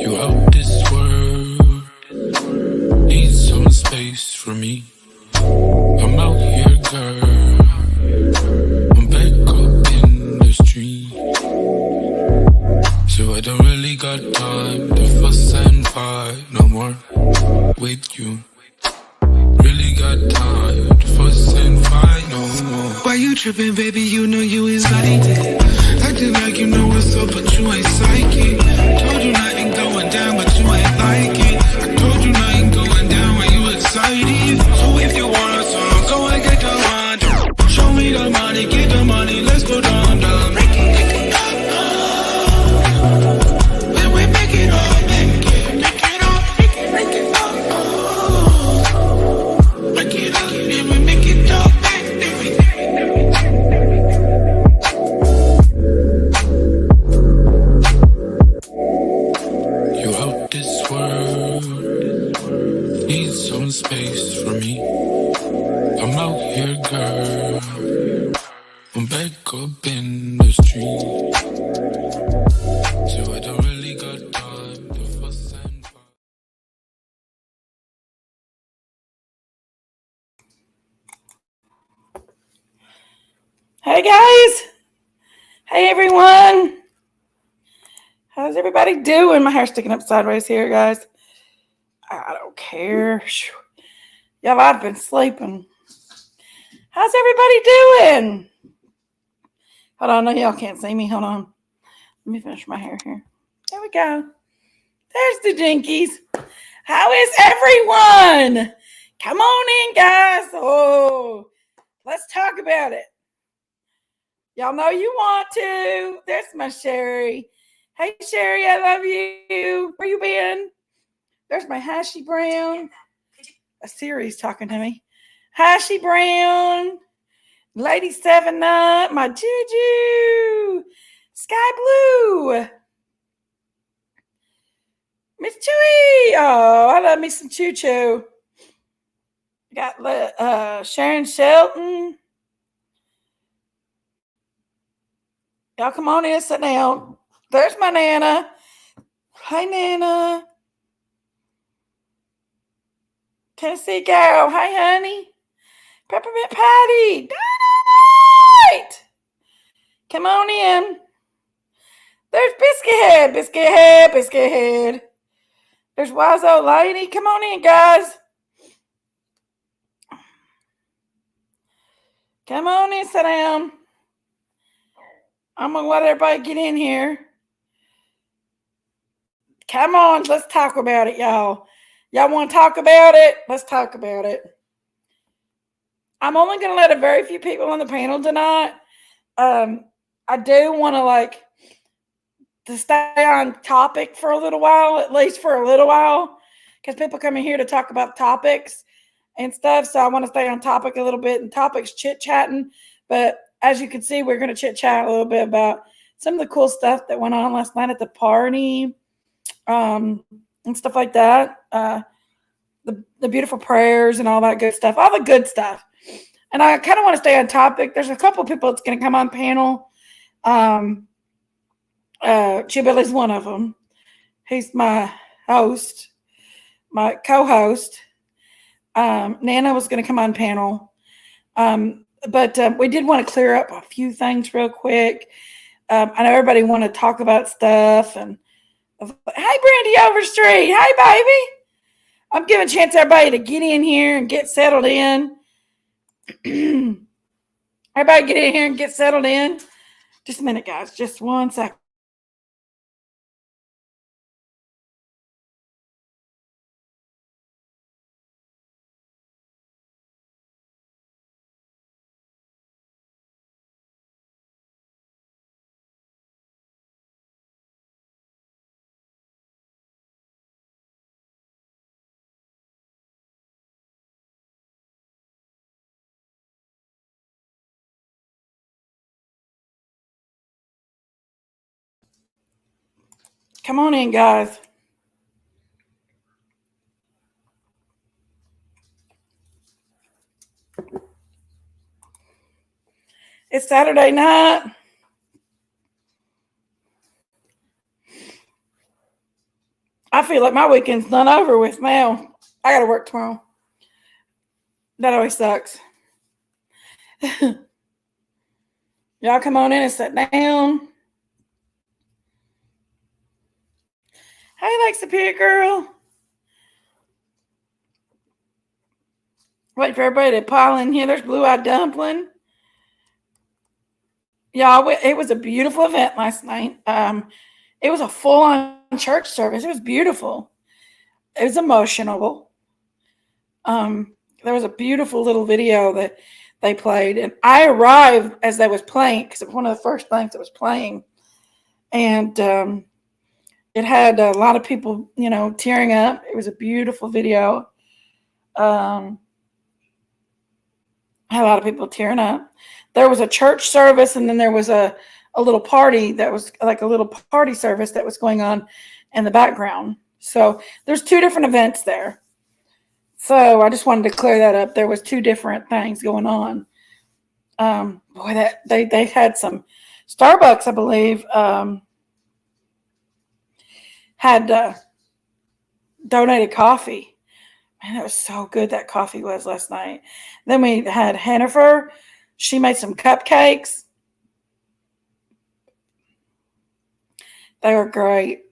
You out this world, need some space for me. I'm out here, girl, I'm back up in the street. So I don't really got time to fuss and fight no more with you. Really got time to fuss and fight no more. Why you tripping, baby? You know you invited. Acting like you know what's up, but you ain't psychic. Told you nothing going down, but you ain't like it. I told you nothing going down when you excited. So if you want a song, go and get the wine. Show me the money, get the money, let's go down, down. When we make it all, make it all, make it all. Make it up, then we make it all back, then we. You out this world, need some space for me. I'm out here, girl, I'm back up in the street. So I don't really got time to fuss and fight. Hey guys, hey everyone, how's everybody doing? My hair's sticking up sideways here, guys. I don't care. Y'all, I've been sleeping. How's everybody doing? Hold on, no, y'all can't see me. Hold on. Let me finish my hair here. There we go. There's the Jenkies. How is everyone? Come on in, guys. Oh, let's talk about it. Y'all know you want to. There's my Sherry. Hey, Sherry, I love you. Where you been? There's my Hashi Brown. A Siri's talking to me. Hashi Brown. Lady 7 Up. My Juju. Sky Blue. Miss Chewy. Oh, I love me some Choo Choo. Got Sharon Shelton. Y'all come on in, sit down. There's my Nana. Hi, Nana. Tennessee Gal. Hi, honey. Peppermint Patty. Dynamite. Come on in. There's Biscuit Head. Biscuit Head. Biscuit Head. There's Wise Old Lady. Come on in, guys. Come on in, sit down. I'm going to let everybody get in here. Come on, let's talk about it, y'all. Y'all want to talk about it? Let's talk about it. I'm only going to let a very few people on the panel tonight. I do want to stay on topic for a little while, at least for a little while, because people come in here to talk about topics and stuff. So I want to stay on topic a little bit, and topics chit-chatting. But as you can see, we're going to chit-chat a little bit about some of the cool stuff that went on last night at the party. And stuff like that, the beautiful prayers and all that good stuff, all the good stuff. And I kind of want to stay on topic. There's a couple of people that's going to come on panel. Chibilly's one of them. He's my host, my co-host. Nana was going to come on panel. But we did want to clear up a few things real quick. I know everybody want to talk about stuff, and hey, Brandy Overstreet. Hey, baby. I'm giving a chance to everybody to get in here and get settled in. Everybody get in here and get settled in. Just a minute, guys. Just 1 second. Come on in, guys. It's Saturday night. I feel like my weekend's done over with now. I got to work tomorrow. That always sucks. Y'all come on in and sit down. Hey, like Superior Girl. Wait for everybody to pile in here. There's Blue Eyed Dumpling. Y'all, it was a beautiful event last night. It was a full-on church service. It was beautiful. It was emotional. There was a beautiful little video that they played, and I arrived as they was playing because it was one of the first things that was playing, and it had a lot of people, tearing up. It was a beautiful video. Had a lot of people tearing up. There was a church service, and then there was a little party that was like a little party service that was going on in the background. So there's two different events there. So I just wanted to clear that up. There was two different things going on. Boy, that they had some Starbucks, I believe, had donated coffee. Man, it was so good that coffee was last night. Then we had Hennifer. She made some cupcakes. They were great.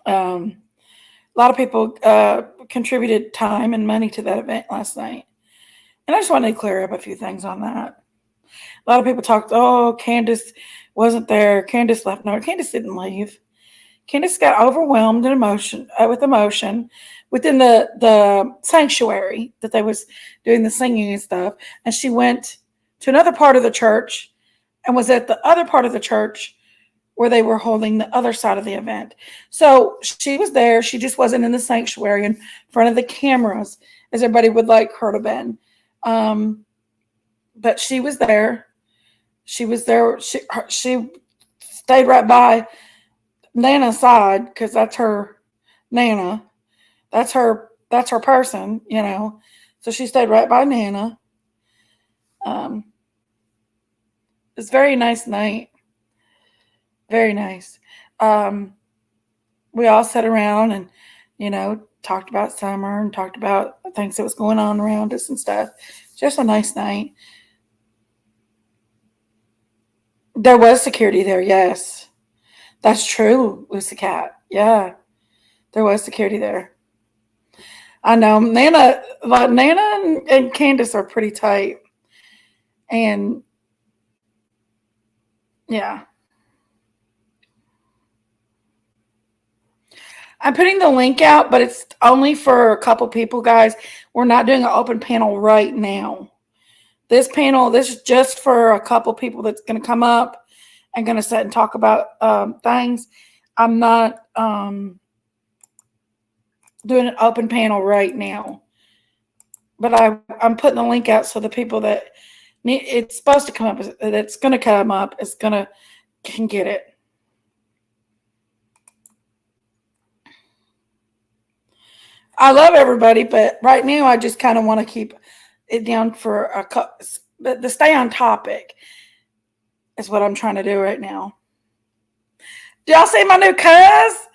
A lot of people contributed time and money to that event last night. And I just wanted to clear up a few things on that. A lot of people talked, Candace wasn't there. Candace left. No, Candace didn't leave. Candace got overwhelmed with emotion within the sanctuary that they was doing the singing and stuff. And she went to another part of the church and was at the other part of the church where they were holding the other side of the event. So she was there. She just wasn't in the sanctuary in front of the cameras as everybody would like her to been. But she was there. She was there. She stayed right by Nana's side because that's her Nana. That's her person, So she stayed right by Nana. It's a very nice night. Very nice. We all sat around and, talked about summer and talked about things that was going on around us and stuff. Just a nice night. There was security there, yes. That's true, Lucy Cat. Yeah, there was security there. I know Nana and Candace are pretty tight, and yeah. I'm putting the link out, but it's only for a couple people, guys. We're not doing an open panel right now. This is just for a couple people that's going to come up and going to sit and talk about things. I'm not doing an open panel right now, but I'm putting the link out so the people that it's supposed to come up, that's going to come up, can get it. I love everybody, but right now I just kind of want to keep it down for to stay on topic is what I'm trying to do right now. Do y'all see my new cuz?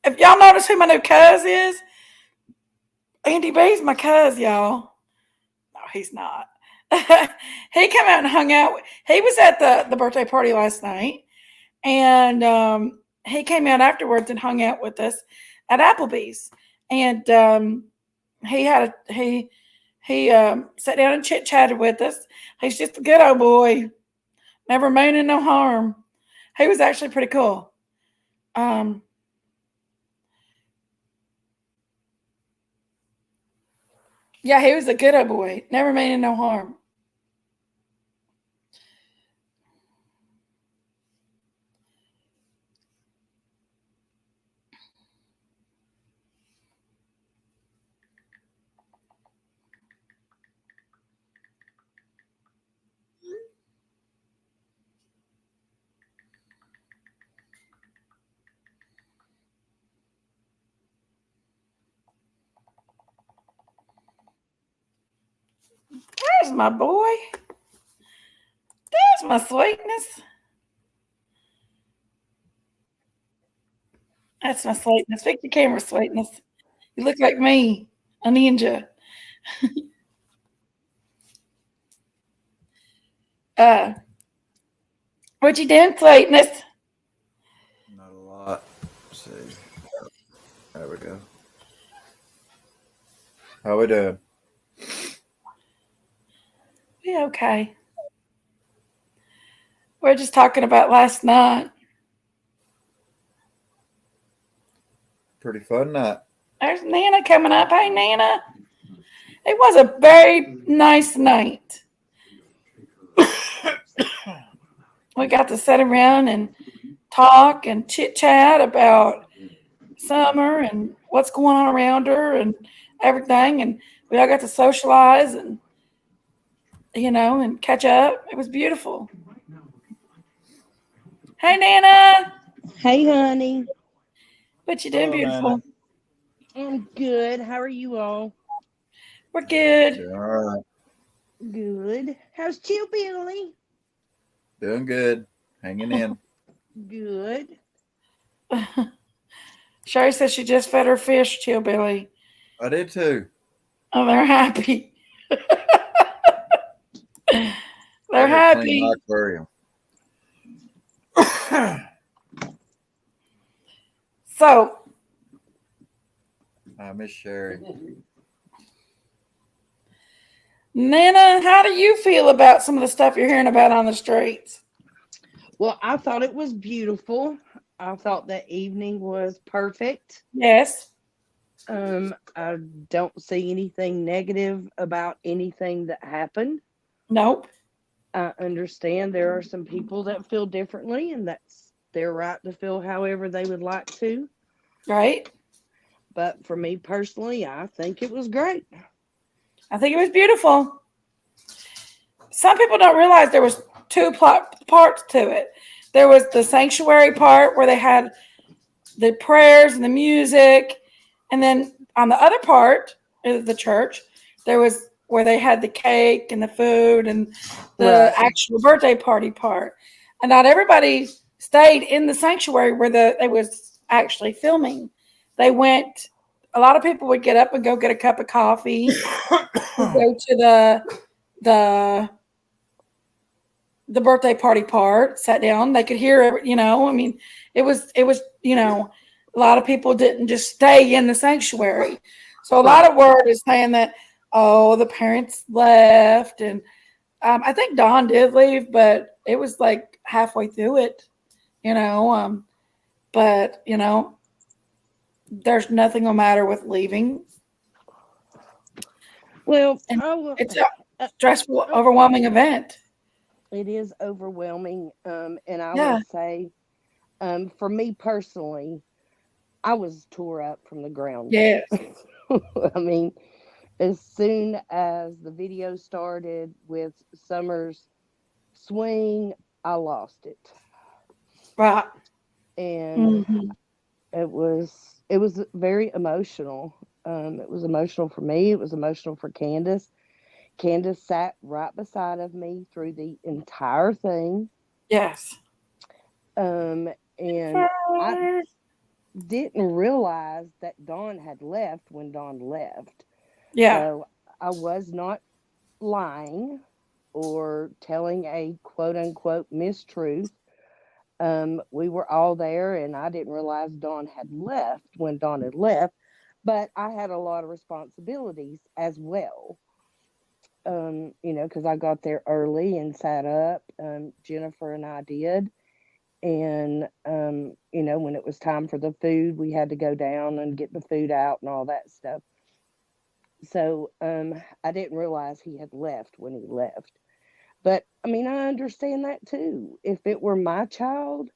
If y'all notice who my new cuz is, Andy B's my cuz, y'all. No, he's not. He came out and hung out. He was at the birthday party last night, and he came out afterwards and hung out with us at Applebee's. And he sat down and chit chatted with us. He's just a good old boy, never meaning no harm. He was actually pretty cool. Yeah, he was a good old boy, never meaning no harm. There's my boy. There's my sweetness. That's my sweetness. Fix the camera, sweetness. You look like me, a ninja. Uh, what you doing, sweetness? Not a lot. Let's see. There we go. How we doing? We okay. We're just talking about last night. Pretty fun night. There's Nana coming up. Hey, Nana. It was a very nice night. We got to sit around and talk and chit chat about Summer and what's going on around her and everything. And we all got to socialize and, and catch up. It was beautiful. Hey, Nana. Hey, honey. What you doing, Hello, beautiful? Nana. I'm good. How are you all? We're good. Doing all right. Good. How's Chill Billy? Doing good. Hanging in. Good. Sherry says she just fed her fish, Chill Billy. I did too. Oh, they're happy. They're I gotta clean happy. my aquarium. So, I miss Sherry. Nana, how do you feel about some of the stuff you're hearing about on the streets? Well, I thought it was beautiful. I thought that evening was perfect. Yes. I don't see anything negative about anything that happened. Nope. I understand there are some people that feel differently, and that's their right to feel however they would like to. Right. But for me personally, I think it was great. I think it was beautiful. Some people don't realize there was two parts to it. There was the sanctuary part where they had the prayers and the music. And then on the other part of the church, there was where they had the cake and the food and the actual birthday party part. And not everybody stayed in the sanctuary where they was actually filming. They went, a lot of people would get up and go get a cup of coffee, go to the birthday party part, sat down, they could hear it, it was, a lot of people didn't just stay in the sanctuary. So a lot of word is saying that, the parents left. And I think Dawn did leave, but it was like halfway through it, but, there's nothing the matter with leaving. Well, It's a stressful, overwhelming event. it is overwhelming. And I Yeah. will say, for me personally, I was tore up from the ground. Yes. I mean, as soon as the video started with Summer's swing, I lost it. Right. And Mhm. it was very emotional. It was emotional for me. It was emotional for Candace. Candace sat right beside of me through the entire thing. Yes. And I didn't realize that Dawn had left when Dawn left. Yeah. So I was not lying or telling a quote unquote mistruth. We were all there, and I didn't realize Dawn had left when Dawn had left, but I had a lot of responsibilities as well. Because I got there early and sat up. Jennifer and I did. And, when it was time for the food, we had to go down and get the food out and all that stuff. So I didn't realize he had left when he left. But, I mean, I understand that too. If it were my child,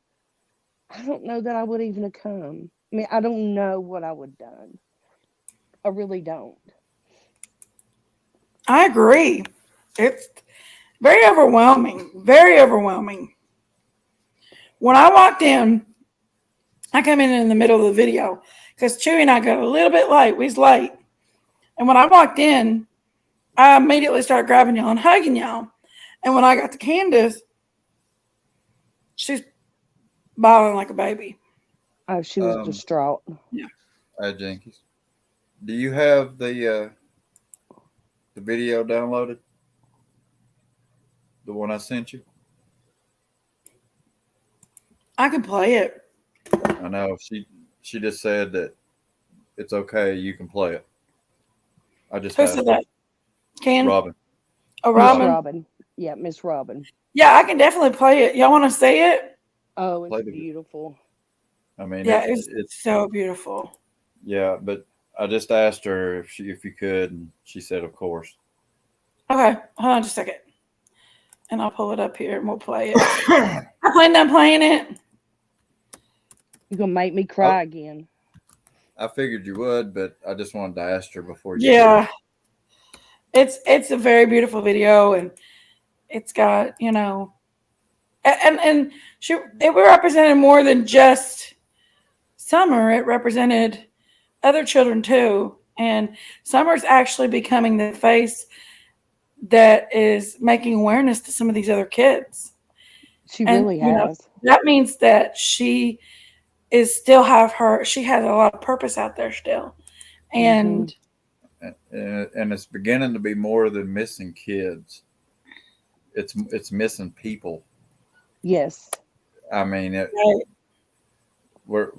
I don't know that I would even have come. I mean, I don't know what I would have done. I really don't. I agree. It's very overwhelming. Very overwhelming. When I walked in, I came in the middle of the video because Chewy and I got a little bit late. We was late. And when I walked in, I immediately started grabbing y'all and hugging y'all. And when I got to Candace, she's bawling like a baby. Oh, she was distraught. Jenkies, do you have the video downloaded? The one I sent you? I can play it. I know she just said that it's okay. You can play it. I just Who said that? Can Robin. Oh, Miss Robin. Robin. Yeah, Miss Robin. Yeah, I can definitely play it. Y'all want to see it? Oh, it's beautiful. I mean, yeah, it's so beautiful. Yeah, but I just asked her if you could, and she said, of course. Okay, hold on just a second, and I'll pull it up here and we'll play it. I planned on playing it. You're gonna make me cry again. I figured you would, but I just wanted to ask her before you. Yeah, it's a very beautiful video, and it's got and it represented more than just Summer. It represented other children too, and Summer's actually becoming the face that is making awareness to some of these other kids. She really has. That means that she has a lot of purpose out there still. And and it's beginning to be more than missing kids. It's missing people. Yes. I mean, we're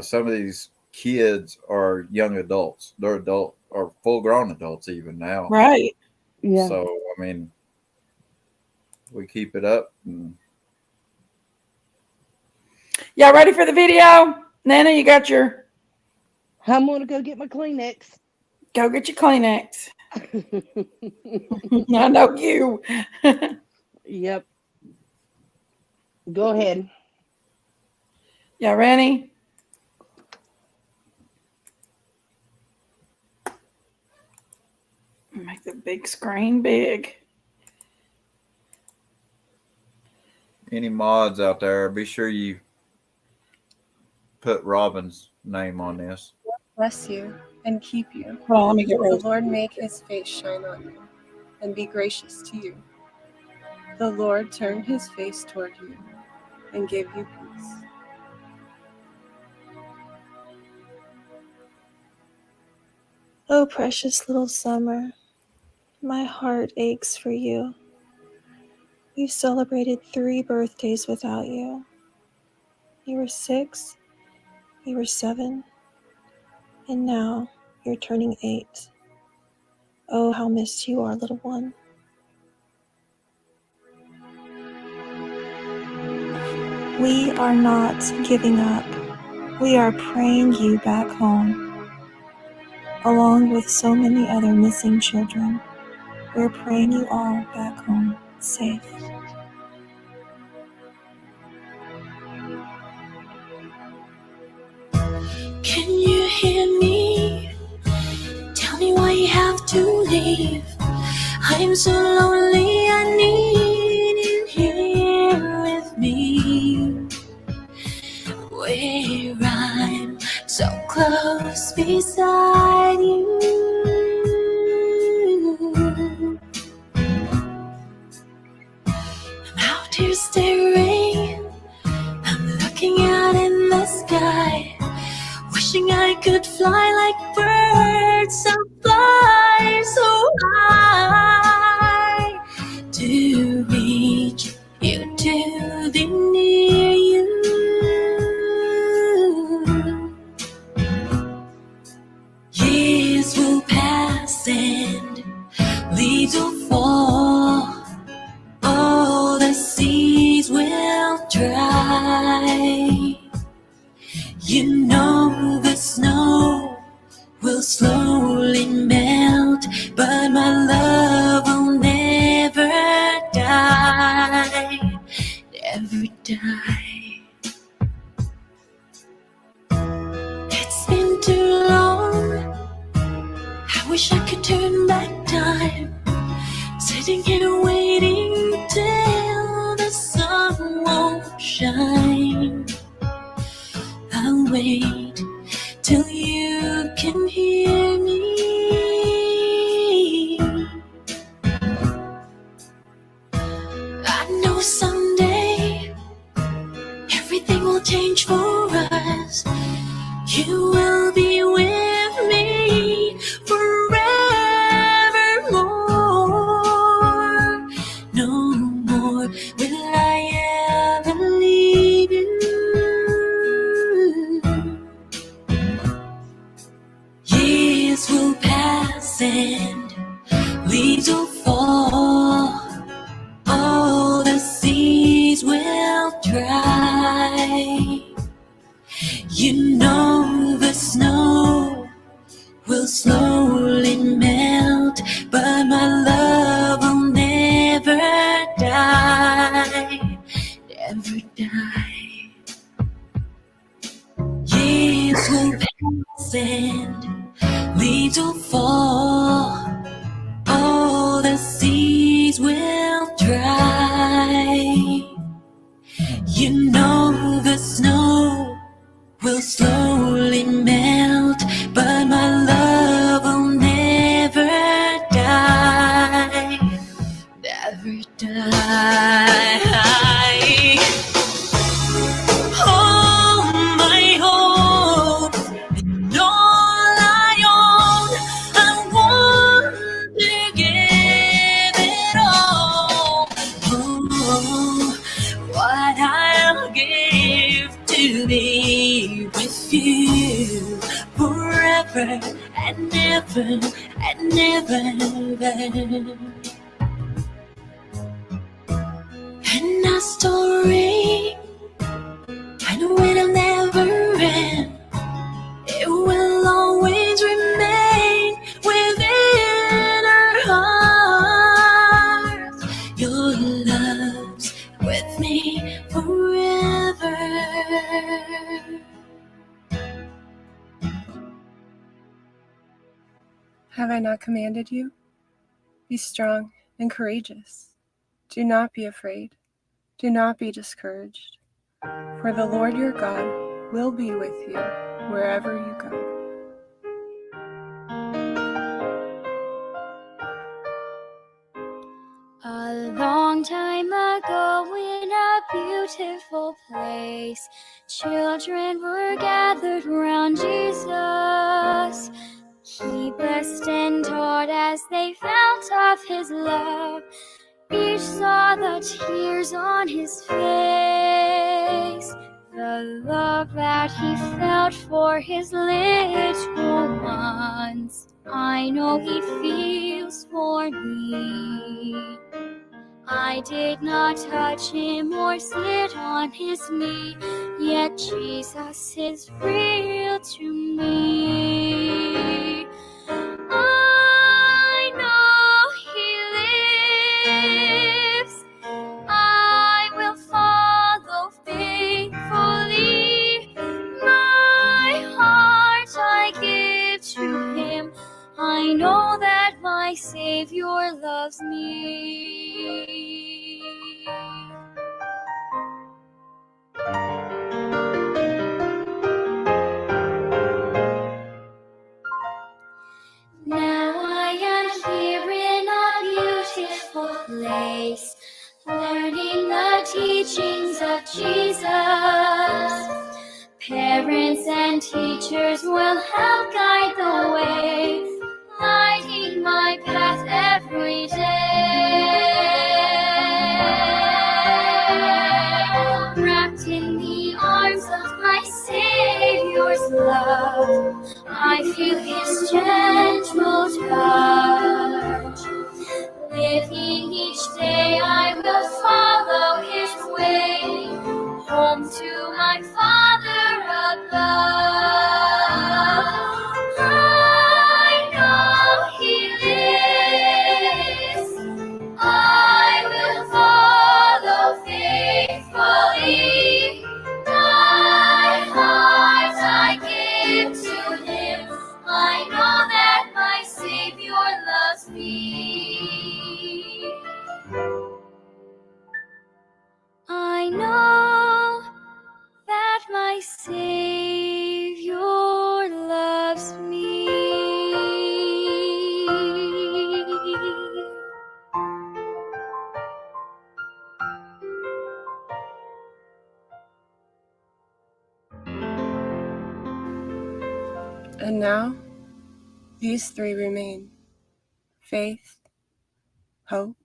some of these kids are young adults. They're adult or full grown adults even now. Right. Yeah. So I mean, we keep it up. Y'all ready for the video? Nana, you got your... I'm going to go get my Kleenex. Go get your Kleenex. I know you. Yep. Go ahead. Y'all ready? Make the big screen big. Any mods out there, be sure you put Robin's name on this. Bless you and keep you. Hold on, let me get ready. The Lord make his face shine on you and be gracious to you. The Lord turn his face toward you and give you peace. Oh, precious little Summer, my heart aches for you. We've celebrated 3 birthdays without you. You were 6, you were 7, and now you're turning 8. Oh, how missed you are, little one. We are not giving up. We are praying you back home. Along with so many other missing children, we're praying you all back home safe. Can you hear me? Tell me why you have to leave. I'm so lonely, I need you here with me. Where I'm so close beside you. I'm out here staring, I'm looking out in the sky, wishing I could fly like birds, so fly so high to reach you, to be near you. Years will pass and leaves will fall. All the seas will dry. You know the snow will slowly melt, but my love will never die, never die. It's been too long, I wish I could turn back time, sitting here waiting till the sun won't shine. I'll wait till you can hear me. I know someday everything will change for us. You will be with me forevermore. No more will I ever leave you. Years will pass and leaves will fall. All the seas will dry. You know the snow will slowly melt, but my love will never die, never die. Years will pass and leaves will fall. All the seas will dry. You know the snow will slowly melt, but my love will never die, never die. Oh, my hope, and all I own, I want to give it all. Oh, what I'll give to be with you forever and ever and ever. And our story, and will never end. It will always remain within our hearts. Your love's with me forever. Have I not commanded you? Be strong and courageous. Do not be afraid. Do not be discouraged. For the Lord your God will be with you wherever you go. A long time ago in a beautiful place, children were gathered round Jesus. He blessed and taught as they felt of his love. Each saw the tears on his face, the love that he felt for his little ones. I know he feels for me. I did not touch him or sit on his knee, yet Jesus is real to me. I know he lives. I will follow faithfully. My heart I give to him. I know that my Savior loves me. Now I am here in a beautiful place, learning the teachings of Jesus. Parents and teachers will help guide the way, lighting my path every day. Wrapped in the arms of my Savior's love, I feel his gentle touch. Living each day, I will follow his way, home to my Father above. I know he lives. I will follow faithfully. My heart I give to him. I know that my Savior loves me. I know that my Savior loves me. And now, these three remain: faith, hope,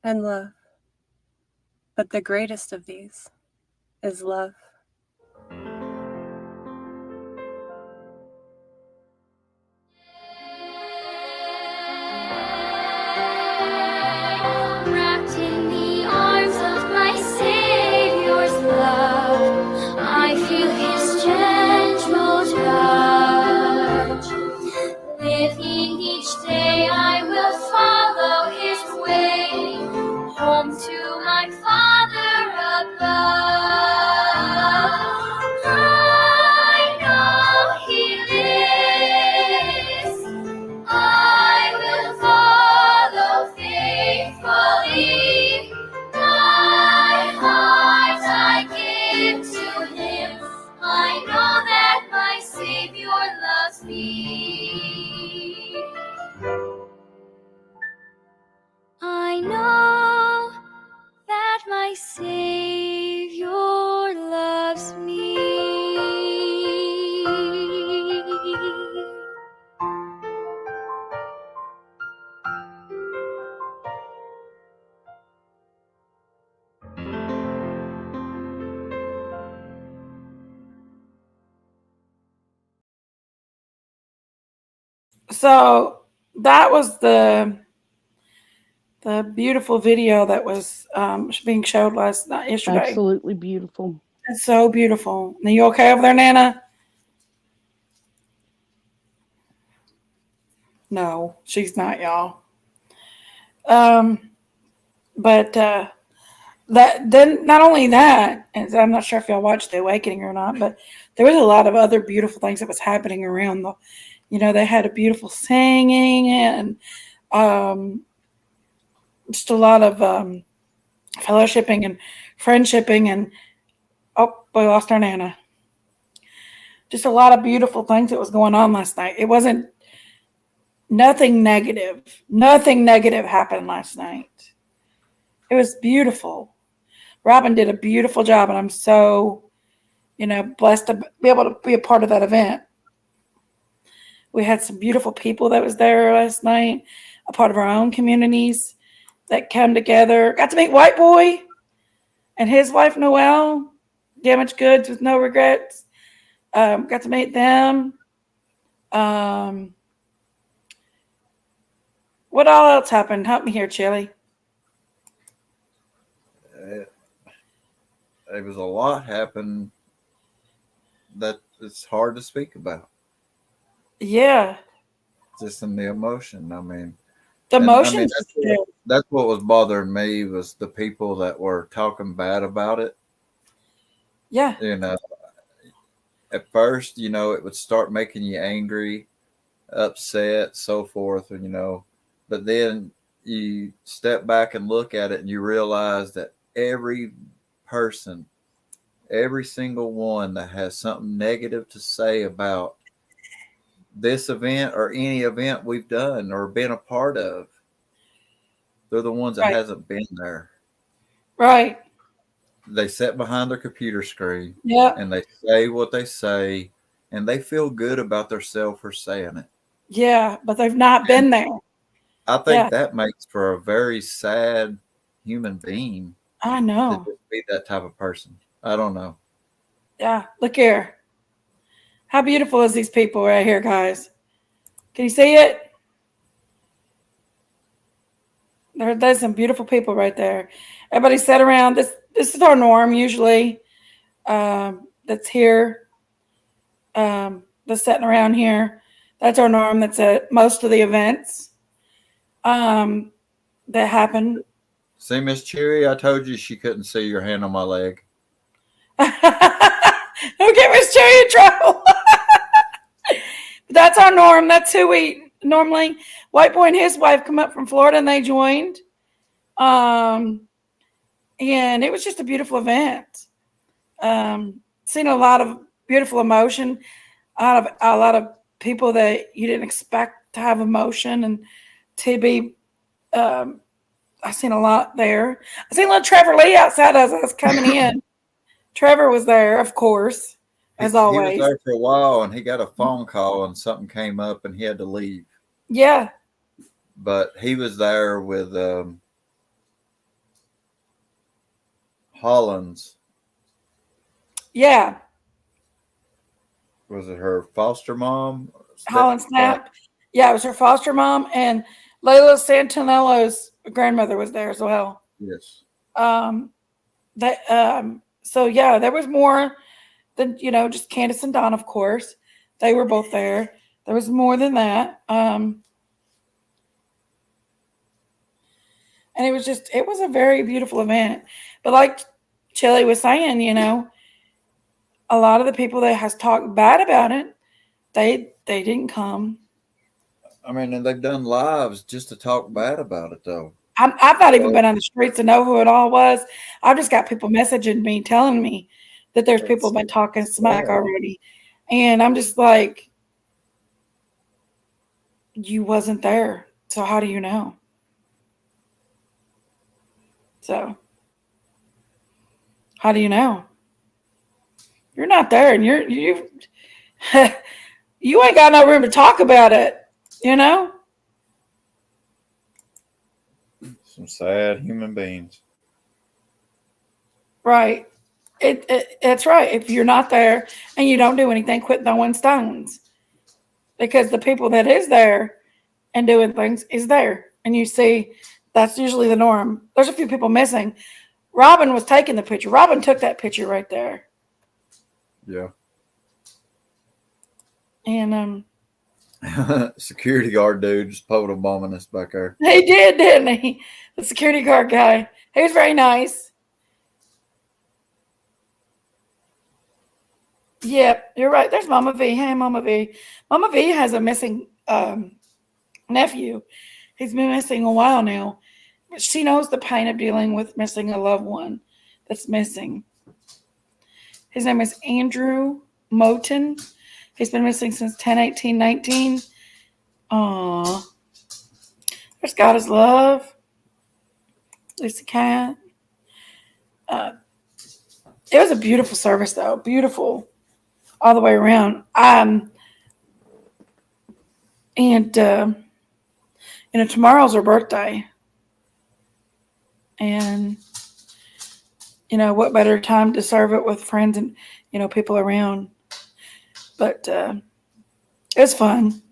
and love. But the greatest of these is love. Wrapped in the arms of my Savior's love, I feel His gentle touch. Living each day, I will follow His way, home to my Father above. I know He lives. I will follow faithfully. My heart I give to Him. I know that my Savior loves me. I know that my Savior loves me. So that was the beautiful video that was being showed yesterday. Absolutely beautiful. It's so beautiful. Are you okay over there, Nana? No, she's not, y'all. But that then not only that, and I'm not sure if y'all watched The Awakening or not, but there was a lot of other beautiful things that was happening around the. They had a beautiful singing and just a lot of fellowshipping and friendshipping, and we lost our Nana. Just a lot of beautiful things that was going on last night. It wasn't nothing negative. Nothing negative happened last night. It was beautiful. Robin did a beautiful job, and I'm so, blessed to be able to be a part of that event. We had some beautiful people that was there last night, a part of our own communities that come together. Got to meet White Boy and his wife, Noelle, Damaged Goods with No Regrets. Got to meet them. What all else happened? Help me here, Chili. There was a lot happened that it's hard to speak about. Yeah. Just in the emotion. I mean, the emotions. That's what was bothering me was the people that were talking bad about it. Yeah. At first, it would start making you angry, upset, so forth, but then you step back and look at it and you realize that every person, every single one that has something negative to say about this event or any event we've done or been a part of, they're the ones that hasn't been there. Right. They sit behind their computer screen, and they say what they say, and they feel good about themselves for saying it. Yeah, but they've not been there. I think that makes for a very sad human being. I know. To just be that type of person. I don't know. Yeah, look here. How beautiful is these people right here, guys? Can you see it? There's some beautiful people right there. Everybody sat around. This is our norm usually. That's here. That's sitting around here. That's our norm. That's at most of the events that happen. See, Miss Cherry, I told you she couldn't see your hand on my leg. Don't get Miss Cherry in trouble. That's our norm. That's who we normally. White Boy and his wife come up from Florida, and they joined. And it was just a beautiful event. Seen a lot of beautiful emotion. A lot of people that you didn't expect to have emotion and to be. I seen a lot there. I seen little Trevor Lee outside as I was coming in. Trevor was there, of course. as He was always. there for a while, and he got a phone call, and something came up, and he had to leave. Yeah. But he was there with Holland's. Yeah. Was it her foster mom? Holland Snap. Yeah, it was her foster mom, and Layla Santinello's grandmother was there as well. Yes. So yeah, there was more than, just Candace and Don, of course. They were both there. There was more than that. And it was a very beautiful event. But like Chili was saying, a lot of the people that has talked bad about it, they didn't come. I mean, and they've done lives just to talk bad about it, though. I've not even been on the streets to know who it all was. I've just got people messaging me, telling me that there's people been talking smack already. And I'm just like, you wasn't there. So how do you know? So how do you know? You're not there, and you you ain't got no room to talk about it, Some sad human beings. Right. It's right. If you're not there and you don't do anything, quit throwing stones. Because the people that is there and doing things is there. And you see, that's usually the norm. There's a few people missing. Robin was taking the picture. Robin took that picture right there. Yeah. And security guard dude just pulled a bomb on us back there. he did, didn't he? The security guard guy. He was very nice. Yep, you're right. There's Mama V. Hey, Mama V. Mama V has a missing nephew. He's been missing a while now. But she knows the pain of dealing with missing a loved one that's missing. His name is Andrew Moten. He's been missing since 10/18/19. Aww. There's God is love. Lisa Cat. It was a beautiful service, though. Beautiful. All the way around. Tomorrow's her birthday. And, what better time to serve it with friends and, people around. But it was fun.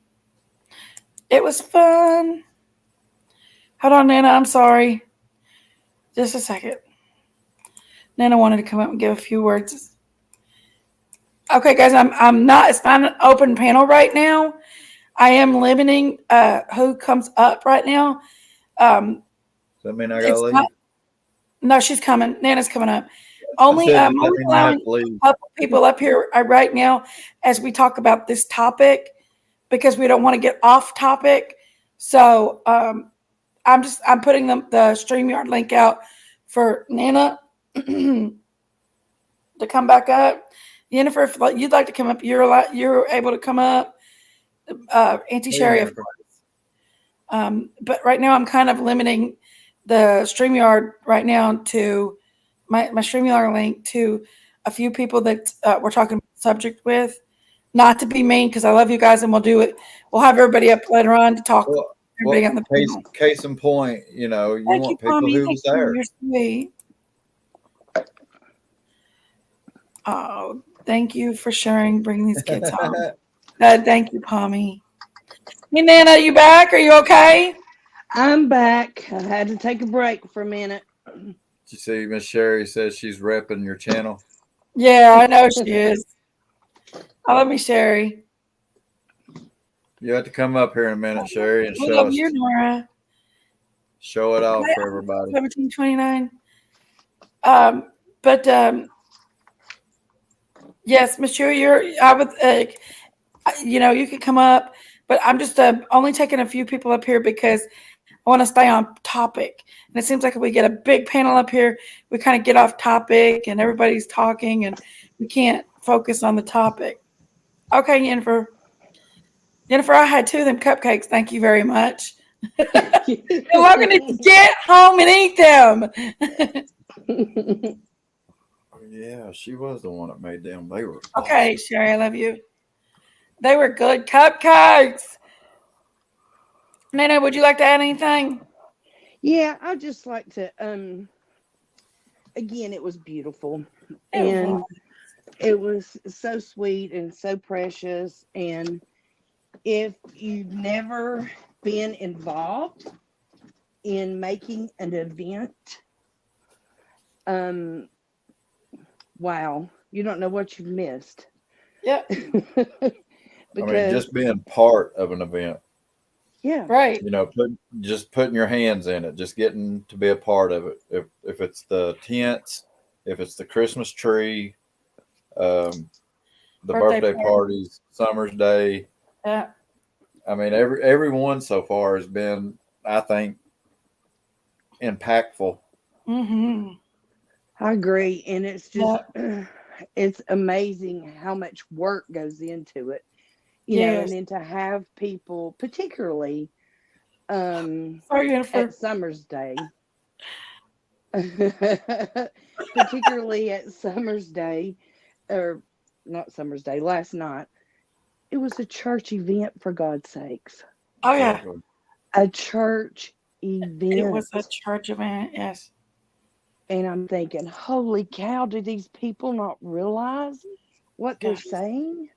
It was fun. Hold on, Nana. I'm sorry. Just a second. Nana wanted to come up and give a few words. Okay, guys, it's not an open panel right now. I am limiting who comes up right now. Does that mean I gotta leave? No, she's coming. Nana's coming up. Only allowing a couple people up here right now as we talk about this topic because we don't want to get off topic. So I'm putting the StreamYard link out for Nana to come back up. Jennifer, if you'd like to come up, you're able to come up. Auntie Sherry, of course. But right now, I'm kind of limiting the StreamYard right now to my StreamYard link to a few people that we're talking subject with. Not to be mean, because I love you guys, and we'll do it. We'll have everybody up later on to talk. Everybody on the panel. Case in point, you want people who was there. You're sweet. Oh, thank you for sharing, bringing these kids home. Thank you, Pommy. Hey, Nana, you back? Are you okay? I'm back. I had to take a break for a minute. Did you see Miss Sherry says she's repping your channel? Yeah, I know she is. I love me, Sherry. You have to come up here in a minute, Sherry, and show us. You, Nora. Show it off for everybody. 1729. Yes, Miss Sherry, you can come up, but I'm just only taking a few people up here because I want to stay on topic. And it seems like if we get a big panel up here, we kind of get off topic and everybody's talking and we can't focus on the topic. Okay, Jennifer, I had 2 of them cupcakes. Thank you very much. I'm going to get home and eat them. Yeah, she was the one that made them. They were Okay, awesome. Sherry, I love you. They were good cupcakes. Nana, would you like to add anything? Yeah, I'd just like to again, it was beautiful. It was. And it was so sweet and so precious. And if you've never been involved in making an event, wow, you don't know what you've missed. Yep. I mean, Because just being part of an event, yeah, Right. you know, just putting your hands in it, just getting to be a part of it. If it's the tents, if it's the Christmas tree, um, the birthday Party. parties, Summer's Day. Yeah. I mean, everyone so far has been, I think, impactful. Mm-hmm. I agree. And it's just Yep. it's amazing how much work goes into it, and Yes. then to have people, particularly Sorry, at Jennifer. Summer's Day, particularly at Summer's Day, or not Summer's Day, last night, it was a church event, for God's sakes. Oh, yeah. Exactly. A church It was a event. church event. Yes. And I'm thinking, holy cow, do these people not realize what they're Gosh. saying?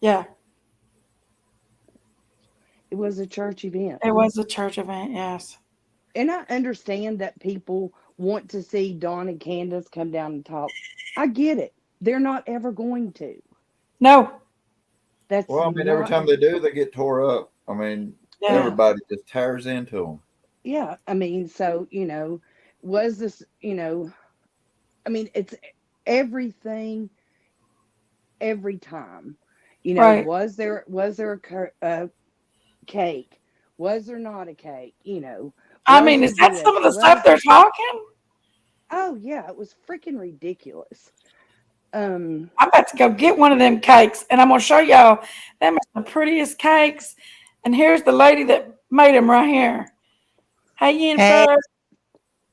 Yeah. It was a church event. It was a church event. Yes. And I understand that people want to see Dawn and Candace come down and talk. I get it. They're not ever going to. No. That's Well, I mean, every not, time they do, they get tore up. I mean, Yeah. everybody just tears into them. yeah. I mean, so, was this, I mean, it's everything every time. Right. Was there a cake? Was there not a cake? I Was mean, there is that this? some of the Was stuff they're talking? Oh yeah, it was freaking ridiculous. I'm about to go get one of them cakes, and I'm going to show y'all. Them are the prettiest cakes. And here's the lady that made them right here. Hey, Hey, Jennifer.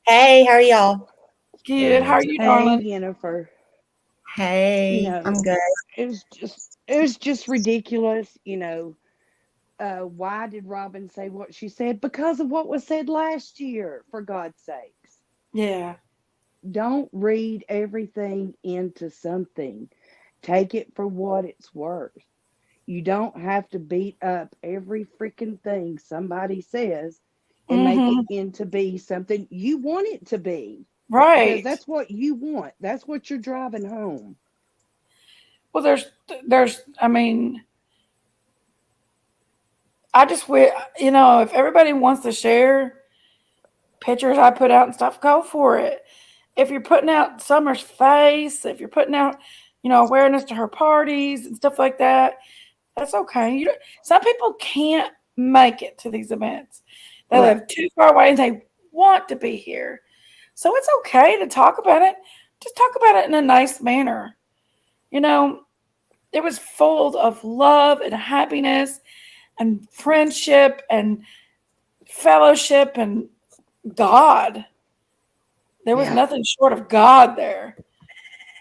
hey, how are y'all? Good. How are you, Hey darling? Jennifer, Hey, I'm good. it was just ridiculous. Why did Robin say what she said? Because of what was said last year, for God's sakes. Yeah. Don't read everything into something. Take it for what it's worth. You don't have to beat up every freaking thing somebody says and make it Mm-hmm. into be something you want it to be. Because Right. that's what you want. That's what you're driving home. Well, I mean, I just wish, if everybody wants to share pictures I put out and stuff, go for it. If you're putting out Summer's face, if you're putting out, awareness to her parties and stuff like that, that's okay. Some people can't make it to these events. They Right. live too far away and they want to be here. So it's okay to talk about it. Just talk about it in a nice manner. It was full of love and happiness and friendship and fellowship and God. There was Yeah. nothing short of God there.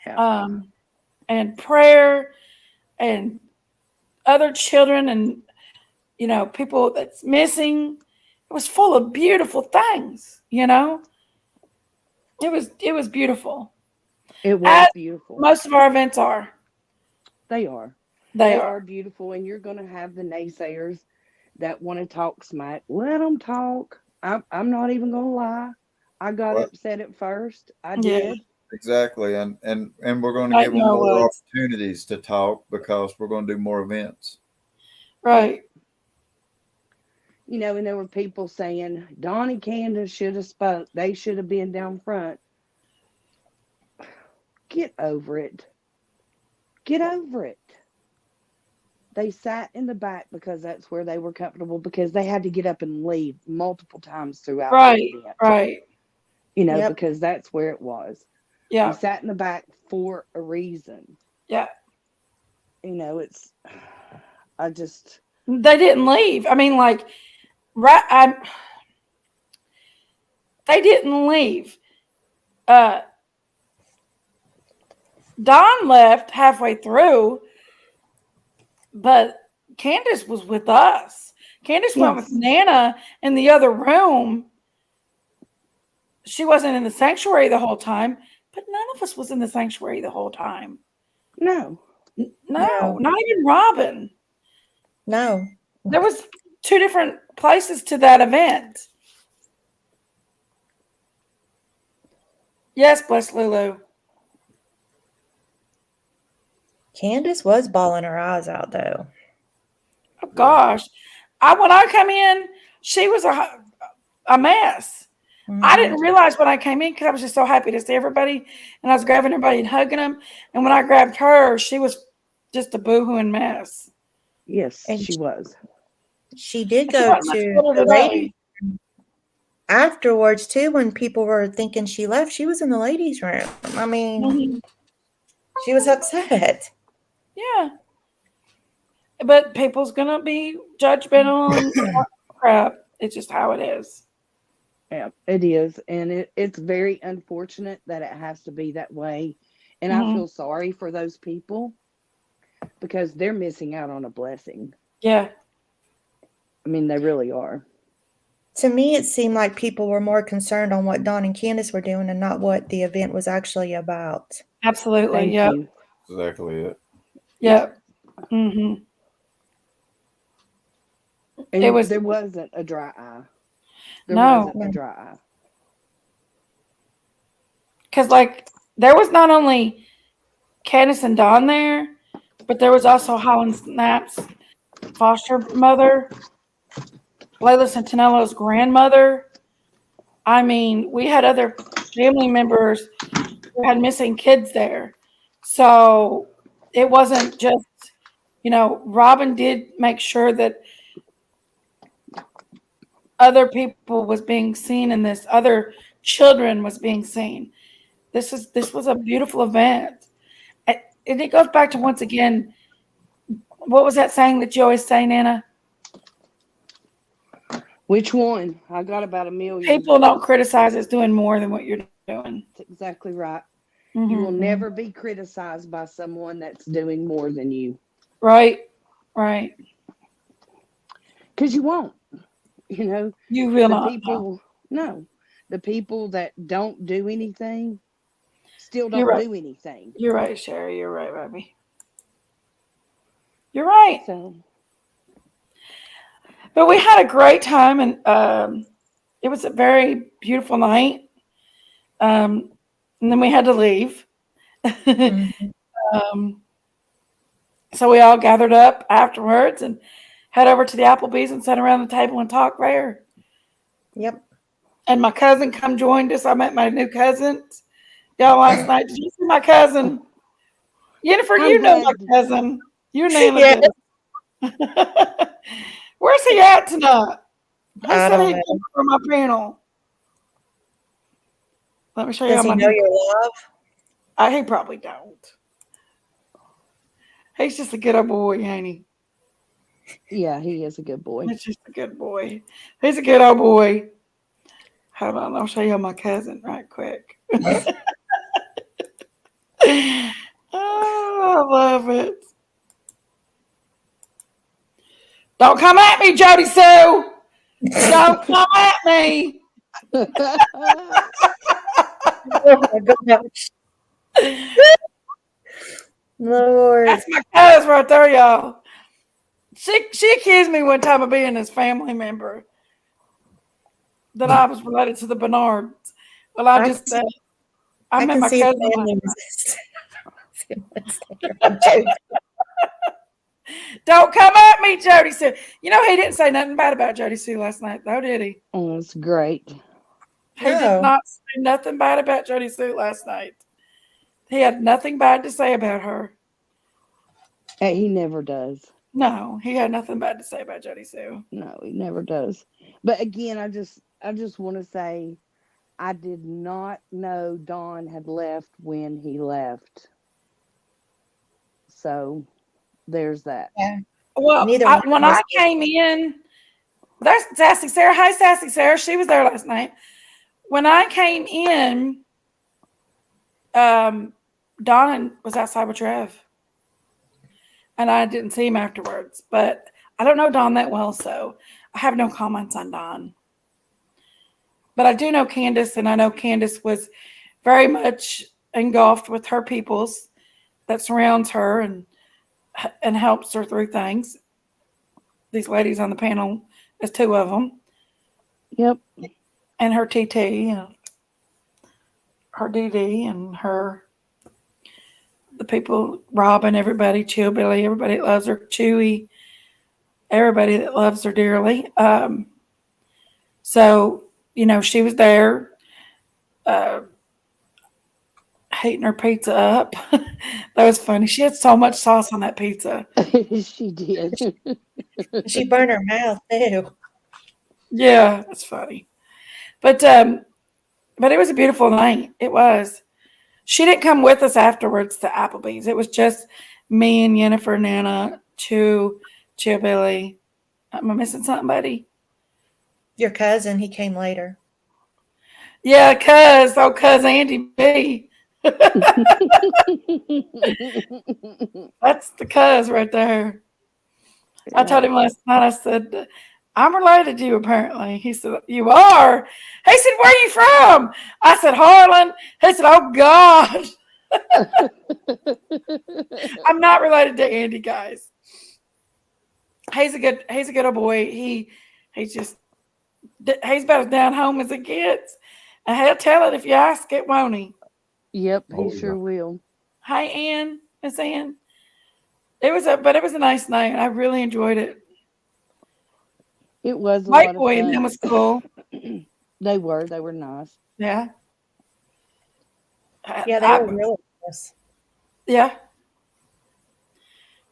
Yeah. And prayer and other children and people that's missing. It was full of beautiful things. It was beautiful. It was As beautiful. most of our events are. They are. They They are. are beautiful. And you're going to have the naysayers that want to talk smack. Let them talk. I'm not even going to lie. I got Well, upset at first. I Yeah. did. exactly. And we're going to I give them know it more was. opportunities to talk because we're going to do more events. Right. And there were people saying Dawn and Candace should have spoke. They should have been down front. Get over it. Get over it. They sat in the back because that's where they were comfortable, because they had to get up and leave multiple times throughout Right. the event. Right. Yep. Because that's where it was. Yeah. We sat in the back for a reason. Yeah. It's I just They didn't leave. I mean, like, they didn't leave. Don left halfway through, but Candace was with us. Candace went with Nana in the other room. She wasn't in the sanctuary the whole time, but none of us was in the sanctuary the whole time. No. No, not even Robin. No. There was 2 different places to that event. Yes, bless Lulu. Candace was bawling her eyes out, though. Oh, gosh. When I come in, she was a mess. Mm-hmm. I didn't realize when I came in because I was just so happy to see everybody, and I was grabbing everybody and hugging them. And when I grabbed her, she was just a boohooing mess. Yes, And she was. She did go to the ladies afterwards, too, when people were thinking she left. She was in the ladies' room. I mean, she was upset. Yeah. But people's going to be judgmental and crap. It's just how it is. Yeah, it is. And it's very unfortunate that it has to be that way. And I feel sorry for those people because they're missing out on a blessing. Yeah. I mean, they really are. To me, it seemed like people were more concerned on what Dawn and Candace were doing and not what the event was actually about. Absolutely. Yeah. Exactly it. Yeah. Mm-hmm. And there wasn't a dry eye. There wasn't a dry eye. Because, there was not only Candace and Dawn there, but there was also Holland Snap's foster mother, Layla Centinello's grandmother. I mean, we had other family members who had missing kids there. So it wasn't just, Robin did make sure that other people was being seen in this, other children was being seen. This was a beautiful event. And it goes back to, once again, what was that saying that you always say, Nana? Which one? I got about 1 million. People don't criticize us doing more than what you're doing. That's exactly right. Mm-hmm. You will never be criticized by someone that's doing more than you. Right. Because you won't. You will not. The people that don't do anything still don't do anything. You're right, Sherry. You're right, baby. You're right. But we had a great time, and it was a very beautiful night. And then we had to leave. So we all gathered up afterwards and head over to the Applebee's and sat around the table and talked there. Yep. And my cousin joined us. I met my new cousins. Y'all last night. Did you see my cousin? Jennifer, you know my cousin. You name it. Where's he at tonight? Who said he'd come for my panel? Let me show you. Does he know your love? He probably don't. He's just a good old boy, ain't he? Yeah, he is a good boy. He's just a good boy. He's a good old boy. Hold on, I'll show you my cousin right quick. Oh, I love it. Don't come at me, Jody Sue. Don't come at me. Oh my gosh. Lord. That's my cousin right there, y'all. She accused me one time of being his family member, that I was related to the Bernards. Well, I just said, I met my cousin. Don't come at me, Jody Sue. He didn't say nothing bad about Jody Sue last night, though, did he? Oh, that's great. He did not say nothing bad about Jody Sue last night. He had nothing bad to say about her. He never does. No, he had nothing bad to say about Jody Sue. No, he never does. But again, I just want to say, I did not know Don had left when he left. So there's that. Yeah. Well, when I came in, there's Sassy Sarah. Hi, Sassy Sarah. She was there last night. When I came in, Don was outside with Trev, and I didn't see him afterwards. But I don't know Don that well, so I have no comments on Don. But I do know Candace, and I know Candace was very much engulfed with her peoples that surrounds her and helps her through things. These ladies on the panel, there's two of them. Yep. And her TT, and her DD, and the people, Robin, everybody, Chill Billy, everybody that loves her, Chewy, everybody that loves her dearly. So, she was there, hating her pizza up. That was funny. She had so much sauce on that pizza. She did. She burned her mouth too. Yeah, that's funny. But it was a beautiful night. It was. She didn't come with us afterwards to Applebee's. It was just me and Jennifer, Nana, Chill Billy. Am I missing something, buddy? Your cousin, he came later. Yeah, cuz Andy B. That's the cuz right there. I told him last night, I said, I'm related to you apparently. He said, you are? He said, where are you from? I said, Harlan. He said, oh God. I'm not related to Andy, guys. He's a good old boy. He's about as down home as it gets. And he'll tell it if you ask it, won't he? Yep, he sure will. Hi, Ann. Miss Ann. It was a nice night. I really enjoyed it. It was a White lot of boy fun. and them was cool. They were nice. Yeah. Yeah, they were really nice. Yeah.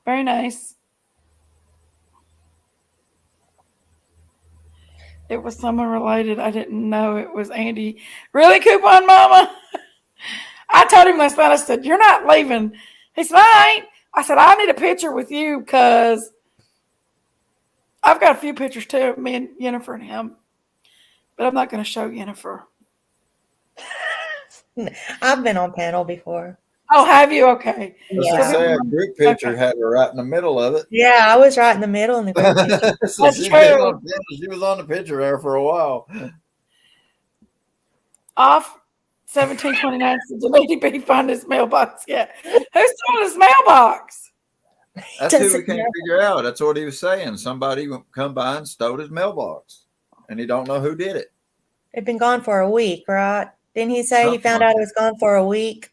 Very nice. It was someone related. I didn't know it was Andy. Really, Coupon Mama? I told him last night, I said, you're not leaving. He said, I ain't. I said, I need a picture with you because I've got a few pictures too of me and Jennifer and him. But I'm not going to show Jennifer. I've been on panel before. Oh, have you? Okay. Yeah. Say a group picture had her right in the middle of it. Yeah, I was right in the middle in the group picture. So That's she true. She was on the picture there for a while. Off 1729 said, did Lady B find his mailbox yet? Who stole his mailbox? That's who we can't figure out. That's what he was saying. Somebody come by and stole his mailbox, and he don't know who did it. It'd been gone for a week, right? Didn't he say he found out it was gone for a week?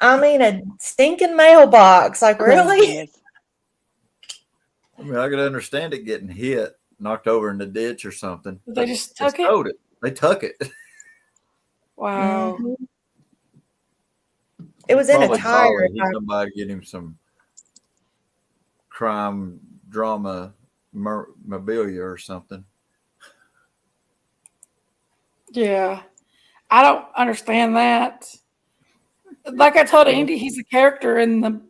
I mean, a stinking mailbox. Like, really? I mean, I could understand it getting hit, knocked over in the ditch or something. They just took it? They took it. Wow. Mm-hmm. It was in a tire. He come by to get him some crime drama memorabilia or something. Yeah. I don't understand that. Like I told Andy, he's a character in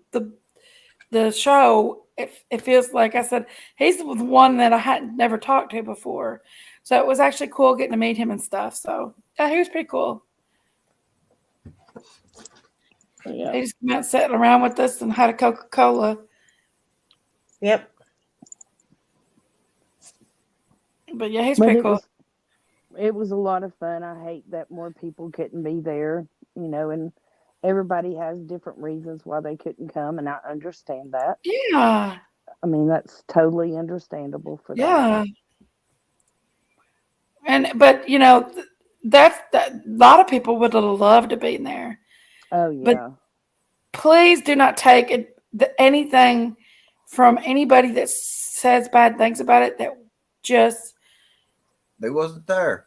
the show. It feels like, I said, he's the one that I hadn't never talked to before. So it was actually cool getting to meet him and stuff. So yeah, he was pretty cool. Yeah. He just came out sitting around with us and had a Coca-Cola. Yep. But yeah, he's pretty cool. It was a lot of fun. I hate that more people couldn't be there, and everybody has different reasons why they couldn't come, and I understand that. Yeah. I mean, that's totally understandable for that. Yeah. But a lot of people would have loved to be in there. Oh yeah. But please do not take anything from anybody that says bad things about it. That just they wasn't there.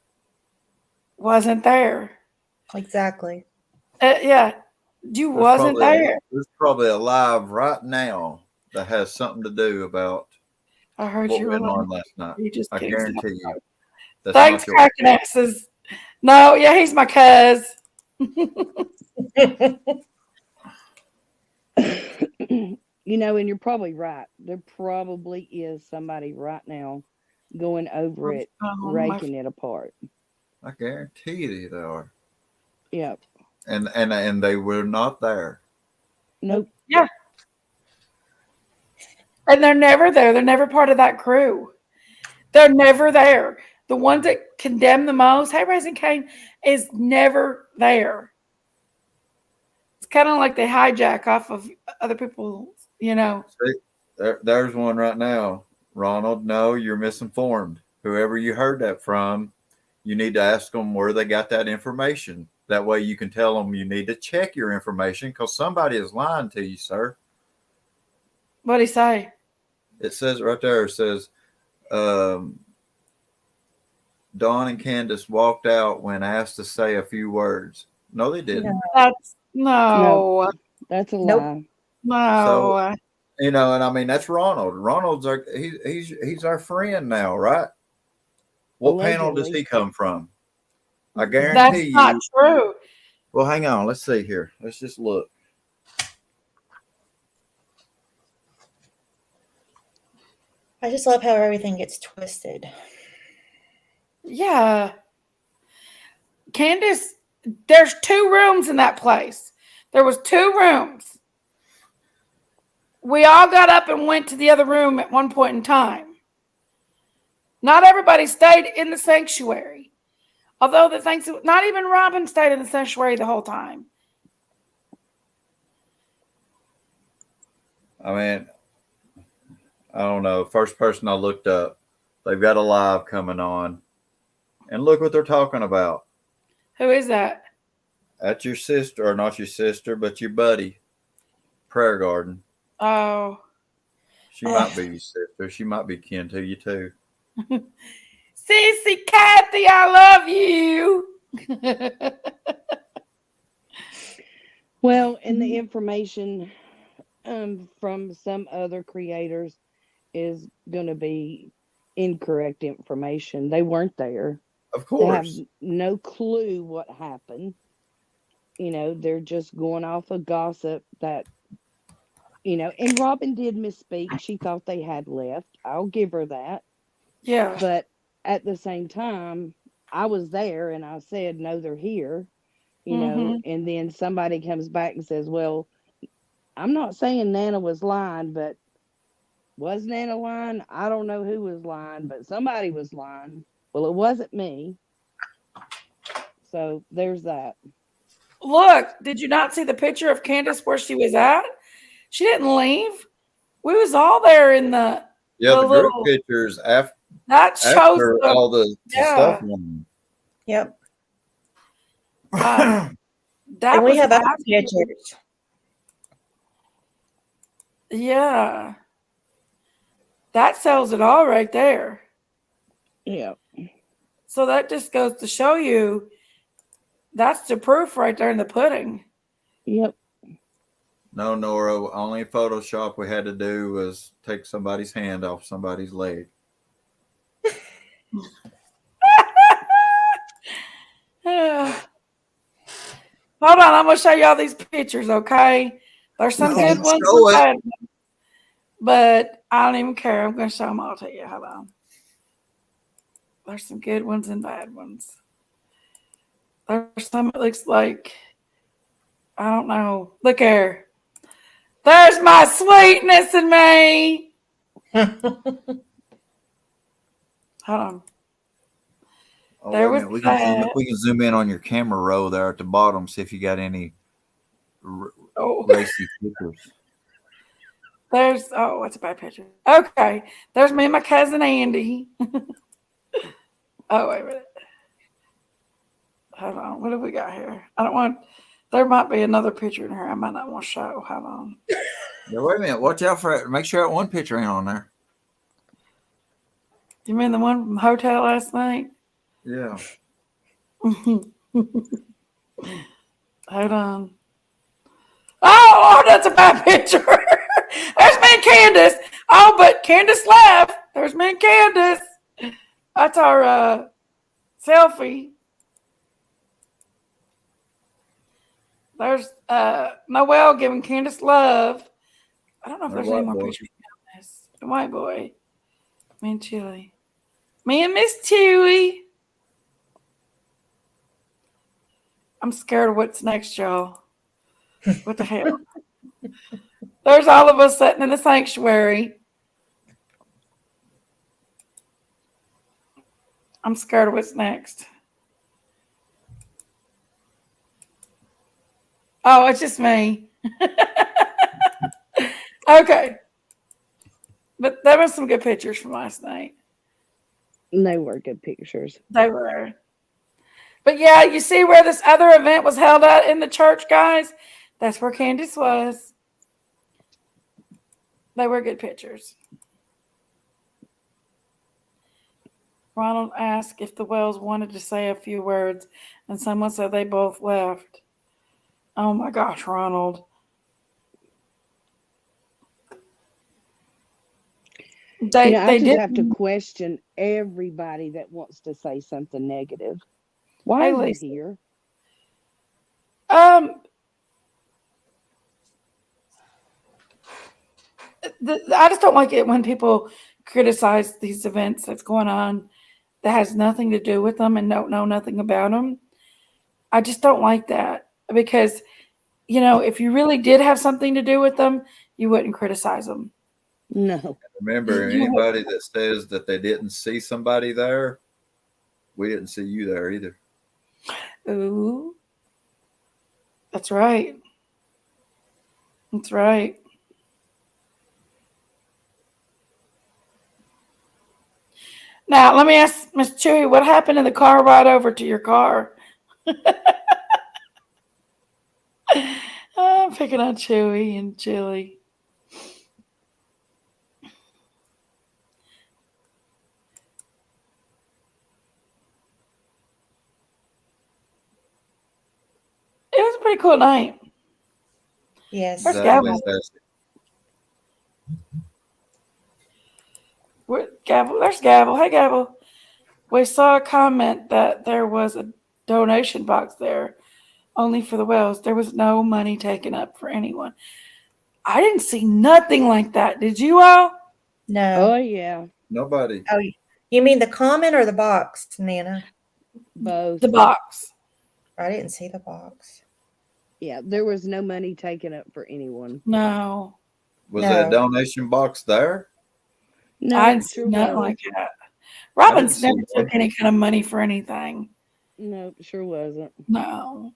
Exactly. Yeah, you wasn't there. There's probably a live right now that has something to do about I heard what you went were on last night. I guarantee you. Thanks, cracking asses. No, yeah, he's my cuz. And you're probably right. There probably is somebody right now going over it, raking it apart. I guarantee you they are. Yep. And they were not there. Nope. Yeah. And they're never there. They're never part of that crew. They're never there. The ones that condemn the most, hey, Raising Cain, is never there. It's kind of like they hijack off of other people, you know. See, there's one right now. Ronald, no, you're misinformed. Whoever you heard that from, you need to ask them where they got that information. That way you can tell them you need to check your information because somebody is lying to you, sir. What'd he say? It says right there, it says, Dawn and Candace walked out when asked to say a few words. No, they didn't. That's no. That's a Nope. lie. No. So, you know, and I mean, that's Ronald. Ronald's he's our friend now, right? What panel does Allegedly. he come from? I That's guarantee not you. true. Well, hang on. Let's see here. Let's just look. I just love how everything gets twisted. Yeah. Candace, there's 2 rooms in that place. There was 2 rooms. We all got up and went to the other room at one point in time. Not everybody stayed in the sanctuary. Although not even Robin stayed in the sanctuary the whole time. I mean, I don't know. First person I looked up, they've got a live coming on, and look what they're talking about. Who is that? That's your sister, or not your sister, but your buddy, Prayer Garden. Oh. She might be your sister. She might be kin to you too. Sissy Kathy, I love you. Well, and the information from some other creators is going to be incorrect information. They weren't there. Of They have course. no clue what happened. You know, they're just going off of gossip that, you know, and Robin did misspeak. She thought they had left. I'll give her that. Yeah. But at the same time, I was there and I said, no, they're here, you know, and then somebody comes back and says, well, I'm not saying Nana was lying, but was Nana lying? I don't know who was lying, but somebody was lying. Well, it wasn't me. So there's that. Look, did you not see the picture of Candace where she was at? She didn't leave. We was all there in the Yeah, the group pictures after that shows all the stuff. Yep. that And we was have other after. pictures. Yeah. That sells it all right there. Yeah. So that just goes to show you that's the proof right there in the pudding. Yep. No, Nora, only Photoshop we had to do was take somebody's hand off somebody's leg. Yeah. Hold on, I'm going to show you all these pictures, okay? There's some good ones and bad ones, but I don't even care. I'm going to show them all to you. Hold on. There's some good ones and bad ones. There's some that looks like, I don't know. Look here. There's my sweetness in me. Hold on. Oh, There wait a was minute. We that. can zoom in on your camera roll there at the bottom, see if you got any Oh. racy pictures. What's a bad picture? Okay. There's me and my cousin Andy. Oh, wait a minute. Hold on. What do we got here? There might be another picture in here I might not want to show. Hold on. Yeah, wait a minute. Watch out for it. Make sure that one picture ain't on there. You mean the one from the hotel last night? Yeah. Hold on. Oh, that's a bad picture. There's me and Candace. Oh, but Candace left. There's me and Candace. That's our selfie. There's Noelle giving Candace love. I don't know if there's any more pictures of this. The white boy. Me and Chili. Me and Miss Chewy. I'm scared of what's next, y'all. What the hell? There's all of us sitting in the sanctuary. I'm scared of what's next. Oh, it's just me. Okay. But there were some good pictures from last night. They were good pictures. They were. But yeah, you see where this other event was held at in the church, guys? That's where Candace was. They were good pictures. Ronald asked if the Wells wanted to say a few words, and someone said they both left. Oh my gosh, Ronald. I just did. have to question everybody that wants to say something negative. Why Hey, is Lisa. it here? I just don't like it when people criticize these events that's going on that has nothing to do with them and don't know nothing about them. I just don't like that because, if you really did have something to do with them, you wouldn't criticize them. No. Remember, anybody that says that they didn't see somebody there, we didn't see you there either. Ooh, that's right. That's right. Now, let me ask Miss Chewy, what happened in the car ride over to your car? I'm picking on Chewy and Chili. It was a pretty cool night. Yes. Where's Exactly. Gavel? Gavel? There's Gavel. Hey, Gavel. We saw a comment that there was a donation box there only for the Wells. There was no money taken up for anyone. I didn't see nothing like that. Did you all? No. Oh, yeah. Nobody. Oh, you mean the comment or the box, Nana? Both. The box. I didn't see the box. Yeah, there was no money taken up for anyone. No. Was there a donation box there? No, I didn't see sure nothing wasn't. like that. Robin's see never took one. any kind of money for anything. No, sure wasn't. No.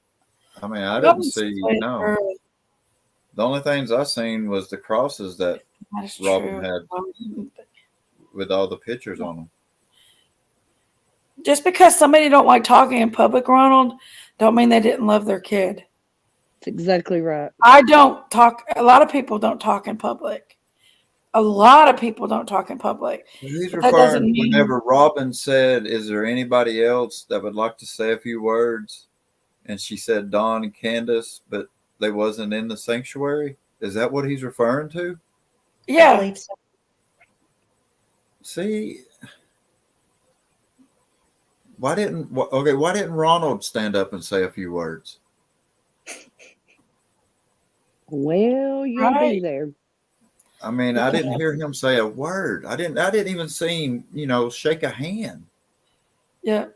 I mean, I didn't Robin's see, sweet no. girl. The only things I seen was the crosses that That is Robin true. had with all the pictures on them. Just because somebody don't like talking in public, Ronald, don't mean they didn't love their kid. That's exactly right. I don't talk. A lot of people don't talk in public. A lot of people don't talk in public. He's But that doesn't referring mean. whenever Robin said, "Is there anybody else that would like to say a few words?" And she said Don and Candace, but they wasn't in the sanctuary. Is that what he's referring to? I Yeah. believe so. See, why didn't Ronald stand up and say a few words? Well, you'll be Right. there. I mean, I didn't hear him say a word. I didn't even see him, shake a hand. Yeah.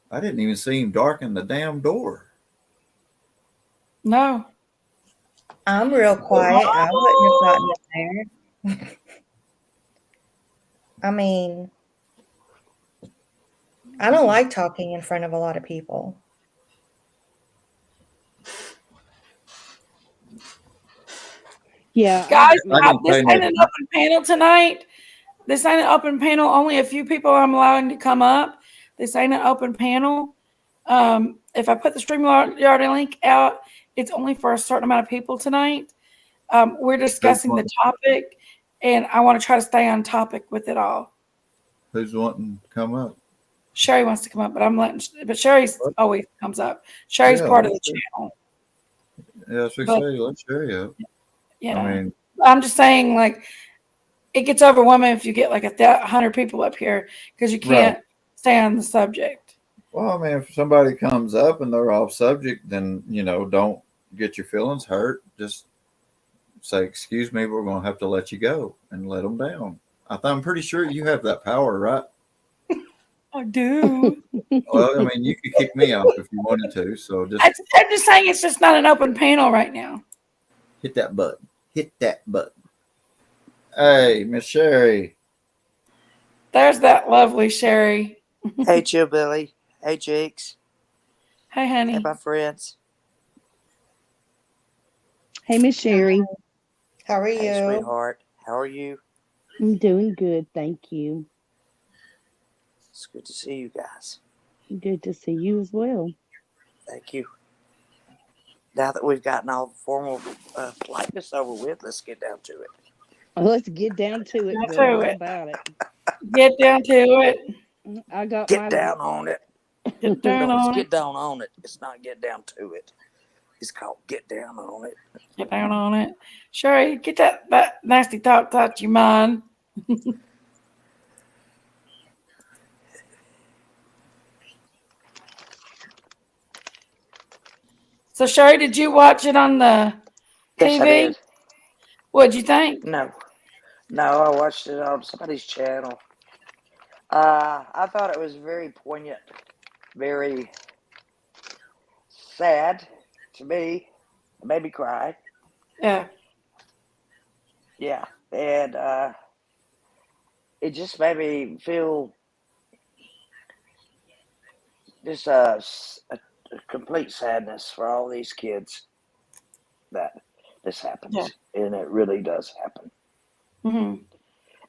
I didn't even see him darken the damn door. No. I'm real quiet. I wouldn't have gotten in there. I mean, I don't like talking in front of a lot of people. Yeah, Guys, don't this pay ain't no an attention. open panel tonight. This ain't an open panel. Only a few people I'm allowing to come up. This ain't an open panel. If I put the StreamYard link out, it's only for a certain amount of people tonight. We're discussing the topic, and I want to try to stay on topic with it all. Who's wanting to come up? Sherry wants to come up, but Sherry's always comes up. Sherry's part of the channel. Yeah, that's what we say. Let's share you. Yeah. I mean, I'm just saying, like, it gets overwhelming if you get like 100 people up here because you can't stay on the subject. Well, I mean, if somebody comes up and they're off subject, then, don't get your feelings hurt. Just say, "Excuse me, we're going to have to let you go," and let them down. I'm pretty sure you have that power, right? I do. Well, I mean, you could kick me off if you wanted to. So just I'm just saying it's just not an open panel right now. hit that button. Hit that button. Hey, Miss Sherry. There's that lovely Sherry. Hey, Chill Billy. Hey, Jakes. Hey, honey. Hey, my friends. Hey, Miss Sherry. How are Hey, you? sweetheart. How are you? I'm doing good, thank you. It's good to see you guys. Good to see you as well. Thank you. Now that we've gotten all the formal politeness over with, let's get down to it. Let's get down to it, Get Billy. to How it. about it? Get down to it. I got Get my down on it. Get down No, it's on get it. down on it. It's not get down to it. It's called get down on it. Get down on it. Sherry, get that nasty talk out your mind. So, Sherry, did you watch it on the Yes, I TV? did. What'd you think? No, I watched it on somebody's channel. I thought it was very poignant, very sad to me. It made me cry. Yeah. Yeah, and it just made me feel just a complete sadness for all these kids that this happens, Yeah. and it really does happen. Mm-hmm.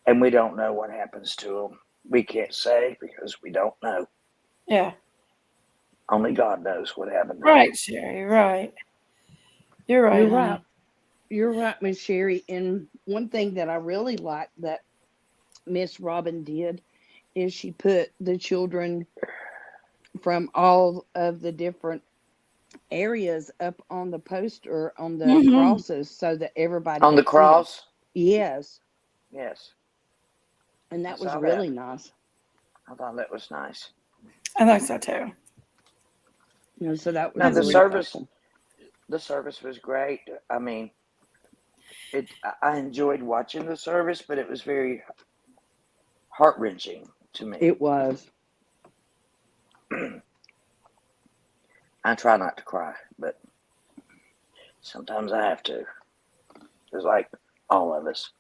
And we don't know what happens to them. We can't say because we don't know. Yeah. Only God knows what happened to Right, them. Sherry. Right. You're right. You're honey. right. You're right, Miss Sherry. And one thing that I really liked that Miss Robin did is she put the children from all of the different areas up on the poster on the Mhm. crosses so that everybody On the could see them. cross? Yes. Yes. And I that was saw really that. nice. I thought that was nice. I think so too. You know, so that was Now the really service, awesome. the service was great. I mean, I enjoyed watching the service, but it was very heart-wrenching to me. It was. I try not to cry, but sometimes I have to. It's like all of us.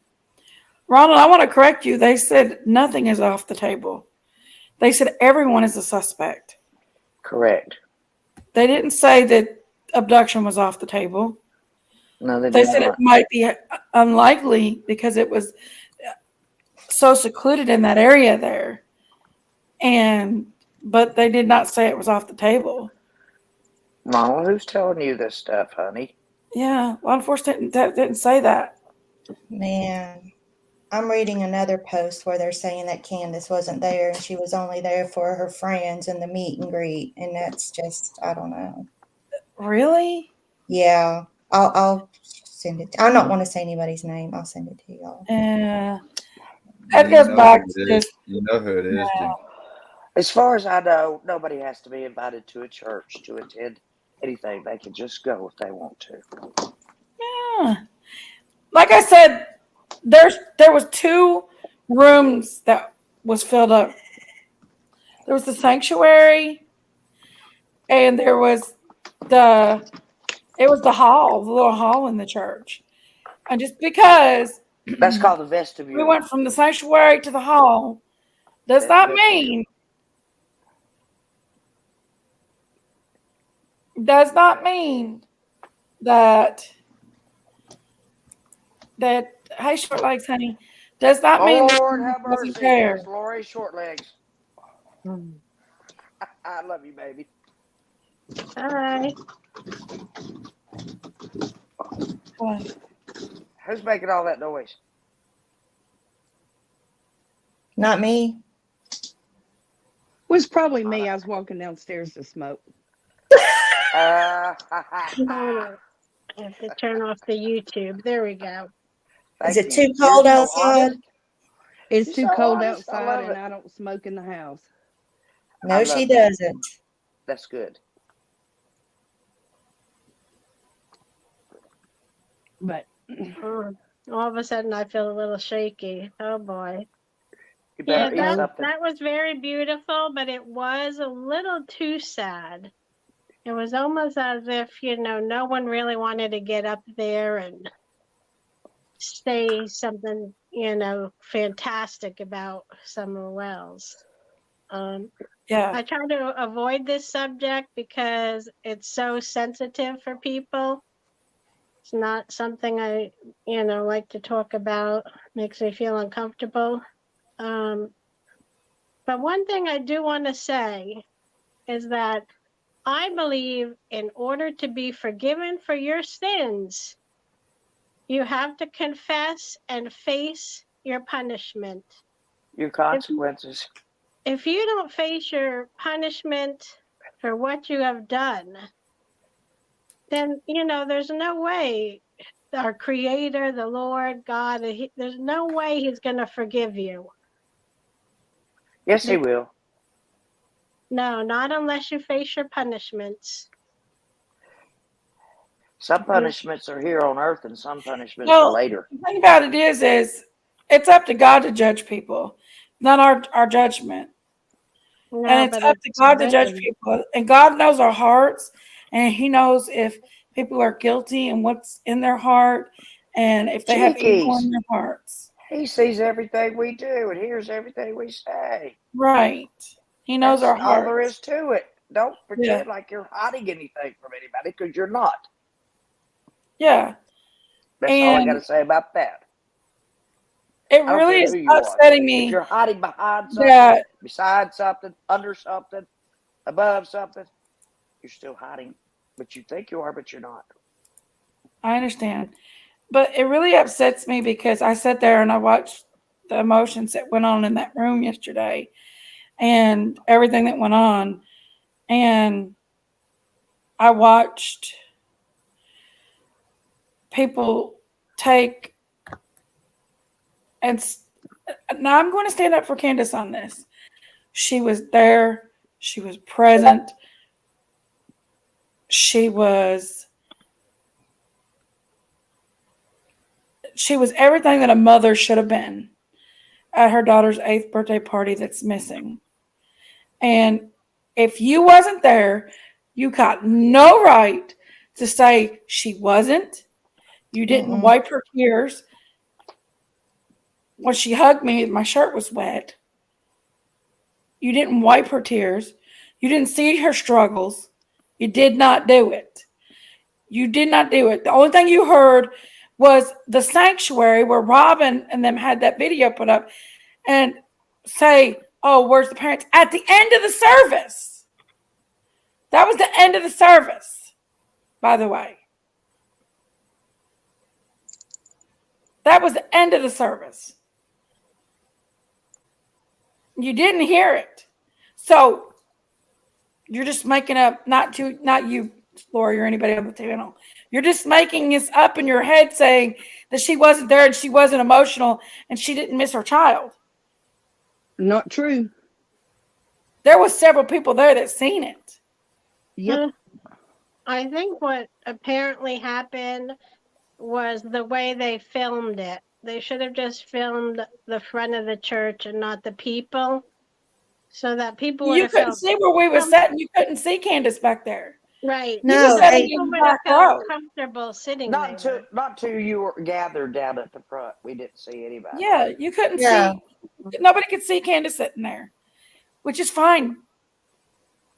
Ronald, I want to correct you. They said nothing is off the table. They said everyone is a suspect. Correct. They didn't say that abduction was off the table. No, they They did said not. it might be unlikely because it was so secluded in that area there. But they did not say it was off the table. Mama, who's telling you this stuff, honey? Yeah, law enforcement didn't say that. Man, I'm reading another post where they're saying that Candace wasn't there and she was only there for her friends and the meet and greet, and that's just, I don't know. Really? Yeah, I'll send it. I don't want to say anybody's name. I'll send it to y'all. Yeah. You That goes know back who to it is. just You know who it is. As far as I know, nobody has to be invited to a church to attend anything. They can just go if they want to. yeah. Like I said, there was 2 rooms that was filled up. There was the sanctuary, and there was the hall, the little hall in the church. And just because That's called the we vestibule. went from the sanctuary to the hall does not mean that hey, short legs, honey, does not mean that Lord he have doesn't mercy. care. It's Lori Shortlegs. I love you, baby. Hi. What? Who's making all that noise? Not me. It was probably me. I was walking downstairs to smoke. Hold on. I have to turn off the YouTube. There we go. Is it too cold outside? It's You're too so cold honest. I outside, love and it. I don't smoke in the house. No, she doesn't. That's good. But All of a sudden, I feel a little shaky. Oh boy. You Yeah, better eat something. that was very beautiful, but it was a little too sad. It was almost as if, no one really wanted to get up there and say something, fantastic about Summer Wells. Yeah. I try to avoid this subject because it's so sensitive for people. It's not something I, like to talk about. Makes me feel uncomfortable. But one thing I do want to say is that I believe in order to be forgiven for your sins, you have to confess and face your punishment. Your consequences. If you don't face your punishment for what you have done, then, there's no way our Creator, the Lord, God, there's no way He's going to forgive you. Yes, He will. No, not unless you face your punishments. Some punishments are here on earth and some punishments are later. The thing about it is it's up to God to judge people, not our judgment. No, and it's up to God to judge people. And God knows our hearts, and He knows if people are guilty and what's in their heart, and if they have evil in their hearts. He sees everything we do and hears everything we say. Right. He knows our hearts. All there is to it. Don't pretend like you're hiding anything from anybody, because you're not. Yeah. That's all I got to say about that. It really is upsetting me. If you're hiding behind something, beside something, under something, above something, you're still hiding. But you think you are, but you're not. I understand. But it really upsets me because I sat there and I watched the emotions that went on in that room yesterday and everything that went on. And I watched people take, and now I'm going to stand up for Candace on this. She was there. She was present. She was everything that a mother should have been at her daughter's 8th birthday party that's missing. And if you wasn't there, you got no right to say she wasn't. You didn't wipe her tears. When she hugged me, my shirt was wet. You didn't wipe her tears. You didn't see her struggles. You did not do it. You did not do it. The only thing you heard was the sanctuary where Robin and them had that video put up and say, oh, where's the parents? At the end of the service. That was the end of the service, by the way. That was the end of the service. You didn't hear it. So you're just making up, not you, Lori, or anybody on the channel. You're just making this up in your head saying that she wasn't there and she wasn't emotional and she didn't miss her child. Not true. There was several people there that seen it. Yep. I think what apparently happened was the way they filmed it. They should have just filmed the front of the church and not the people, so that people would have felt. You couldn't see where we were sitting. You couldn't see Candace back there. Right. No, people would have felt comfortable sitting there. Not till you were gathered down at the front. We didn't see anybody. Yeah, you couldn't see. Nobody could see Candace sitting there, which is fine.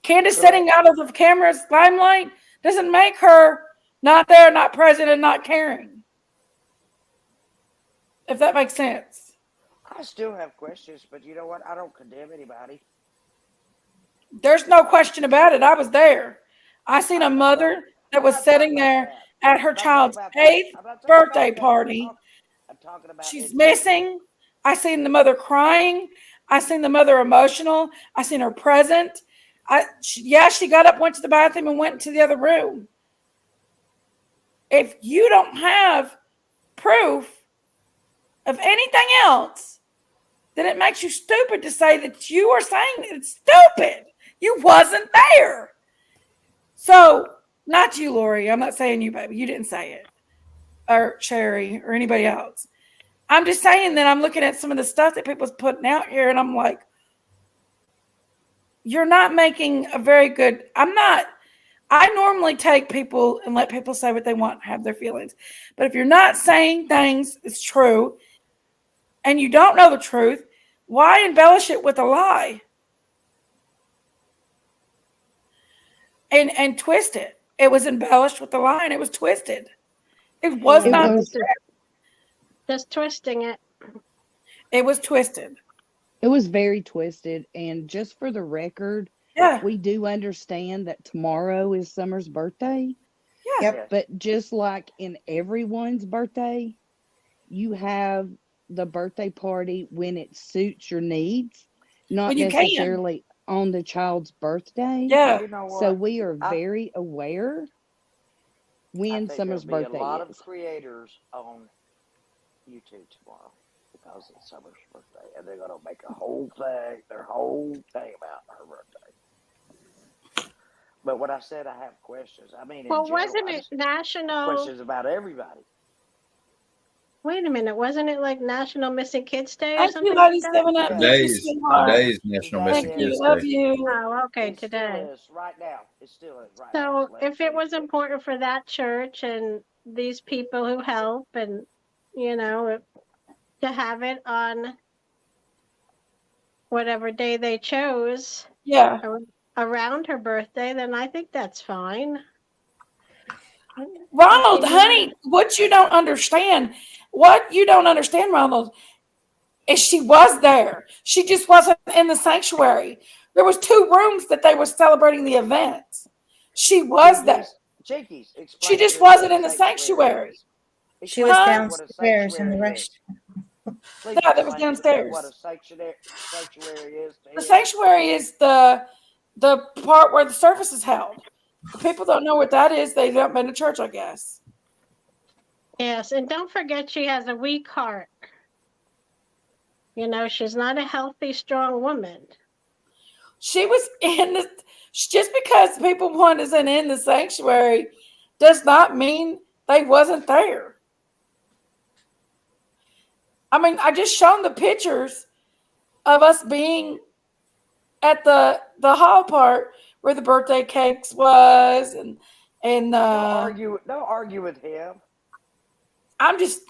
Candace sitting out of the camera's limelight doesn't make her not there, not present, and not caring. If that makes sense. I still have questions, but you know what? I don't condemn anybody. There's no question about it. I was there. I seen a mother that was sitting there at her child's 8th birthday party. She's missing. I seen the mother crying. I seen the mother emotional. I seen her present. She got up, went to the bathroom, and went to the other room. If you don't have proof of anything else, then it makes you stupid to say that you are saying it's stupid. You wasn't there. So, not you, Lori. I'm not saying you, baby. You didn't say it. Or Sherry or anybody else. I'm just saying that I'm looking at some of the stuff that people's putting out here, and I'm like, you're not making a very good. I normally take people and let people say what they want, have their feelings. But if you're not saying things it's true and you don't know the truth, why embellish it with a lie? And twist it. It was embellished with a lie and it was twisted. It was It not was Just twisting it. it was twisted. It was very twisted. And just for the record, Yeah. we do understand that tomorrow is Summer's birthday. Yeah. Yep. Yes. But just like in everyone's birthday, you have the birthday party when it suits your needs, not When you can. necessarily on the child's birthday. Yeah. You know what? So we are I- very aware I when think Summer's there'll be birthday a lot is. of creators on YouTube tomorrow because it's Summer's birthday, and they're gonna make their whole thing about her birthday. But when I said I have questions, I mean in Well, general, wasn't I it just have national? questions about everybody. Wait a minute, wasn't it like National Missing Kids Day or Thank something you, like lady that? 7-Up. Yeah. Thank you, Today's sweetheart. National Today Missing Thank Kids you. Day. Love you. Oh, okay, It still today. is right now. It still is right So now. It's if it was 11:26. important for that church and these people who help and, you know, to have it on whatever day they chose Yeah. around her birthday, then I think that's fine. Ronald, And honey, what you don't understand, Ronald, is she was there. She just wasn't in the sanctuary. There was 2 rooms that they were celebrating the event. She was there. Jenkies, She explain just to us what wasn't a in the sanctuary. is. She Explain was to us Huh? what a downstairs in the sanctuary rest. is. Please Yeah, that was explain downstairs. what a sanctuary is to The him. sanctuary is the part where the service is held. If people don't know what that is, they haven't been to church, I guess. yes, and don't forget she has a weak heart. You know, she's not a healthy, strong woman. She was in the, just because people wasn't in the sanctuary does not mean they wasn't there. I mean, I just shown the pictures of us being at the hall part where the birthday cakes was and Don't argue with him. I'm just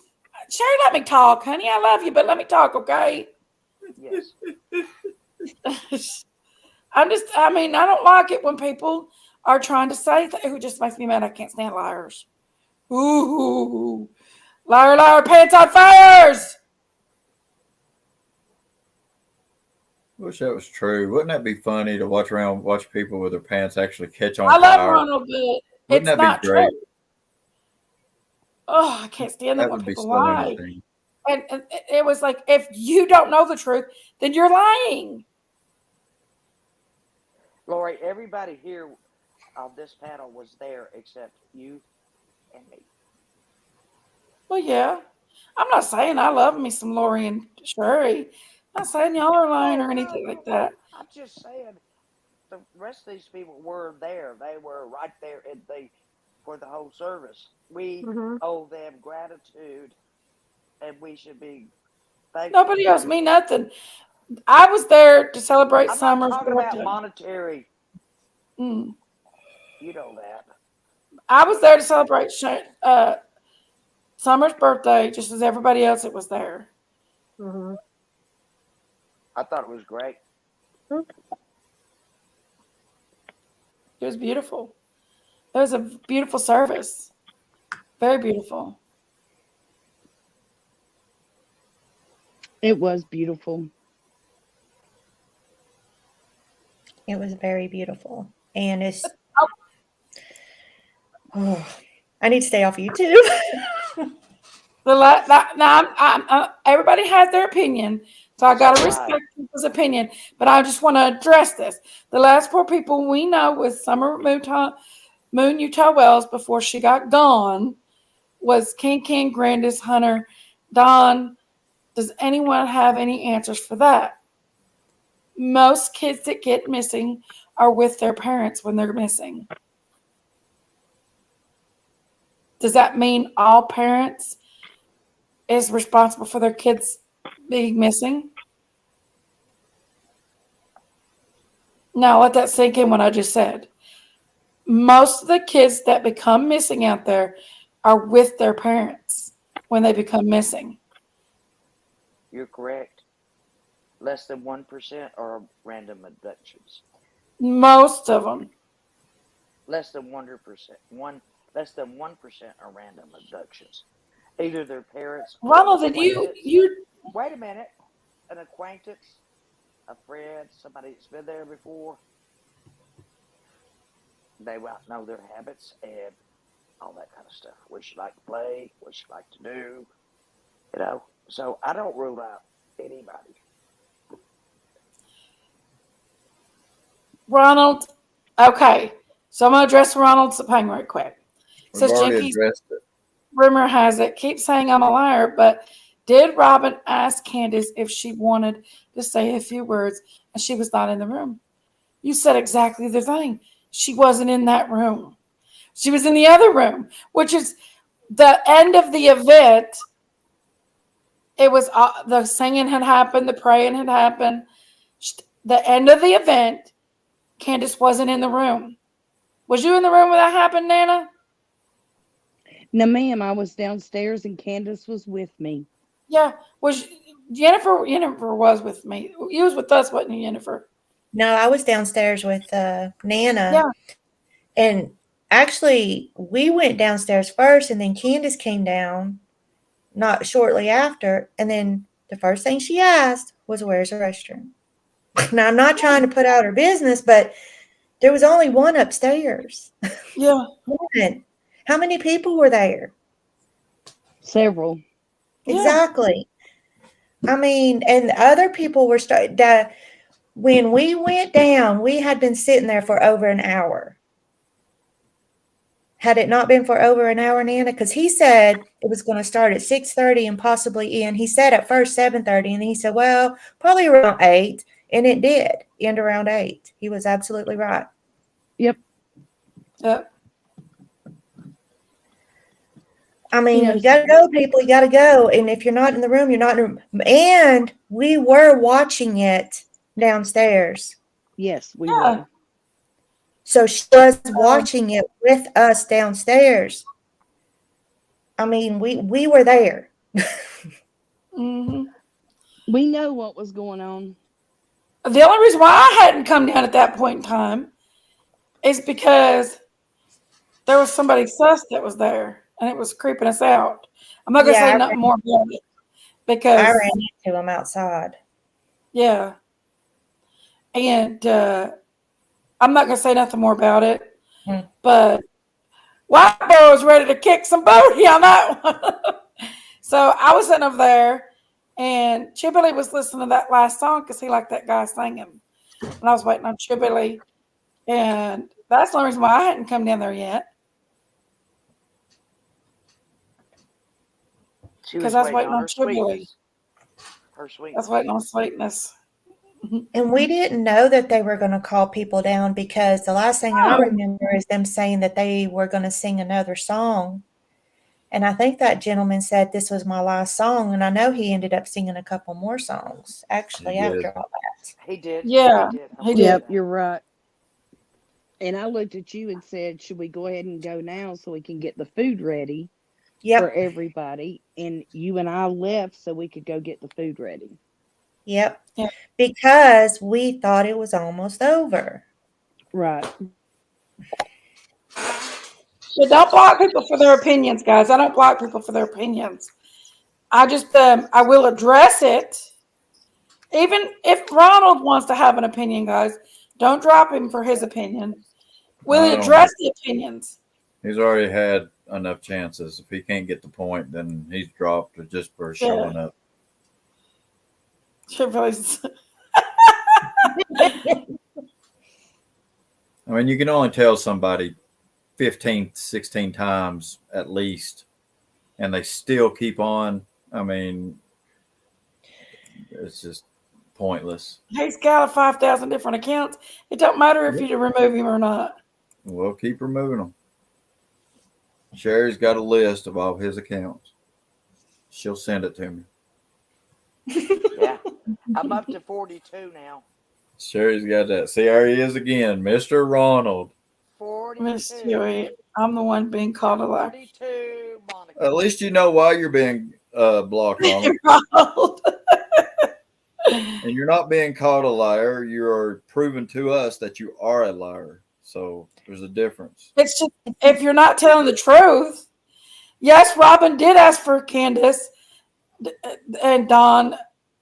Sherry, let me talk, honey. I love you, but let me talk, okay? Yes. I don't like it when people are trying to say things. It just makes me mad. I can't stand liars. Ooh, liar, liar, pants on fires. Wish that was true. Wouldn't that be funny to watch people with their pants actually catch on I love fire? Ronald, but Wouldn't it's that not be great? true. Oh, I can't stand it That when would be people so lie. entertaining. And it was like, if you don't know the truth, then you're lying. Lori, everybody here on this panel was there except you and me. Well, yeah. I'm not saying I love me some Lori and Sherry. I'm not saying y'all are lying or anything like that. I'm just saying the rest of these people were there. They were right there for the whole service. We owe them gratitude, and we should be thankful. Nobody owes me nothing. I was there to celebrate I'm Summer's not talking about birthday. monetary. Mm. You know that. I was there to celebrate Summer's birthday, just as everybody else that was there. Mm-hmm. I thought it was great. It was beautiful. It was a beautiful service. Very beautiful. It was beautiful. It was very beautiful. And it's I need to stay off YouTube. Everybody has their opinion, so I got to respect people's opinion. But I just want to address this. The last 4 people we know was Summer Moon Utah Wells before she got gone was King, Grandis, Hunter, Don. Does anyone have any answers for that? Most kids that get missing are with their parents when they're missing. Does that mean all parents? is responsible for their kids being missing? Now let that sink in what I just said. Most of the kids that become missing out there are with their parents when they become missing. You're correct. Less than 1% are random abductions. Most of them. Less than 1%. Less than 1% are random abductions. Either their parents or Ronald, an did you acquaintance. Wait a minute. An acquaintance, a friend, somebody that's been there before. They know their habits and all that kind of stuff. What you like to play, what you like to do, So I don't rule out anybody. Ronald? Okay, so I'm gonna address Ronald's opinion right quick. We've Says already Jenkies, addressed it. rumor has it, keep saying I'm a liar, but did Robin ask Candace if she wanted to say a few words and she was not in the room? You said exactly the thing. She wasn't in that room. She was in the other room, which is the end of the event. It was the singing had happened, the praying had happened. The end of the event, Candace wasn't in the room. Was you in the room when that happened, Nana? No, ma'am. I was downstairs and Candace was with me. Yeah. Was Jennifer? Jennifer was with me. You was with us, wasn't you, Jennifer? No, I was downstairs with Nana. Yeah. And actually, we went downstairs first, and then Candace came down not shortly after. And then the first thing she asked was, "Where's the restroom?" Now, I'm not trying to put out her business, but there was only one upstairs. Yeah. One. How many people were there? Several. Exactly. I mean, and other people were when we went down, we had been sitting there for over an hour. Had it not been for over an hour, Nana, because he said it was going to start at 6:30 and possibly end. He said at first 7:30, and he said, well, probably around 8, and it did end around 8. He was absolutely right. Yep. Yep. I mean, you got to go, people. You got to go. And if you're not in the room, you're not in the room. And we were watching it downstairs. Yes, we were. So she was watching it with us downstairs. I mean, we were there. Mm-hmm. We know what was going on. The only reason why I hadn't come down at that point in time is because there was somebody sus that was there, and it was creeping us out. I'm not going to say nothing more about it because I ran into him outside. Yeah. And I'm not going to say nothing more about it, but White Boy was ready to kick some booty on that one. So I was sitting over there, and Chibilly was listening to that last song because he liked that guy singing. And I was waiting on Chibilly, and that's the only reason why I hadn't come down there yet. Because I was waiting on Chibilly. Her sweetness. I was waiting on sweetness. And we didn't know that they were going to call people down because the last thing I remember is them saying that they were going to sing another song. And I think that gentleman said this was my last song. And I know he ended up singing a couple more songs, actually, after all that. He did. Yeah. He did. Yep, you're right. And I looked at you and said, should we go ahead and go now so we can get the food ready for everybody? And you and I left so we could go get the food ready. Yep. Because we thought it was almost over. Right. So don't block people for their opinions, guys. I don't block people for their opinions. I just, I will address it. Even if Ronald wants to have an opinion, guys, don't drop him for his opinion. We'll address the opinions. He's already had enough chances. If he can't get the point, then he's dropped just for showing up. I mean, you can only tell somebody 15, 16 times at least, and they still keep on. I mean, it's just pointless. He's got 5,000 different accounts. It don't matter if you remove him or not. We'll keep removing them. Sherry's got a list of all his accounts. She'll send it to me. Yeah. I'm up to 42 now. Sherry's got that. See, there he is again, Mr. Ronald. 42. Miss Huey, I'm the one being called a liar. 42, Monica. At least you know why you're being blocked, Ronald. Ronald. And you're not being called a liar. You're proving to us that you are a liar. So there's a difference. It's just if you're not telling the truth. Yes, Robin did ask for Candace and Dawn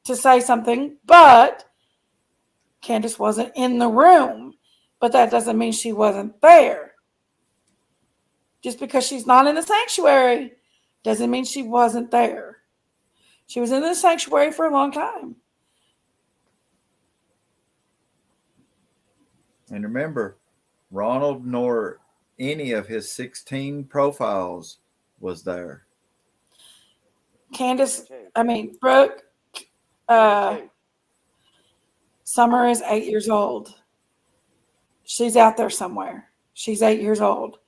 to say something, but Candace wasn't in the room. But that doesn't mean she wasn't there. Just because she's not in the sanctuary doesn't mean she wasn't there. She was in the sanctuary for a long time. And remember, Ronald nor any of his 16 profiles was there. Candace, Brooke, 42. Summer is 8 years old. She's out there somewhere. She's 8 years old.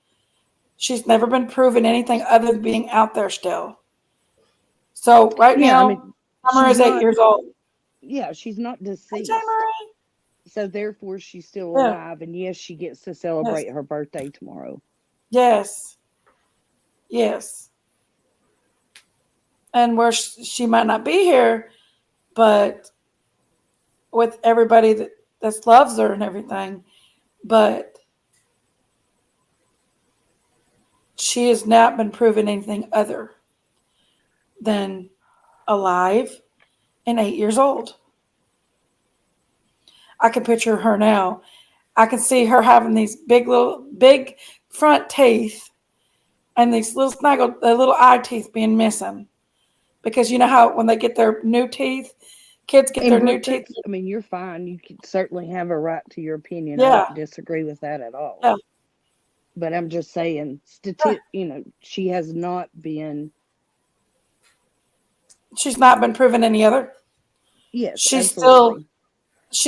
She's never been proven anything other than being out there still. So now, Summer is 8 years old. Yeah, she's not deceased. Hi, Marie. So therefore, she's still alive, and yes, she gets to celebrate her birthday tomorrow. Yes. And where she might not be here, but with everybody that loves her and everything, but she has not been proven anything other than alive and 8 years old. I can picture her now. I can see her having these big front teeth and these little little eye teeth being missing. Because you know how when they get their new teeth, kids get their new teeth. You're fine. You can certainly have a right to your opinion. Yeah. I don't disagree with that at all. Yeah. But I'm just saying, she has not been. She's not been proven any other. Yes, she's absolutely.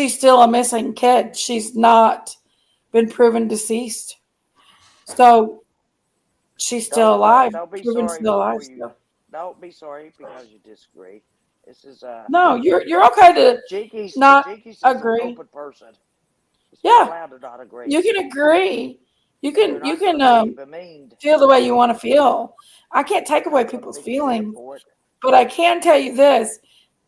still a missing kid. She's not been proven deceased. So she's still alive. Don't be proven sorry. Still alive. Still. Don't be sorry because you disagree. This is No, you're okay to Jenkies, not Jenkies is agree. an open person. Yeah, allowed to not agree. You can agree. You can bemeaned. feel the way you want to feel. I can't take away people's feelings, but I can tell you this.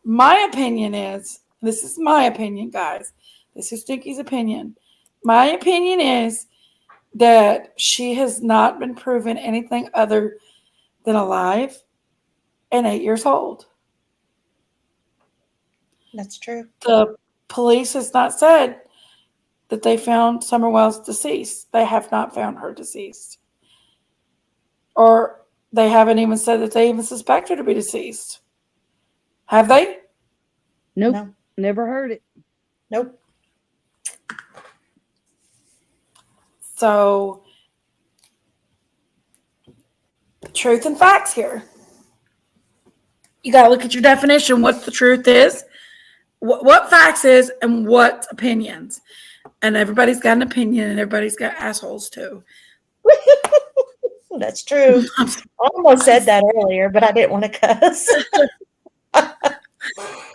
My opinion is, this is my opinion, guys. This is Jenkies' opinion. My opinion is that she has not been proven anything other than alive and 8 years old. That's true. The police has not said that they found Summer Wells deceased. They have not found her deceased. Or they haven't even said that they even suspect her to be deceased. Have they? Nope. No. Never heard it. Nope. So, truth and facts here. You got to look at your definition, what the truth is, what facts is, and what opinions. And everybody's got an opinion, and everybody's got assholes too. That's true. I almost said that earlier, but I didn't want to cuss.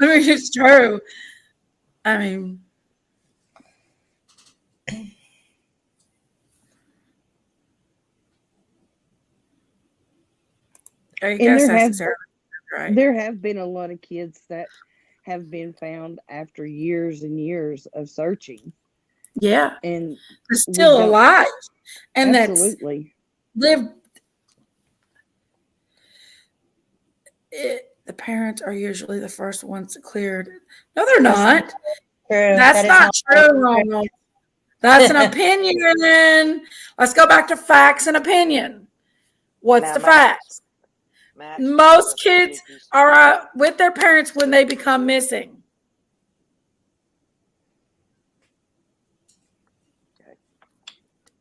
It's true. I mean, there you go, Sarah. Right. There have been a lot of kids that have been found after years and years of searching. Yeah. And they're still alive. And absolutely. The parents are usually the first ones cleared. No, they're not. True. That's not true, Ronald. That's an opinion. Let's go back to facts and opinion. What's the facts? Most kids are with their parents when they become missing.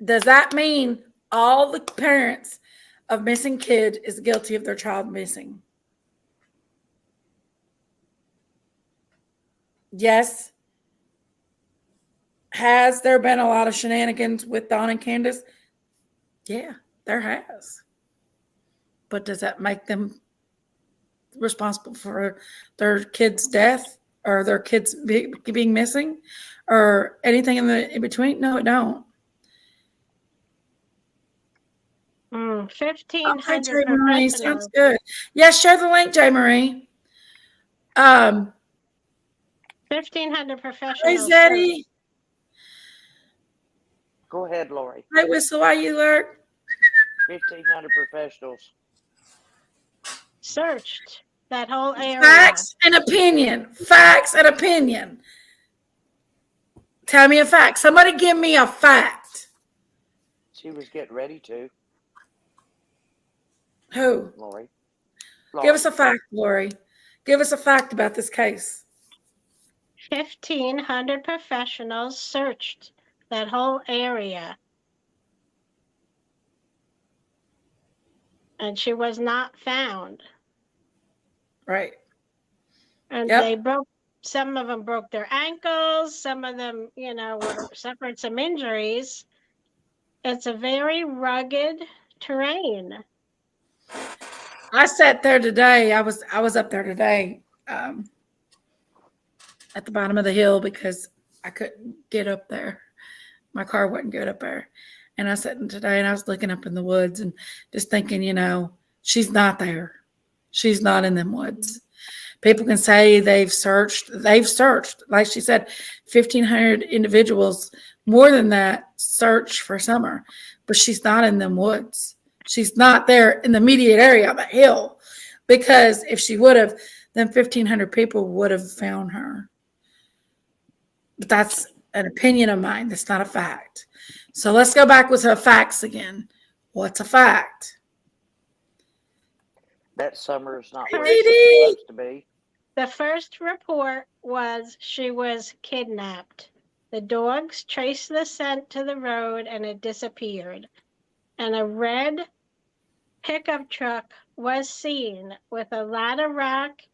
Does that mean all the parents of missing kid is guilty of their child missing? Yes. Has there been a lot of shenanigans with Dawn and Candace? Yeah, there has. But does that make them responsible for their kid's death or their kids being missing or anything in between? No, it don't. 1,500 Jay Marie, sounds professionals. good. Yeah, share the link, Jay Marie. 1,500 Hey, professionals. Zeddy. Go ahead, Lori. Hey, Whistle, why you lurk? 1,500 professionals searched that whole area. Facts and opinion. Facts and opinion. Tell me a fact. Somebody give me a fact. She was getting ready to. Who? Lori. Give us a fact, Lori. Give us a fact about this case. 1,500 professionals searched that whole area. And she was not found. Right. And Yep. they broke, some of them broke their ankles, some of them, suffered some injuries. It's a very rugged terrain. I sat there today. I was up there today at the bottom of the hill because I couldn't get up there. My car wouldn't get up there. And I sat in today and I was looking up in the woods and just thinking, she's not there. She's not in them woods. People can say they've searched. Like she said, 1,500 individuals, more than that, search for Summer. But she's not in them woods. She's not there in the immediate area of the hill. Because if she would have, then 1,500 people would have found her. But that's an opinion of mine. That's not a fact. So let's go back with her facts again. What's a fact? That Summer is not where she's supposed to be. The first report was she was kidnapped. The dogs traced the scent to the road and it disappeared. And a red pickup truck was seen with a ladder rack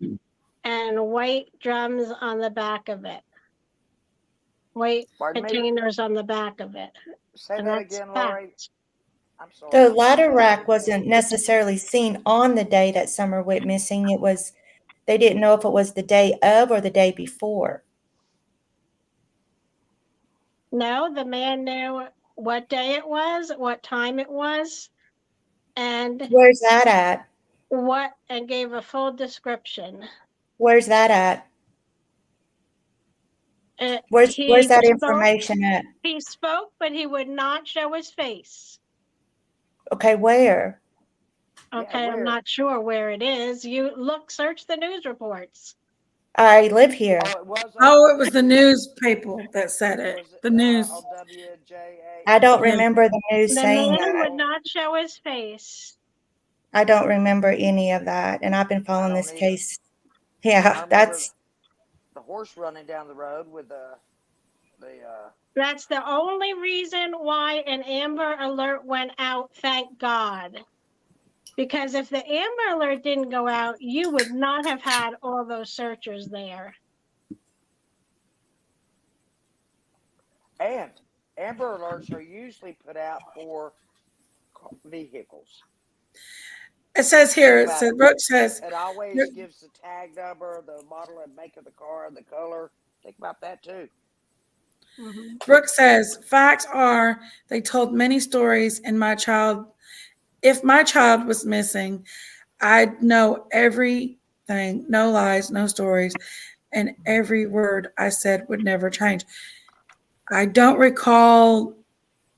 and white drums on the back of it. White containers on the back of it. Say that again, Lori. I'm sorry. The ladder rack wasn't necessarily seen on the day that Summer went missing. They didn't know if it was the day of or the day before. No, the man knew what day it was, what time it was, and where's that at? And gave a full description. Where's that at? Where's that information at? He spoke, but he would not show his face. Okay, where? Okay, I'm not sure where it is. Search the news reports. I live here. It was the news people that said it. The news. I don't remember the news saying that. The man would not show his face. I don't remember any of that, and I've been following this case. Yeah, that's the horse running down the road with the That's the only reason why an Amber Alert went out, thank God. Because if the Amber Alert didn't go out, you would not have had all those searchers there. And Amber Alerts are usually put out for vehicles. It says here, Brooke says. It always gives the tag number, the model and make of the car, and the color. Think about that too. Mm-hmm. Brooke says, facts are, they told many stories and if my child was missing, I'd know everything, no lies, no stories, and every word I said would never change. I don't recall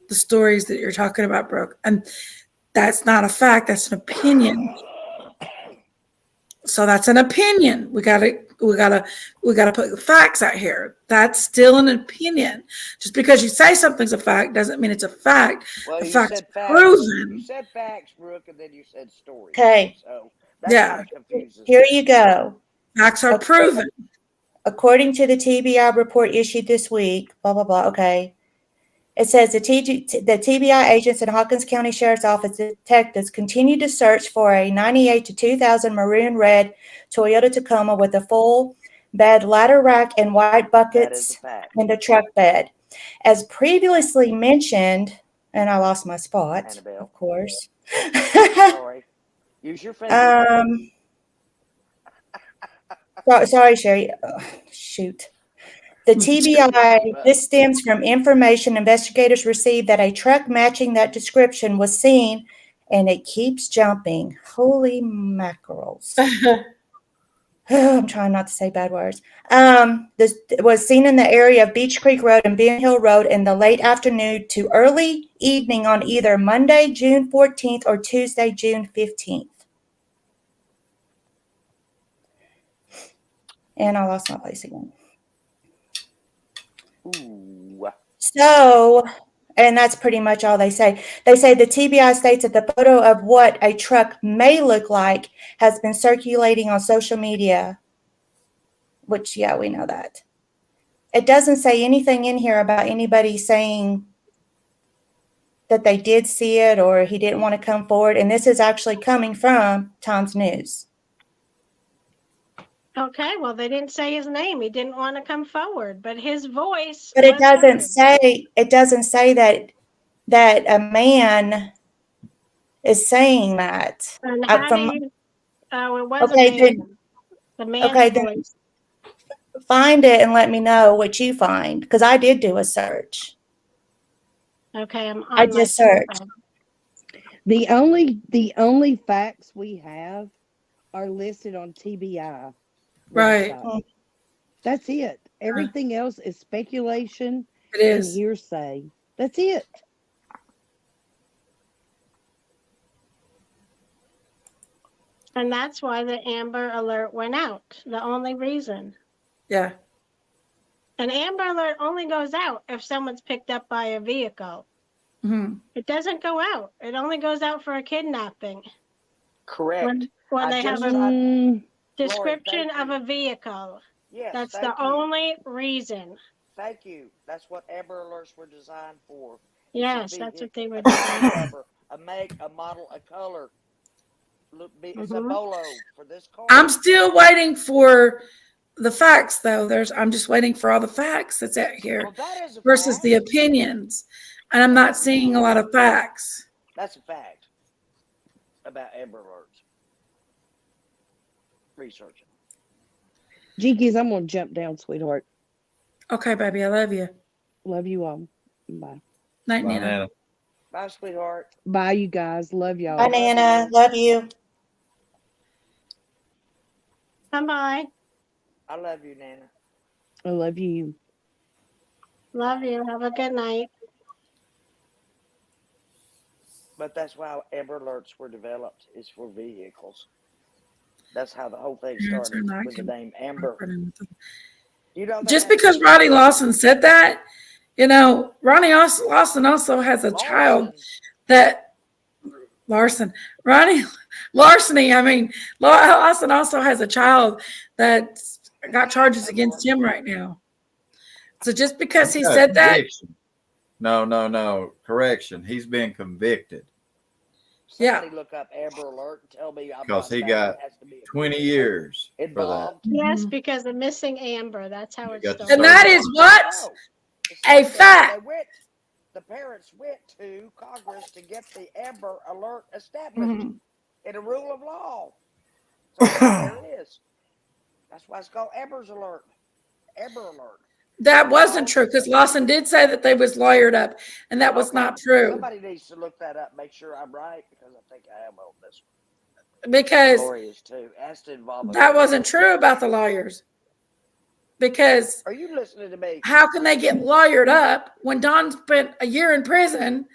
the stories that you're talking about, Brooke, and that's not a fact, that's an opinion. So that's an opinion. We gotta put the facts out here. That's still an opinion. Just because you say something's a fact doesn't mean it's a fact. Well, the you fact's said facts. proven. You said facts, Brooke, and then you said stories. Okay. So that's kind of confusing. Here you go. Facts are proven. According to the TBI report issued this week, blah, blah, blah. Okay. It says the TBI agents in Hawkins County Sheriff's Office detectives continue to search for a 98 to 2000 maroon red Toyota Tacoma with a full bed ladder rack and white buckets in the truck bed. As previously mentioned, and I lost my spot, Annabelle. of course. Sorry. Use your finger. Sorry, Sherry. Shoot. The TBI, this stems from information investigators received that a truck matching that description was seen, and it keeps jumping. Holy mackerels. I'm trying not to say bad words. This was seen in the area of Beach Creek Road and Ben Hill Road in the late afternoon to early evening on either Monday, June 14th or Tuesday, June 15th. And I lost my place again. Ooh. So, and that's pretty much all they say. They say the TBI states that the photo of what a truck may look like has been circulating on social media, which, yeah, we know that. It doesn't say anything in here about anybody saying that they did see it or he didn't want to come forward. And this is actually coming from Times News. Okay, well, they didn't say his name. He didn't want to come forward, but his voice. But it was doesn't say that a man is saying that. And how do you? Oh, it was Okay, a man. The man's okay, then voice. find it and let me know what you find, because I did do a search. Okay, I'm on I just searched. The only facts we have are listed on TBI. Right. website. That's it. Everything else is speculation It and is. hearsay. That's it. And that's why the Amber Alert went out. The only reason. Yeah. An Amber Alert only goes out if someone's picked up by a vehicle. Mm-hmm. It doesn't go out. It only goes out for a kidnapping. Correct. When they have a description of a vehicle. Yes, that's thank the you. only reason. Thank you. That's what Amber Alerts were designed for. Yes, that's what they were designed for. A make, a model, a color. Look, it's a bolo for this car. I'm still waiting for the facts, though. I'm just waiting for all the facts that's out here versus the opinions, and I'm not seeing a lot of facts. That's a fact about Amber Alerts. Research it. Jenkies, I'm gonna jump down, sweetheart. Okay, baby, I love you. Love you all. Bye. Night, Nana. Bye, sweetheart. Bye, you guys. Love y'all. Bye, Nana. Love you. Bye-bye. I love you, Nana. I love you. Love you. Have a good night. But that's why Amber Alerts were developed, is for vehicles. That's how the whole thing started, with the name Amber. You know that? Just because Ronnie Lawson said that, Ronnie Lawson also has a child that Lawson also has a child that got charges against him right now. So just because he said that. No. Correction. He's been convicted. Somebody look up Amber Alert and tell me. Because he got 20 years for that. Yes, because of missing Amber. That's how it started. And that is what? A fact. The parents went to Congress to get the Amber Alert established in a rule of law. So there it is. That's why it's called Amber's Alert. Amber Alert. That wasn't true, because Lawson did say that they was lawyered up, and that was not true. Somebody needs to look that up, make sure I'm right, because I think I am on this one. Because Glorious too. Has to involve that wasn't true about the lawyers. Because are you listening to me? How can they get lawyered up when Don spent a year in prison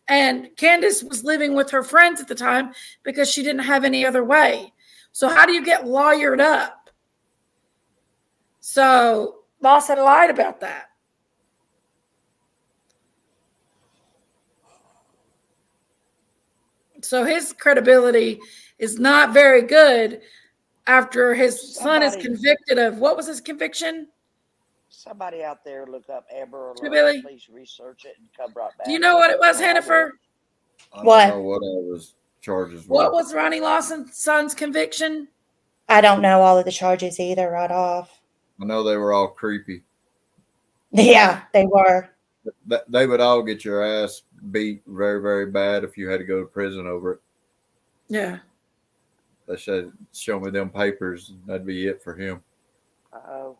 and Candace was living with her friends at the time because she didn't have any other way? So how do you get lawyered up? So Lawson lied about that. So his credibility is not very good after his son is convicted of, what was his conviction? Somebody out there look up Amber Alert. Billy? Please research it and come right back. Do you know what it was, Hennifer? I don't know what all his charges were. What was Ronnie Lawson's son's conviction? I don't know all of the charges either right off. I know they were all creepy. Yeah, they were. They would all get your ass beat very, very bad if you had to go to prison over it. Yeah. They said, show me them papers. That'd be it for him. Uh-oh.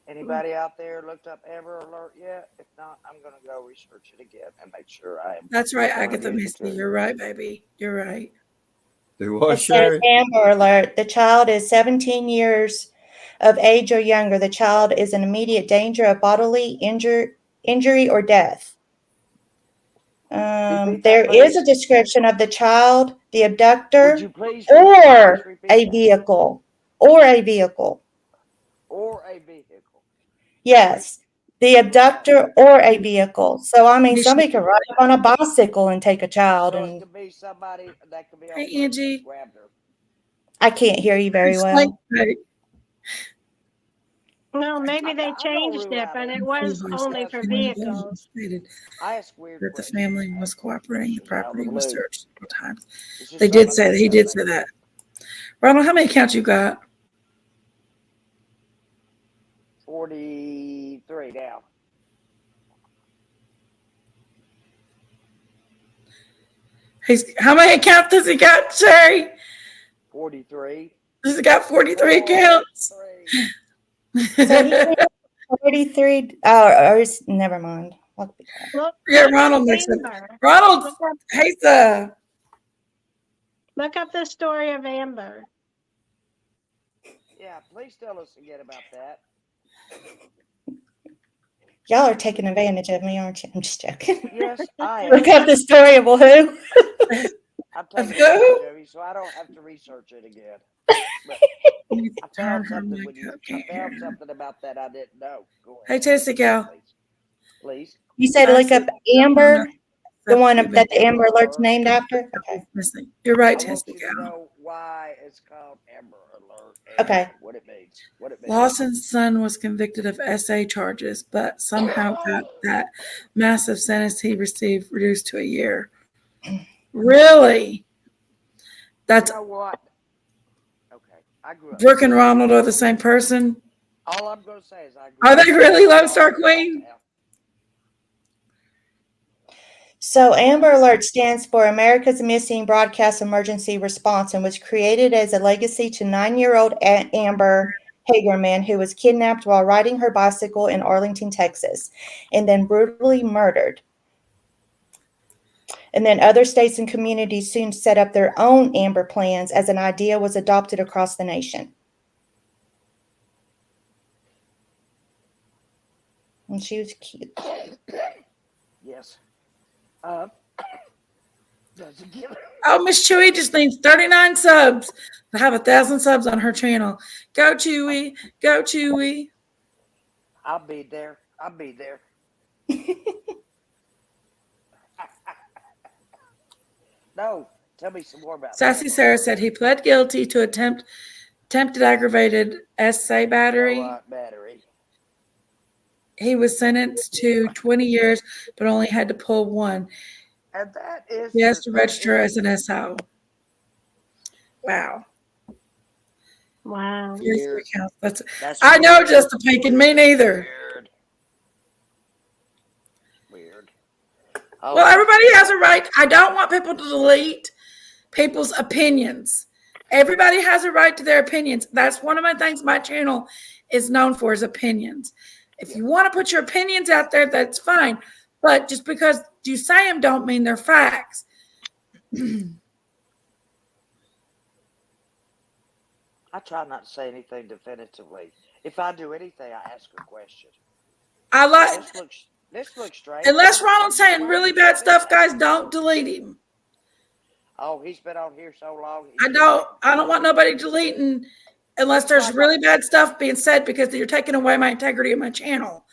Anybody out there looked up Amber Alert yet? If not, I'm going to go research it again and make sure I am. That's right, I'm Agatha getting it Misty. to you. You're right, baby. You're right. Do what, It says Sherry? Amber Alert. The child is 17 years of age or younger. The child is in immediate danger of bodily injury or death. Repeat that, There is please. a description of the child, the Would abductor, you please or repeat a that? vehicle. Or a vehicle. Or a vehicle. Yes, the abductor or a vehicle. So, I mean, somebody could ride on a bicycle and take a child. So it And could be somebody that could be on Hey, foot and Angie. just grabbed her. I can't hear you very It's like, well. Well, maybe they I don't changed rule it, out but it anything. was I only ask for questions. vehicles. I ask weird that the questions. family I was ask weird cooperating. The questions out of property the was blue. searched several times. It's just They did something I say that. He do did say that. Ronald, how many accounts you got? 43 now. How many accounts does he got, Sherry? 43. He's got 43 accounts. So he has 43. Never mind. Yeah, Ronald makes it. Ronald hates Look up the story of Amber. Yeah, please tell us again about that. Y'all are taking advantage of me, aren't you? I'm just joking. Yes, I am. Look up the story of who? I'm taking advantage of you, so I don't have to research it again. But I found something about that I didn't know. Go Hey, ahead. Tasty Gal. Please. You said look up Amber, the one that the Amber Amber Alert's Alert. named after? Okay. You're right, I want Tasty you Gal. to know why it's called Amber Alert. Okay. What it means. What it means. Lawson's son was convicted of SA charges, but somehow got that massive sentence he received reduced to a year. Really? That's You know what? Okay. I grew up. Brooke and Ronald are the same person. All I'm going to say is I grew Are up. they really Lone Star Queen? So Amber Alert stands for America's Missing Broadcast Emergency Response and was created as a legacy to 9-year-old Amber Hagerman, who was kidnapped while riding her bicycle in Arlington, Texas, and then brutally murdered. And then other states and communities soon set up their own Amber plans as an idea was adopted across the nation. And she was cute. Yes. Doesn't give it. Oh, Miss Chewy just needs 39 subs to have 1,000 subs on her channel. Go Chewy. Go Chewy. I'll be there. I'll be there. No, tell me some more about Sassy Sarah said he pled guilty to attempted aggravated essay battery. battery. He was sentenced to 20 years, but only had to pull one. And that is. He has to register as an SO. Wow. Wow. That's I know, weird. just a pink and me neither. Weird. Well, everybody has a right. I don't want people to delete people's opinions. Everybody has a right to their opinions. That's one of my things my channel is known for is opinions. If you want to put your opinions out there, that's fine. But just because you say them don't mean they're facts. I try not to say anything definitively. If I do anything, I ask a question. I like. This looks strange. Unless Ronald's saying really bad stuff, guys, don't delete him. Oh, he's been on here so long. I don't want nobody deleting unless there's really bad stuff being said because you're taking away my integrity of my channel.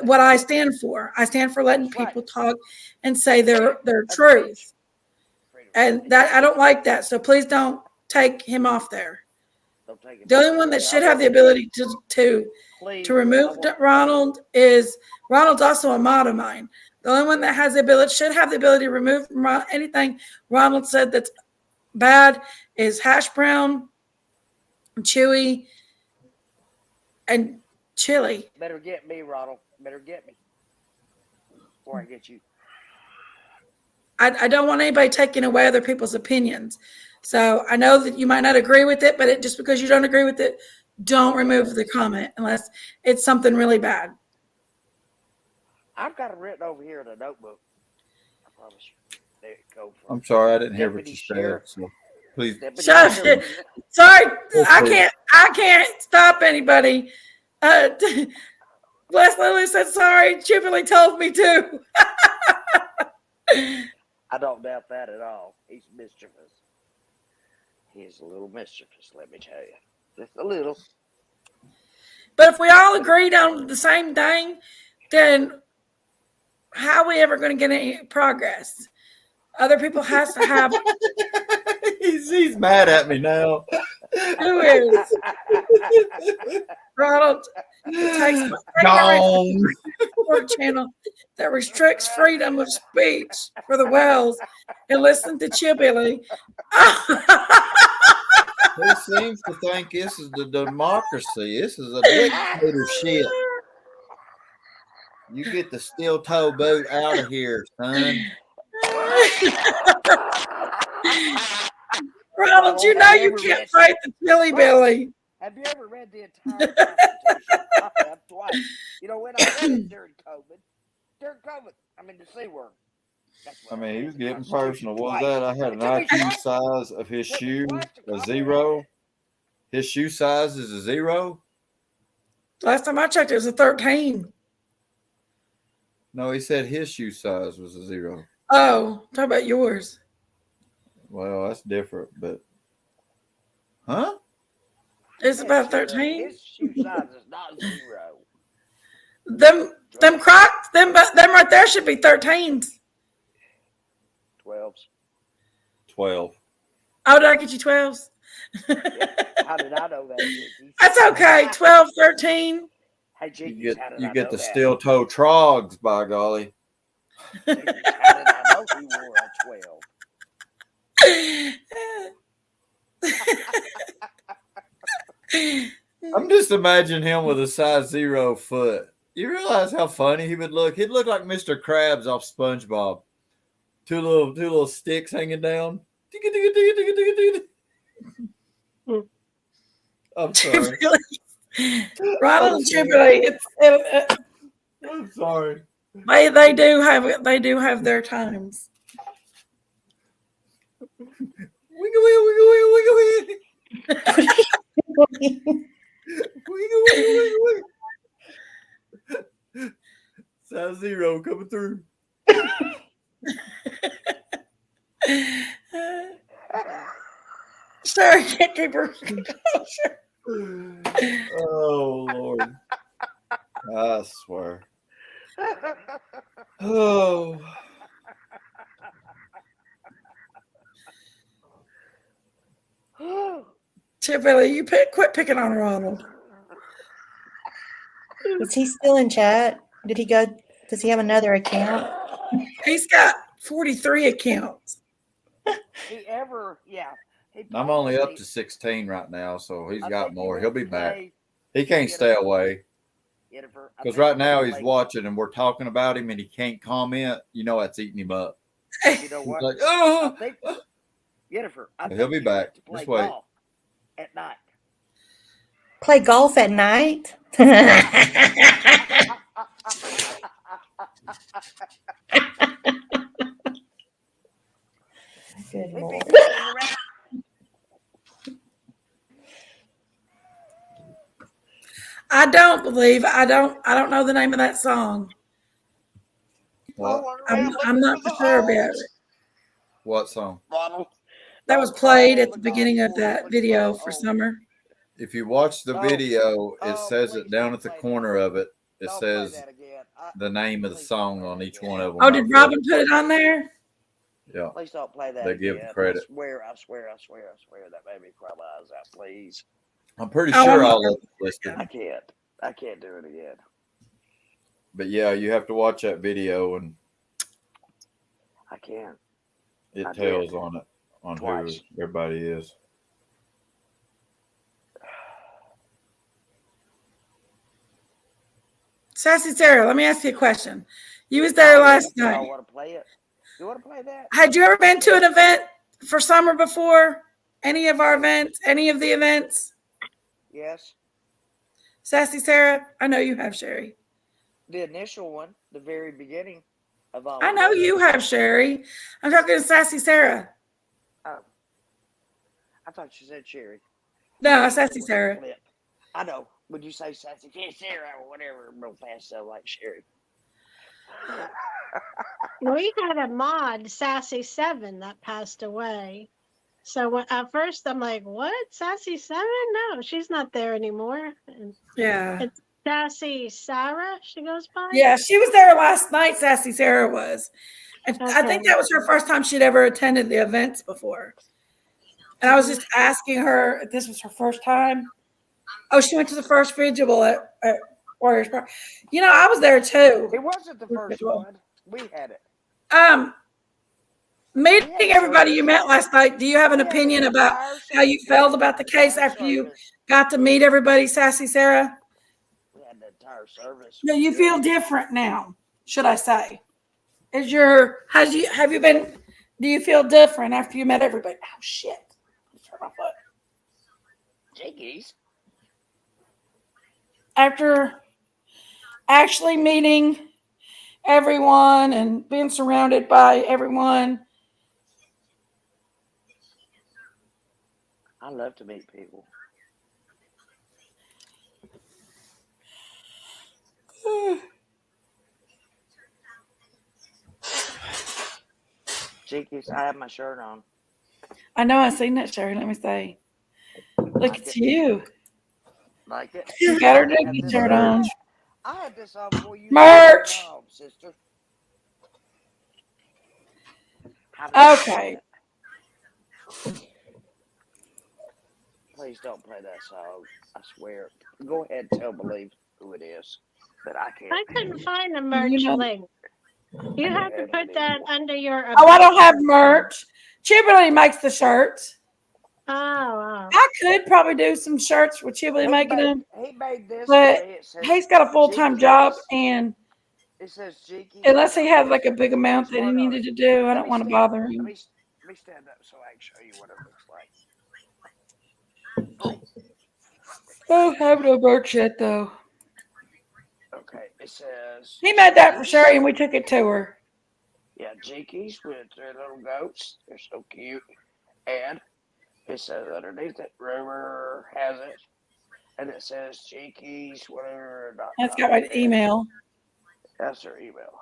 What I stand for. I stand for letting people talk and say their truth. And that I don't like that. So please don't take him off there. The only one that should have the ability to remove Ronald is Ronald's also a mod of mine. The only one that has the ability should have the ability to remove anything Ronald said that's bad is Hash Brown, Chewy, and Chili. Better get me, Ronald. Better get me before I get you. I don't want anybody taking away other people's opinions. So I know that you might not agree with it, but just because you don't agree with it, don't remove the comment unless it's something really bad. I've got it written over here in a notebook. I promise you. There it goes. I'm sorry, I didn't hear what Deputy you said. Sheriff. So please. Shut up. Sorry, I can't stop anybody. Bless Lily said sorry. Chipperly told me to. I don't doubt that at all. He's mischievous. He's a little mischievous, let me tell you. Just a little. But if we all agreed on the same thing, then how are we ever going to get any progress? Other people has to have. He's mad at me now. Who is? Ronald takes Gone. channel that restricts freedom of speech for the Wells and listen to Chibbilly. He seems to think this is the democracy. This is a dictatorship. You get the steel toe boot out of here, son. Ronald, you know you can't fight the Chili Billy. Have you ever read the entire Constitution? I have twice. You know, when I read it during COVID, I mean the C word. I mean, he was getting personal. What was that? I had an IQ size of his shoe, a 0. His shoe size is a 0. Last time I checked, it was a 13. No, he said his shoe size was a 0. Oh, talk about yours. Well, that's different, but huh? It's about 13. His shoe size is not 0. Them Crocs, them right there should be 13s. 12s. 12. Oh, did I get you 12s? How did I know that? Jenkies? That's okay. 12, 13. Hey, Jenkies, You get the steel toe trogs, by golly. Jenkies, how did I know he wore a 12? I'm just imagining him with a size 0 foot. You realize how funny he would look? He'd look like Mr. Krabs off SpongeBob. Two little sticks hanging down. I'm sorry. Ronald and Chipperly. I'm sorry. They do have their times. Wiggle, wiggle, wiggle, wiggle, wiggle, wiggle. Wiggle, wiggle, wiggle, wiggle. Size 0 coming through. Sorry, can't keep her. Oh, Lord. I swear. Oh. Chipperly, you quit picking on Ronald. Is he still in chat? Did he go? Does he have another account? He's got 43 accounts. I'm only up to 16 right now, so he's got more. He'll be back. He can't stay away. Because right now he's watching and we're talking about him and he can't comment. You know that's eating him up. You know what? Like, oh. Jennifer, He'll be back. Just wait. At night. Play golf at night? Good Lord. I don't know the name of that song. What? I'm not for sure about it. What song? That was played at the beginning of that video for summer. If you watch the video, it says it down at the corner of it. It says the name of the song on each one of them. Oh, did Robin put it on there? Yeah. Please don't play that. They give again. the credit. I swear. That made me cry my eyes out, please. I'm pretty sure all of it's listed. I can't do it again. But yeah, you have to watch that video and I can't. It I tells did. on it on Twice. who everybody is. Sassy Sarah, let me ask you a question. You was there last I night. want to play it. You want to play that? Had you ever been to an event for summer before? Any of our events? Any of the events? Yes. Sassy Sarah? I know you have, Sherry. The initial one, the very beginning of all. I know you have, Sherry. I'm talking to Sassy Sarah. Oh. I thought you said Sherry. No, Sassy Sarah. Flip. I know. Would you say Sassy Sarah or whatever real fast, so like Sherry? We had a mod, Sassy 7, that passed away. So at first I'm like, what? Sassy 7? No, she's not there anymore. And Yeah. it's Sassy Sarah, she goes by? Yeah, she was there last night, Sassy Sarah was. And I think Okay. that was her first time she'd ever attended the events before. And I was just asking her if this was her first time. Oh, she went to the first vigil at Warriors Park. You know, I was there too. It wasn't the first one. We had it. Meeting everybody you met last night, do you have an opinion about how you felt about the case after you got to meet everybody, Sassy Sarah? We had the entire service. No, you feel different now, should I say? Do you feel different after you met everybody? Oh shit. Turn my foot. Jenkies. After actually meeting everyone and being surrounded by everyone. I love to meet people. Jenkies, I have my shirt on. I know, I seen that shirt. Let me see. Look at you. Like it? You got her Dickie shirt on. I had this on before you. Merch. Home, sister. Okay. Please don't play that song. I swear. Go ahead and tell Believe who it is. But I can't. I couldn't find the merch link. You have to put that under your. Oh, I don't have merch. Chibley makes the shirts. Oh. I could probably do some shirts with Chibley making them. He made this, but he's got a full-time job, and it says Jenkies. Unless he had like a big amount that he needed to do, I don't want to bother him. Let me stand up so I can show you what it looks like. I don't have no merch yet, though. Okay, it says. He made that for Sherry, and we took it to her. Yeah, Jenkies with their little goats. They're so cute. And it says underneath it, rumor has it. And it says Jenkies, whatever. That's got my email. That's her email.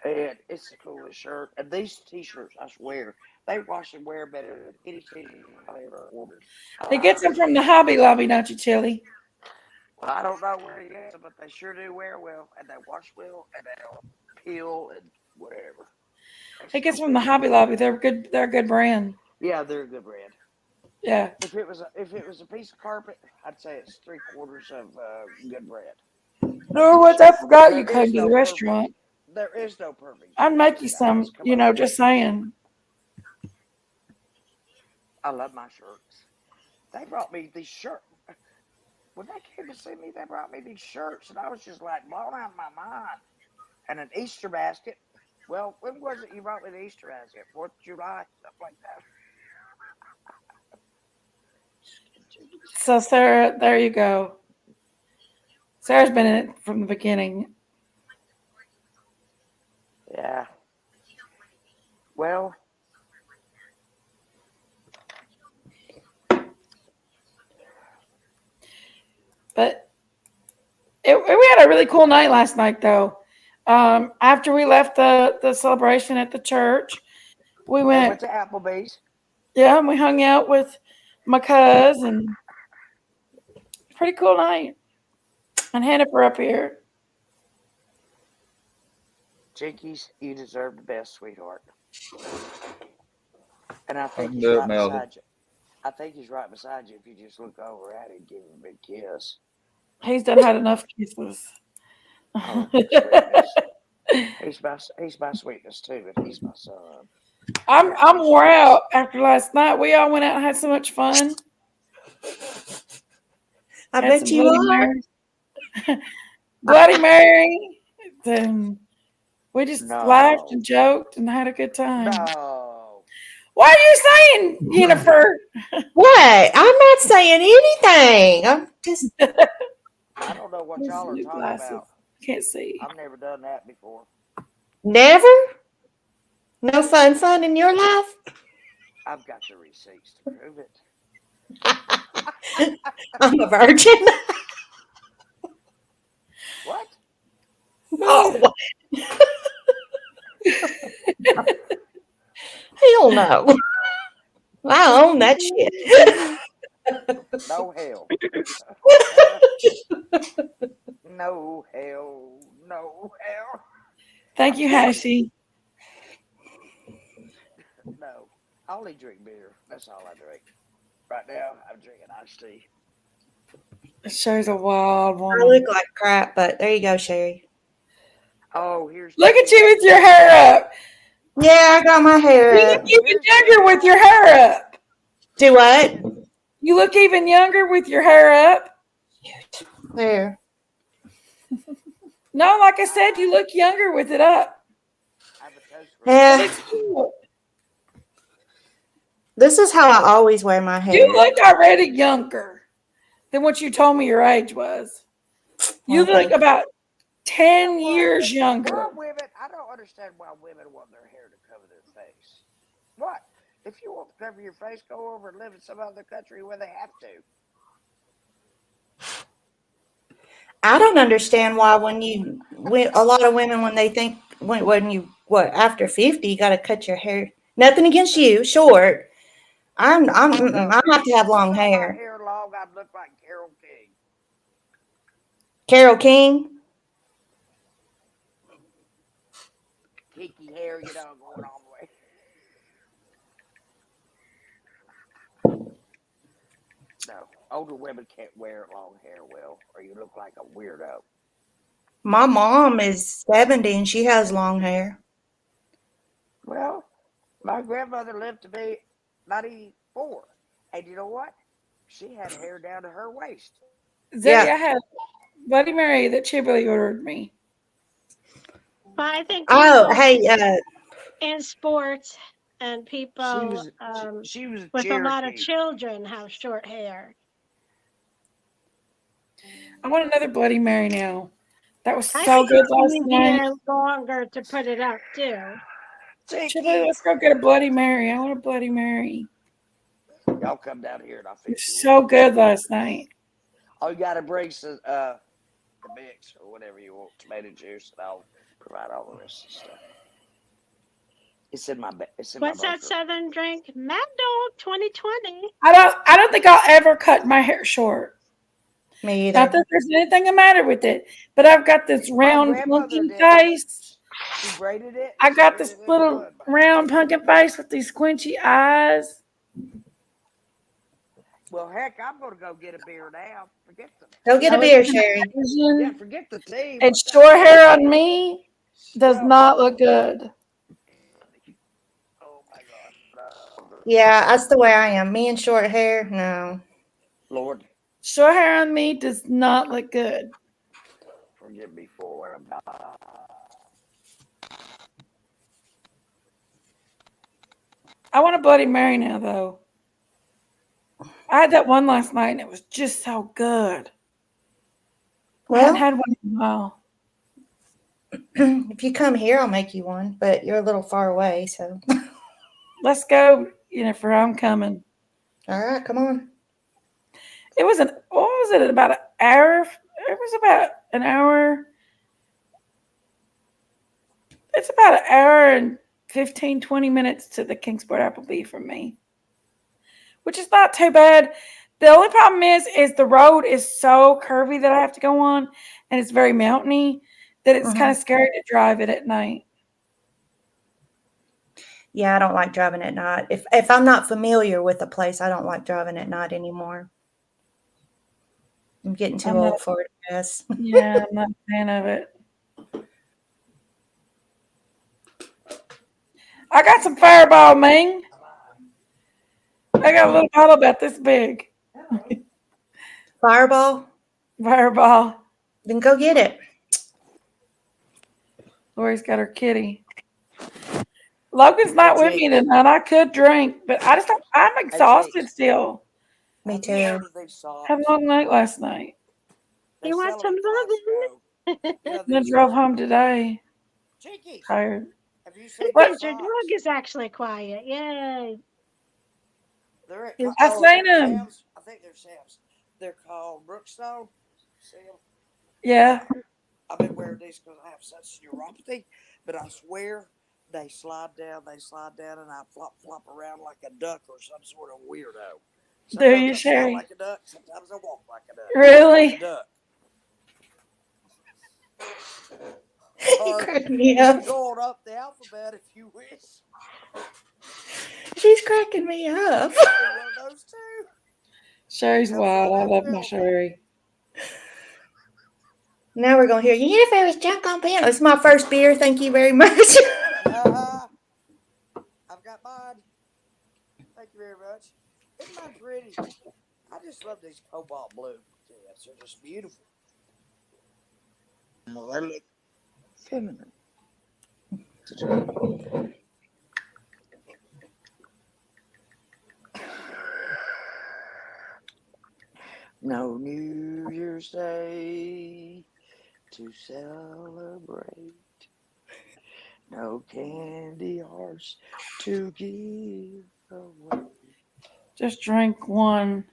And it's the coolest shirt. And these t-shirts, I swear, they wash and wear better than any t-shirt I ever ordered. He gets them from the Hobby Lobby, don't you, Chili? Well, I don't know where he gets them, but they sure do wear well, and they wash well, and they'll peel and whatever. He gets them from the Hobby Lobby. They're good. They're a good brand. Yeah, they're a good brand. Yeah. If it was a piece of carpet, I'd say it's 3/4 of good bread. No, what? I forgot you came to the restaurant. There is no perfect. I'd make you some, just saying. I love my shirts. They brought me these shirts. When they came to see me, they brought me these shirts, and I was just like blown out of my mind. And an Easter basket. Well, when was it you brought me the Easter basket? 4th of July, stuff like that. So, Sarah, there you go. Sarah's been in it from the beginning. Yeah. Well, but we had a really cool night last night, though. After we left the celebration at the church, we went to Applebee's. Yeah, and we hung out with my cousin. Pretty cool night. And Hannaford up here. Jenkies, you deserve the best, sweetheart. And I think he's do it, right Melvin. beside you. I think he's right beside you if you just look over at him and give him a big kiss. He's done had enough kisses. Oh, sweetness. He's my sweetness too, but he's my son. I'm wore out after last night. We all went out and had so much fun. I bet you are. Bloody Mary. Then We just No. laughed and joked and had a good time. No. What are you saying, Jennifer? What? I'm not saying anything. I'm just. I don't know what y'all are New talking glasses. about. Can't see. I've never done that before. Never? No fun in your life? I've got the receipts to prove it. I'm a virgin. What? Oh. Hell no. I own that shit. No hell. No hell. No hell. Thank you, Hashi. No. I only drink beer. That's all I drink. Right now, I'm drinking iced tea. Sherry's a wild I woman. look like crap, but there you go, Sherry. Oh, here's Look at you with your hair up. Yeah, I got my hair You up. look even younger with your hair up. Do what? You look even younger with your hair up. There. No, like I said, you look younger with it up. I have a toast Yeah. It looks cool. This is how I always wear my hair. You look already younger than what you told me your age was. You Well, look about 10 years younger. Why women? I don't understand why women want their hair to cover their face. What? If you want to cover your face, go over and live in some other country where they have to. I don't understand why a lot of women when they think when you after 50 you got to cut your hair. Nothing against you, short. I have to have long hair. My hair long, I'd look like Carole King. Carole King. Kinky hair, going all the way. No, older women can't wear long hair well, or you look like a weirdo. My mom is 70 and she has long hair. Well, my grandmother lived to be 94. And you know what? She had hair down to her waist. Zeddy, I had Bloody Mary that Chibley ordered me. But I think in sports and people she was with Cherokee. a lot of children have short hair. I want another Bloody Mary now. That was so good last night. Longer to put it up too. Chibley, let's go get a Bloody Mary. I want a Bloody Mary. Y'all come down here and I'll fix you. So good last night. Oh, you got to bring some the mix or whatever you want, tomato juice, and I'll provide all the rest of the stuff. It's in my What's that southern drink? Mad Dog 2020. I don't think I'll ever cut my hair short. Me either. Not that there's anything the matter with it, but I've got this round pumpkin face. She braided it. I got this little round pumpkin face with these squinchy eyes. Well, heck, I'm going to go get a beer now. Go get a beer, Sherry. Yeah, forget the team. And short hair on me does not look good. Oh, my God. Yeah, that's the way I am. Me and short hair, no. Lord. Short hair on me does not look good. Forgive me for what I'm not. I want a Bloody Mary now, though. I had that one last night, and it was just so good. Well, I hadn't had one in a while. If you come here, I'll make you one, but you're a little far away, so. Let's go, Jennifer. I'm coming. All right, come on. It was what was it, about an hour? It was about an hour. It's about an hour and 15, 20 minutes to the Kingsport Applebee from me, which is not too bad. The only problem is the road is so curvy that I have to go on, and it's very mountainy that it's kind of scary to drive it at night. Yeah, I don't like driving at night. If I'm not familiar with a place, I don't like driving at night anymore. I'm getting too old for it, I guess. Yeah, I'm not a fan of it. I got some Fireball, Ming. I got a little bottle about this big. Fireball? Fireball. Then go get it. Lori's got her kitty. Logan's not with me tonight. I could drink, but I just don't. I'm exhausted still. Me Have you too. heard of these socks? Had a long night last night. They You want sell some them at loving? Costco. Yeah, Then these drove home today. Jinkies. Tired. Have you seen What? these Your socks? dog is actually quiet. Yay. They're at Is- I oh, seen they're them. Sam's. I think they're Sam's. They're called Brookstone. See 'em? Yeah. I've been wearing these because I have such neuropathy, but I swear they slide down, and I flop around like a duck or some sort of weirdo. Do you, Sometimes I Sherry? sound like a duck, sometimes I walk like a duck. Really? I'm a duck. You Or crack me you up. can go on up the alphabet if you wish. She's cracking me up. One of those two. Sherry's Comes wild. on I that love my film. Sherry. Now we're going to hear Unifair junk on piano. It's my first beer. Thank you very much. I've got mine. Thank you very much. Isn't mine pretty? I just love these cobalt blue cats. They're just beautiful. Well, they look feminine. No New Year's Day to celebrate. No candy hearts to give away. Just drink one.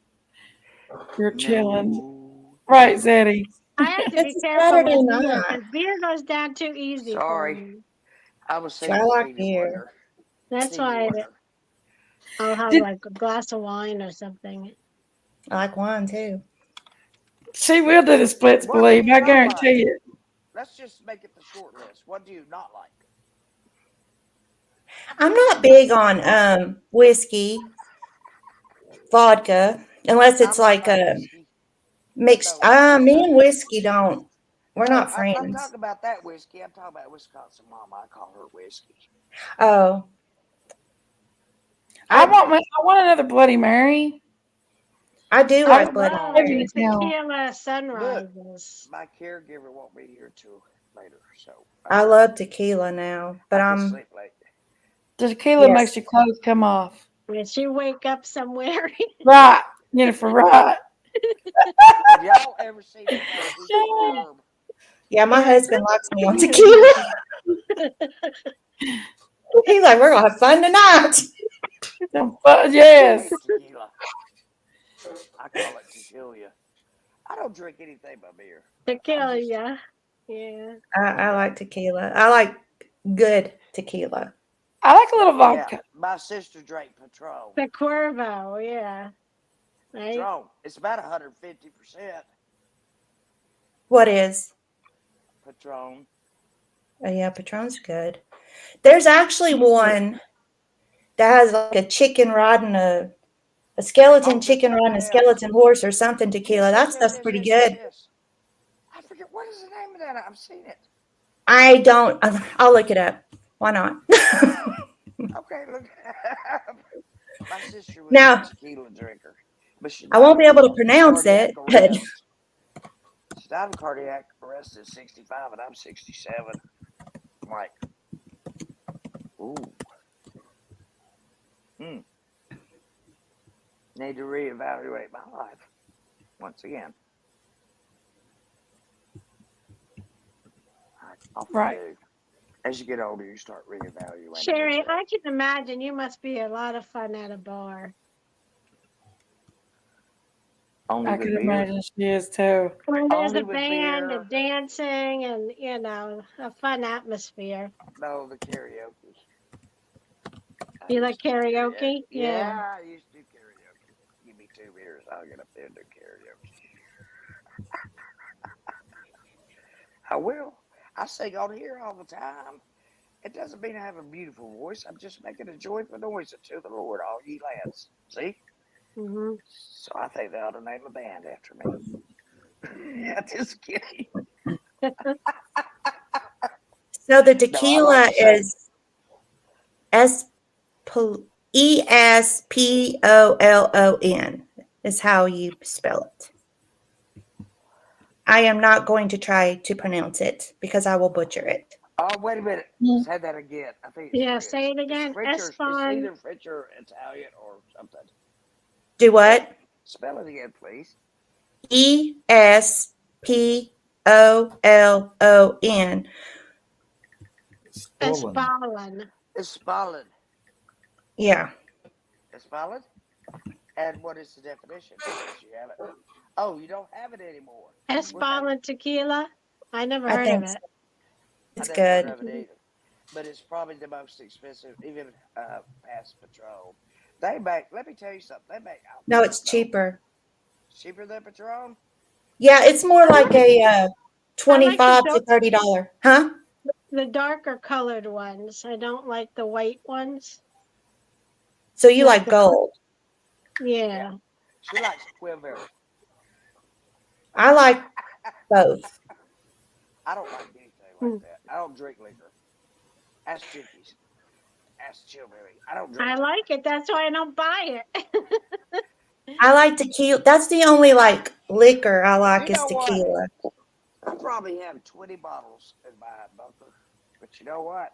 You're chilling. No. Right, Zeddy? I have to be It's a careful Saturday with beer night. because beer goes down too easy for Sorry. me. I was So saying I like Stevie beer. Wonder. That's Stevie why Wonder. I'll have like a glass of wine or something. I like wine too. She will do the splits, What do believe. you I not guarantee it. Let's just make it the short list. What do you not like? I'm not big on whiskey, vodka, unless it's I'm not like about a whiskey. mixed. No, Me and whiskey don't. We're no, not I'm not friends. talking about that whiskey. I'm talking about Wisconsin Mama. I call her whiskey. Oh, I want another Bloody Mary. I do I like was Bloody Oh, saving Mary. it now. tequila sunrises. My caregiver won't be here till later, so I love tequila now, but I can I'm sleep late. The tequila yes. makes your clothes come off. Did she wake up somewhere? Right, Jennifer, right. Have y'all ever seen the movie Herb? Yeah, my husband likes me on tequila. He's like, we're gonna have fun tonight. Yes. Tequila. I call it tequila. I don't drink anything but beer. Tequila, yeah. I like tequila. I like good tequila. I like a little vodka. Yeah, my sister drank Patron. The Cuervo, yeah. Right? Patron. It's about 150%. What is? Patron. Oh yeah, Patron's good. There's actually one that has like a chicken riding a skeleton chicken riding a skeleton horse or something tequila. That stuff's pretty good. Yes. I forget what is the name of that. I've seen it. I don't. I'll look it up. Why not? Okay, look. My sister was Now, a tequila drinker, but she I won't be able to pronounce it, but she died of cardiac arrest at 65, and I'm 67. I'm like, ooh. Need to reevaluate my life once again. Right. As you get older, you start reevaluating. Sherry, yourself. I can imagine you must be a lot of fun at a bar. Only I with could beer. imagine she is too. When there's Only a with band beer. and dancing and, a fun atmosphere. No, the karaoke. You like karaoke? Yeah, I used to do karaoke. Give me 2 beers, I'll get up there and do karaoke. I will. I sing on here all the time. It doesn't mean I have a beautiful voice. I'm just making a joyful noise unto the Lord, all ye lads. See? Mm-hmm. So I think they ought to name a band after me. Yeah, just kidding. so the tequila is ESPOLLON is how you spell it. I am not going to try to pronounce it because I will butcher it. Oh, wait a minute. Mm. Say that again. I think it's Yeah, French. say it again. It's French or, it's Espon. either French or Italian or something. Do what? Spell it again, please. Espolon. Spollen. Espollen. Yeah. Espollen? And what is the definition? Unless you have it. Oh, you don't have it anymore. Espollen tequila. I never I heard think of so. it. It's I never heard good. of it either. But it's probably the most expensive, even past Patron. They make, let me tell you something. They make No, it's alcohol cheaper. cheaper than Patron. Yeah, it's more I like like, a I like $25 to $30. Huh? the darker colored ones. I don't like the white ones. So you Like like the gold. yeah. She likes Quiver. I like both. I don't like anything like that. I don't drink liquor. Ask Jenkies. Ask Chillberry. I don't drink I liquor. like it. That's why I don't buy it. I like tequila. That's the only like liquor I like You is know what? tequila. I probably have 20 bottles in my bunker. But you know what?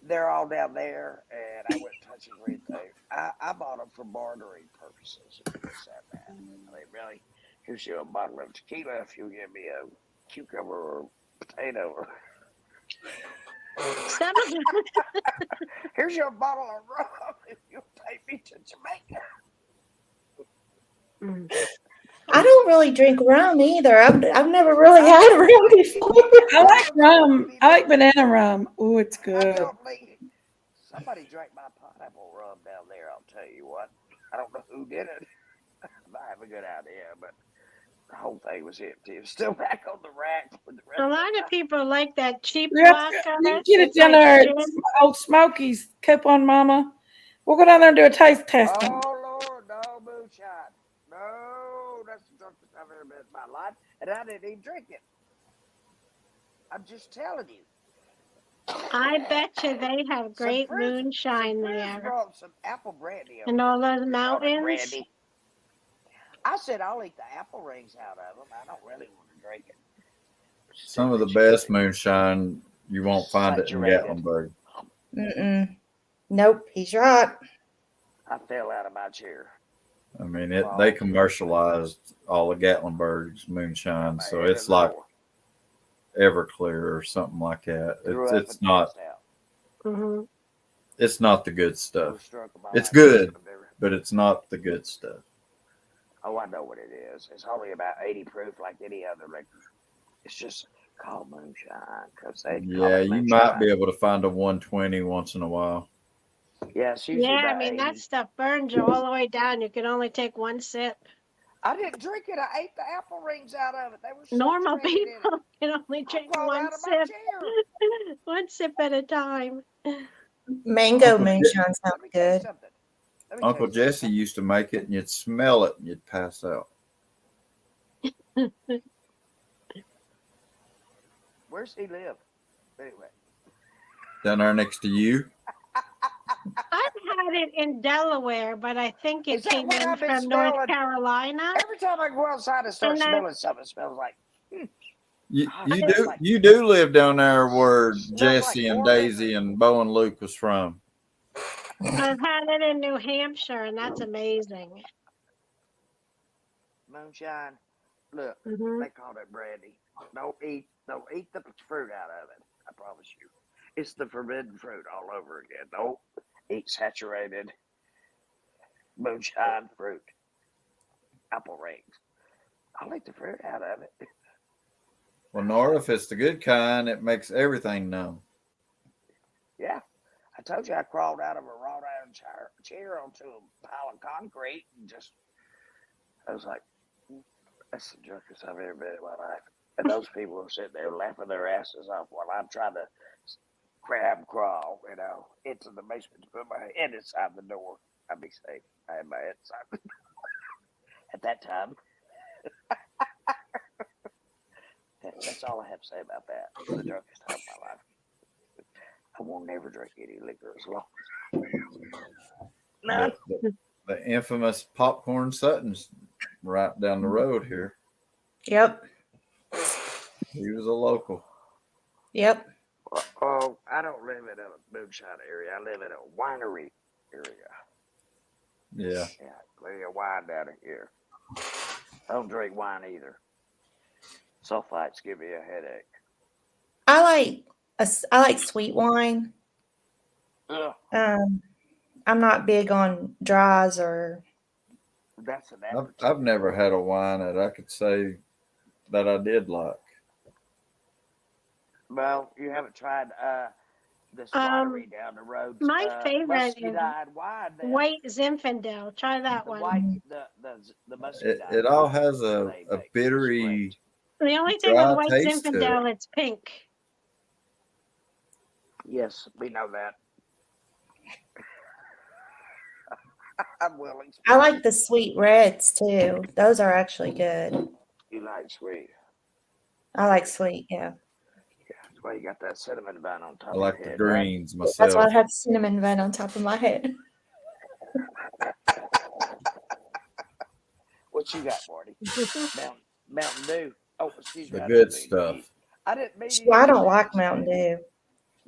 They're all down there, and I wouldn't touch anything. I bought them for bartering purposes. If you said that. I mean, really, here's you a bottle of tequila if you give me a cucumber or potato. Or Some of them, here's your bottle of rum if you take me to Jamaica. I don't really drink rum either. I've never really had rum before. I like rum. I like banana rum. Oh, it's good. Somebody drank my pineapple rum down there. I'll tell you what. I don't know who did it. I have a good idea, but the whole thing was empty. It's still back on the rack with the rest a of lot of people like that cheap You vodka. can get it It's down like there at gin. Old Smoky's. Coupon Mama. We'll go down there and do a taste test. Oh, Lord, no moonshine. No, that's the drunkest I've ever been in my life, and I didn't even drink it. I'm just telling you. I bet you they have great moonshine there. Brought some apple brandy And all those Call it mountains. brandy. I said I'll eat the apple rings out of them. I don't really want to drink it. Some of the best moonshine you won't find it in Saturated. Gatlinburg. Mm-mm. Nope, he's right. I fell out of my chair. I mean, they commercialized all of Gatlinburg's moonshine, so it's like Everclear or something like that. It's not. Mm-hmm. It's not the good stuff. It's good, but it's not the good stuff. Oh, I know what it is. It's only about 80 proof, like any other liquor. It's just called moonshine because they. Yeah, you might be able to find a 120 once in a while. Yeah, it's usually Yeah, I about mean 80. that stuff burns you all the way down. You can only take one sip. I didn't drink it. I ate the apple rings out of it. They were Normal saturated in people it. can only drink I one out of my sip. chair. One sip at a time. Mango moonshine sounds good. Uncle Jesse used to make it, and you'd smell it, and you'd pass out. Where's he live? Anyway. Down there next to you. I've had it in Delaware, but I think it came in from North Carolina. Every time I go outside and start smelling something, it smells like. You do live down there where Jesse and Daisy and Bo and Luke was from. I've had it in New Hampshire, and that's amazing. Moonshine. Look, they call it brandy. Don't eat the fruit out of it. I promise you. It's the forbidden fruit all over again. Don't eat saturated moonshine fruit. Apple rings. I'll eat the fruit out of it. Well, Nora, if it's the good kind, it makes everything numb. Yeah. I told you I crawled out of a wrought iron chair onto a pile of concrete and I was like, that's the drunkest I've ever been in my life. And those people were sitting there laughing their asses off while I'm trying to crawl, into the basement to put my head inside the door. I'd be safe. I had my head inside the door at that time. That's all I have to say about that. The drunkest time of my life. I won't never drink any liquor as long as The infamous Popcorn Sutton's right down the road here. Yep. He was a local. Yep. Oh, I don't live in a moonshine area. I live in a winery area. Yeah. Yeah, plenty of wine down here. I don't drink wine either. Sulfites give me a headache. I like sweet wine. Ugh, I'm not big on dries or. that's an I've appetite. never had a wine that I could say that I did like. Well, you haven't tried this Um, winery down the road. my favorite is Muscadine wine. Then White Zinfandel. Try that the one. white, the muscadine. It all wine has they a make is bittery, great. The only thing with dry White taste to it. Zinfandel, it's pink. Yes, we know that. I'm willing. I like the sweet reds too. Those are actually good. You like sweet. I like sweet, yeah. That's why you got that cinnamon bun on top I of like your the head, right? greens That's why myself. I have cinnamon bun on top of my head. What you got, Marty? Mountain Dew. Oh, excuse me. The I good didn't mean to stuff. I didn't mean to Well, I use your don't like daddy's Mountain name. Dew.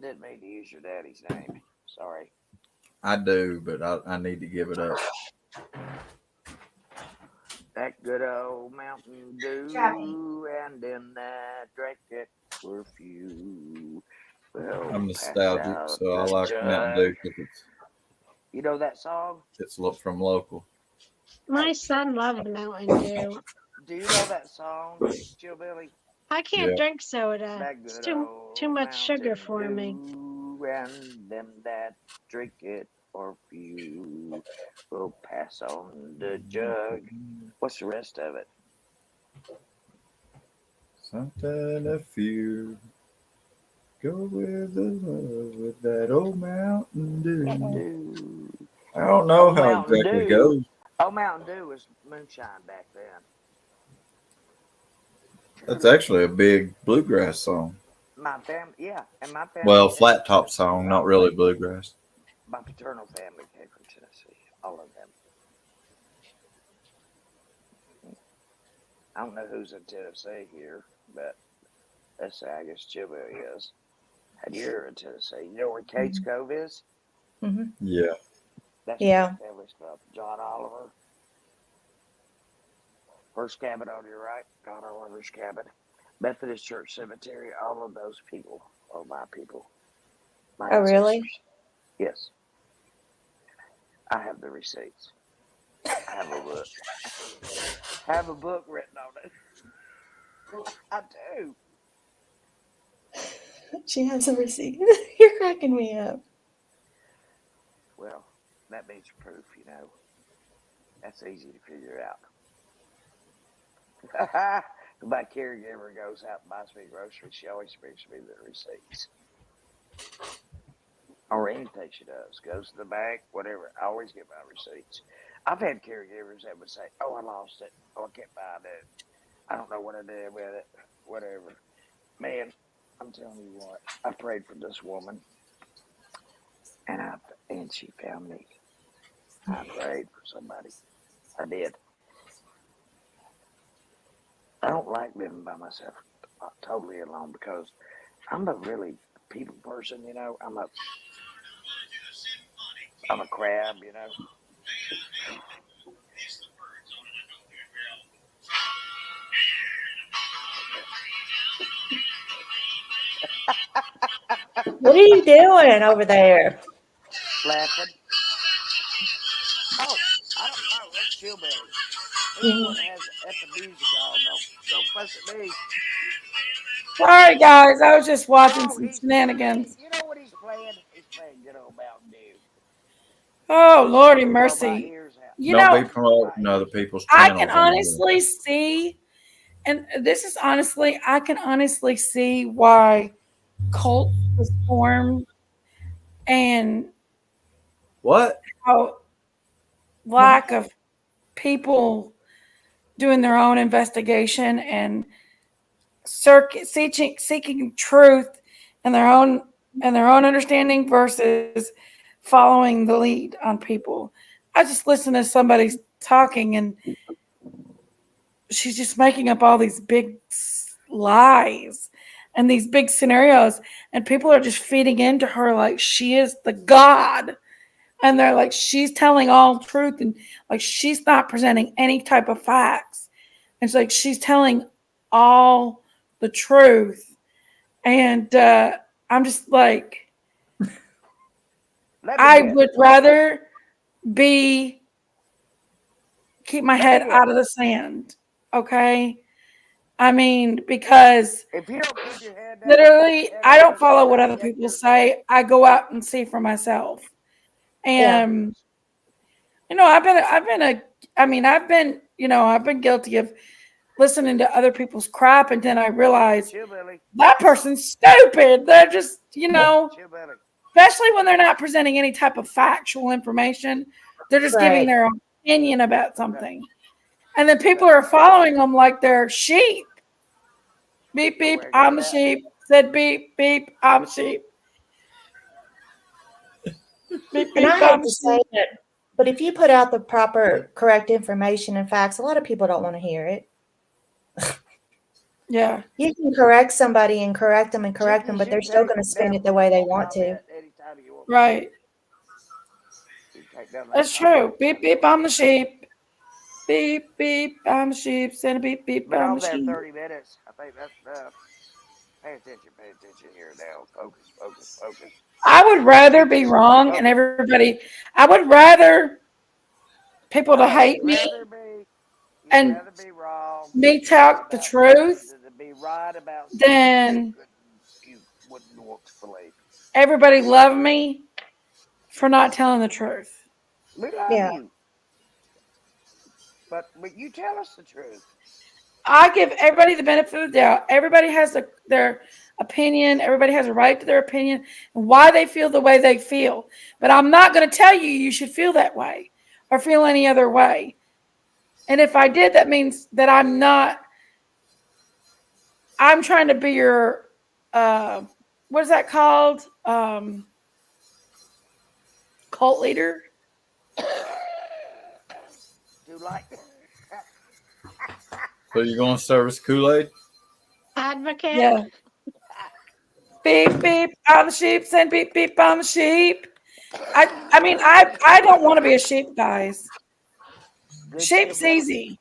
Didn't mean to use your daddy's name. Sorry. I do, but I need to give it up. That good old Mountain Chappy. Dew, and in that drink it for a few. Well, I'm pass nostalgic, out so I the like Mountain Dew jug. because You know that song? it's from local. My Hey, son loved Mountain Dew. do you know that song, Chill Billy? I can't Yeah. drink soda. That It's good too old much sugar Mountain for me. Dew, and them that drink it for few will pass on the jug. What's the rest of it? Something a few. Go with the love with that old Mountain Dew. Dew. I don't know Oh, how it Mountain exactly Dew. goes. Oh, Mountain Dew was moonshine back then. That's actually a big bluegrass song. My family, yeah, and my family Well, came from flat top Tennessee. song, not All really bluegrass. my paternal family came from Tennessee. All of them. I don't know who's in Tennessee here, but let's say I guess Chibbo is. And you're in Tennessee. You know where Kate's Cove is? Mm-hmm. Yeah. That's Yeah. where my family's from. John Oliver. First cabin on your right, John Oliver's cabin. Methodist Church Cemetery. All of those people are my people. My Oh, really? ancestors. Yes. I have the receipts. I have a book. I have a book written on it. I do. She has a receipt. You're cracking me up. Well, that means proof, you know. That's easy to figure out. My caregiver goes out and buys me groceries. She always brings me the receipts. Or anything she does. Goes to the bank, whatever. I always get my receipts. I've had caregivers that would say, oh, I lost it. Oh, I can't find it. I don't know what I did with it. Whatever. Man, I'm telling you what. I prayed for this woman. And she found me. I prayed for somebody. I did. I don't like living by myself totally alone because I'm a really people person, you know. I'm a crab, you know. What are you doing over there? Laughing. Oh, I don't know. That's Chill Billy. He's the one that has the effing music on. Don't fuss at me. Sorry, guys. I was just watching Oh, some he's shenanigans. you know what he's playing? He's playing good old Mountain Dew. Oh, Lordy Blow my mercy. ears out. You Don't know, be promoting other people's I can channels on here. honestly see, and this is honestly, I can honestly see why cults was formed and What? how lack of people doing their own investigation and seeking truth and their own understanding versus following the lead on people. I just listened to somebody talking and she's just making up all these big lies. and these big scenarios, and people are just feeding into her like she is the God. And they're like, she's telling all truth, and like she's not presenting any type of facts. It's like she's telling all the truth. And I'm just like, I would rather keep my head out of the sand. Okay. I mean, because If you don't keep your head down, literally, I don't follow what other people say. I go out and see for myself. And I've been guilty of listening to other people's crap, and then I realize that person's stupid. They're just, especially when they're not presenting any type of factual information. They're just giving their own opinion about something. And then people are following them like they're sheep. Beep, beep, I'm a sheep. Said beep, beep, I'm a sheep. Beep, beep, And I hate to say it, but if you put out the proper, correct information and facts, a lot of people don't want to hear it. Yeah. You can correct somebody and correct them, but they're still going to spin it the way they want to. Right. That's true. Beep, beep, I'm the sheep. Beep, beep, I'm the sheep. Send a beep, beep, I'm the sheep. 30 minutes. I think that's enough. Pay attention here now. Focus. I would rather be wrong and I would rather people to hate me and me talk the truth than everybody love me for not telling the truth. We love you. But you tell us the truth. I give everybody the benefit of the doubt. Everybody has their opinion. Everybody has a right to their opinion and why they feel the way they feel. But I'm not going to tell you should feel that way or feel any other way. And if I did, that means that I'm trying to be your, what is that called? Cult leader? So you're going to serve us Kool-Aid? Advocate? Yeah. Beep, beep, I'm the sheep. Send beep, beep, I'm the sheep. I don't want to be a sheep, guys. Sheep's easy.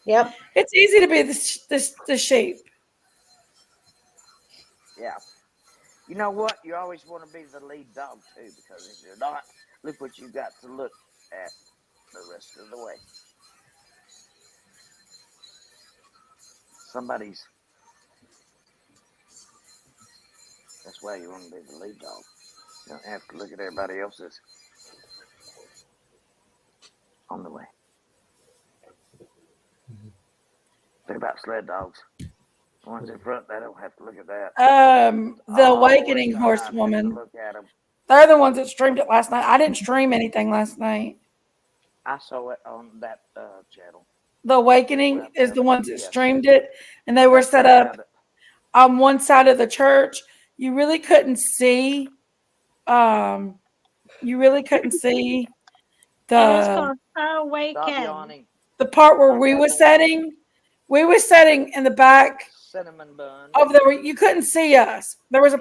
Yep. It's easy to be the sheep. Yeah. You know what? You always want to be the lead dog, too, because if you're not, look what you got to look at the rest of the way. That's why you want to be the lead dog. You don't have to look at everybody else's on the way. Think about sled dogs. The ones in front, they don't have to look at that. The Awakening Horsewoman. They're the ones that streamed it last night. I didn't stream anything last night. I saw it on that channel. The Awakening is the ones that streamed it, and they were set up on one side of the church. You really couldn't see. The part where we were sitting. We were sitting in the back cinnamon bun of the. You couldn't see us. There was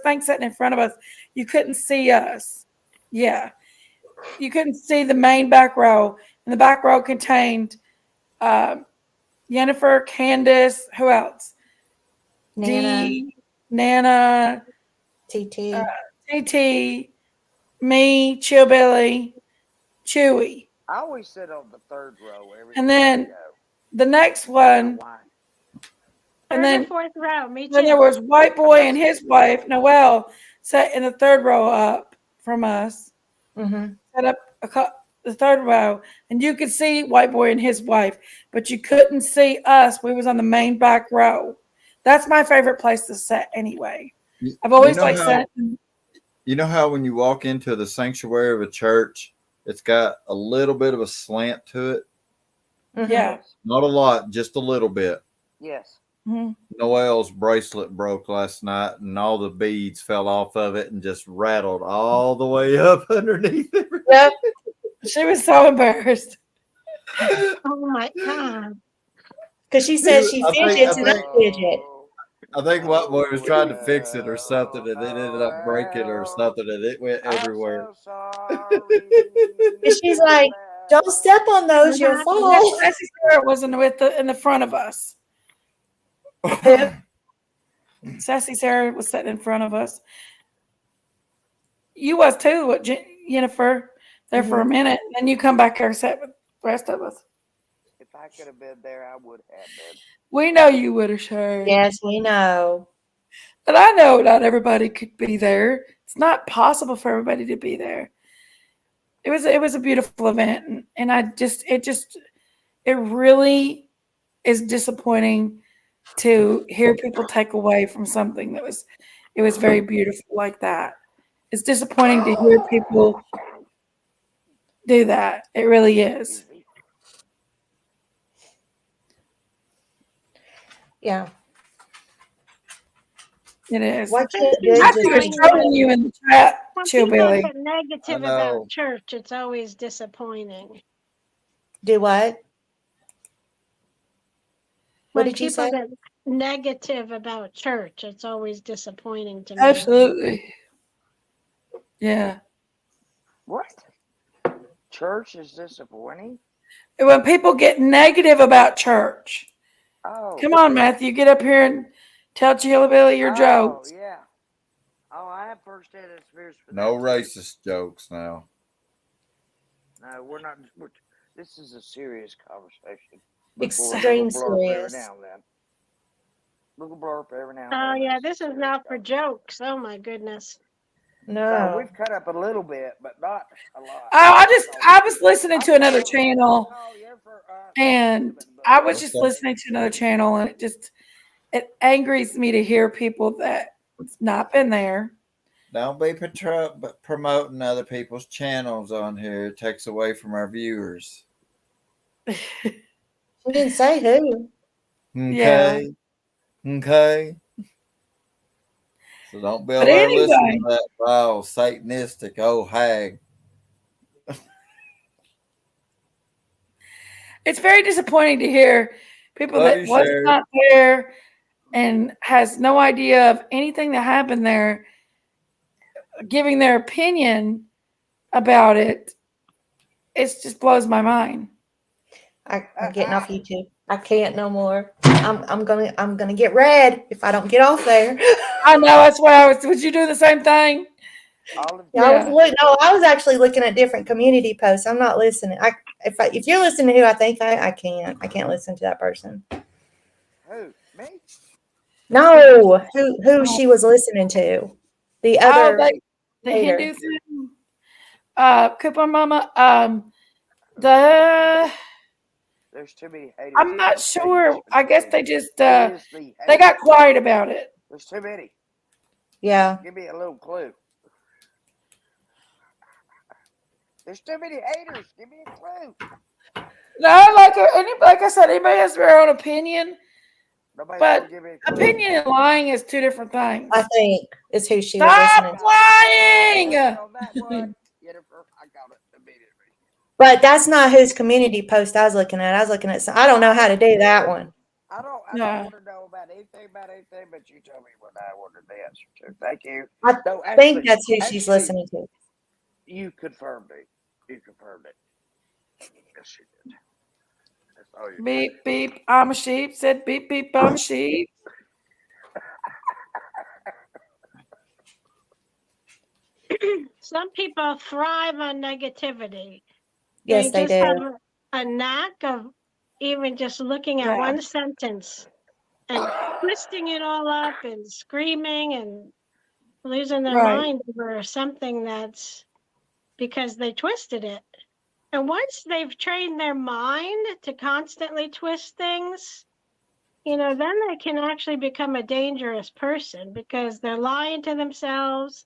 things sitting in front of us. You couldn't see us. Yeah, you couldn't see the main back row, and the back row contained Jennifer, Candace, who else? Nana, TT, me, Chillbilly, Chewy. I always sit on the third row. And then the next one, and then fourth row. Me too. Then there was White Boy and his wife Noelle sat in the third row up from us. Mm-hmm. Set up the third row, and you could see White Boy and his wife, but you couldn't see us. We was on the main back row. That's my favorite place to sit anyway. I've always sat. You know how when you walk into the sanctuary of a church, it's got a little bit of a slant to it? Mm-hmm. Yeah. Not a lot, just a little bit. Yes. Mm-hmm. Noelle's bracelet broke last night, and all the beads fell off of it and just rattled all the way up underneath it. Yep. She was so embarrassed. Oh my God. Because she says she fidgets and I fidget. I think what boy was trying to fix it or something, and it ended up breaking or something, and it went everywhere. I'm so sorry. And she's like, "Don't step on those, you'll fall." Sassy Sarah wasn't in the front of us. Who? Sassy Sarah was sitting in front of us. You was too, what, Jennifer, there for a minute, and then you come back here and sat with the rest of us. If I could have been there, I would have been. We know you would have, Sherry. Yes, we know. But I know not everybody could be there. It's not possible for everybody to be there. It was a beautiful event, and it really is disappointing to hear people take away from something that was very beautiful like that. It's disappointing to hear people do that. It really is. Yeah. It is. Why can't good I just was be trolling you in the chat, When people Chillbilly. get negative I know. about church, it's always disappointing. do what? What When did you people say? get negative about church, it's always disappointing to me. Absolutely. Yeah. What? Church is disappointing? And when people get negative about church, Oh. come on, Matthew, get up here and tell Chillbilly your jokes. Oh, yeah. Oh, I have first-hand experience for No that. racist jokes now. No, we're not. This is a serious conversation. Extreme Little blurb every serious. now and then. Little blurb every now and Oh then. yeah, this is not for jokes. Oh my goodness. No, No. we've cut up a little bit, but not a lot. I was listening to another channel, and I was just Okay. listening to another channel, and it angers me to hear people that it's not been there. Don't be promoting other people's channels on here. It takes away from our viewers. She didn't say who. Okay. Okay. So don't be But over there listening anyway, to that vile, satanistic old hag. it's very disappointing to hear people Love that you, was Sherry. not there and has no idea of anything that happened there giving their opinion about it. It just blows my mind. I'm getting off YouTube. I can't no more. I'm gonna get red if I don't get off there. I know, that's why I was. Would you do the same thing? I was actually looking at different community posts. I'm not listening. If you're listening to who I think I can't listen to that person. Who? Me? No, who she was listening to. The other the hater. Hindu thing. Coupon Mama. There's too many haters. I'm not sure. I guess they just they got quiet about it. There's too many. Yeah. Give me a little clue. There's too many haters. Give me a clue. No, like I said, anybody has their own opinion. Nobody's But gonna give me a clue. opinion and lying is two different things. I think is who she was Stop listening to. lying! On that one, Jennifer, I got it immediately. But that's not whose community post I was looking at. I was looking at I don't know how to do that one. I don't want to know about anything, but you tell me what I wanted the answer to. Thank you. I think that's who she's listening to. You confirmed it. You confirmed it. Yes, you did. That's all you Beep, beep, I'm a sheep. Said beep, beep, I'm a sheep. Some people thrive on negativity. Yes, they just do. have a knack of even just looking at one sentence and twisting it all up and screaming and losing their mind over something that's because they twisted it. And once they've trained their mind to constantly twist things, then they can actually become a dangerous person because they're lying to themselves,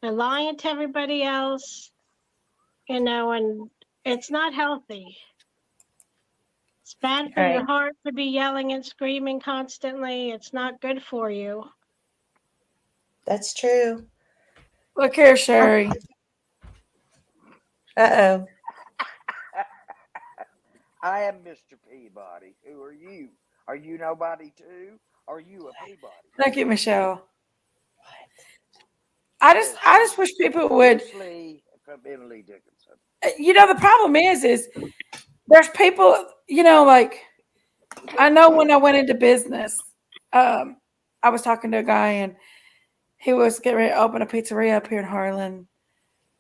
they're lying to everybody else, and it's not healthy. It's bad for your heart to be yelling and screaming constantly. It's not good for you. That's true. Look here, Sherry. Uh-oh. I am Mr. Peabody. Who are you? Are you nobody too? Are you a Peabody? Thank you, Michelle. I just wish people would. Miss Lee from Emily Dickinson. The problem is there's people. Like I know when I went into business, I was talking to a guy and he was getting ready to open a pizzeria up here in Harlan,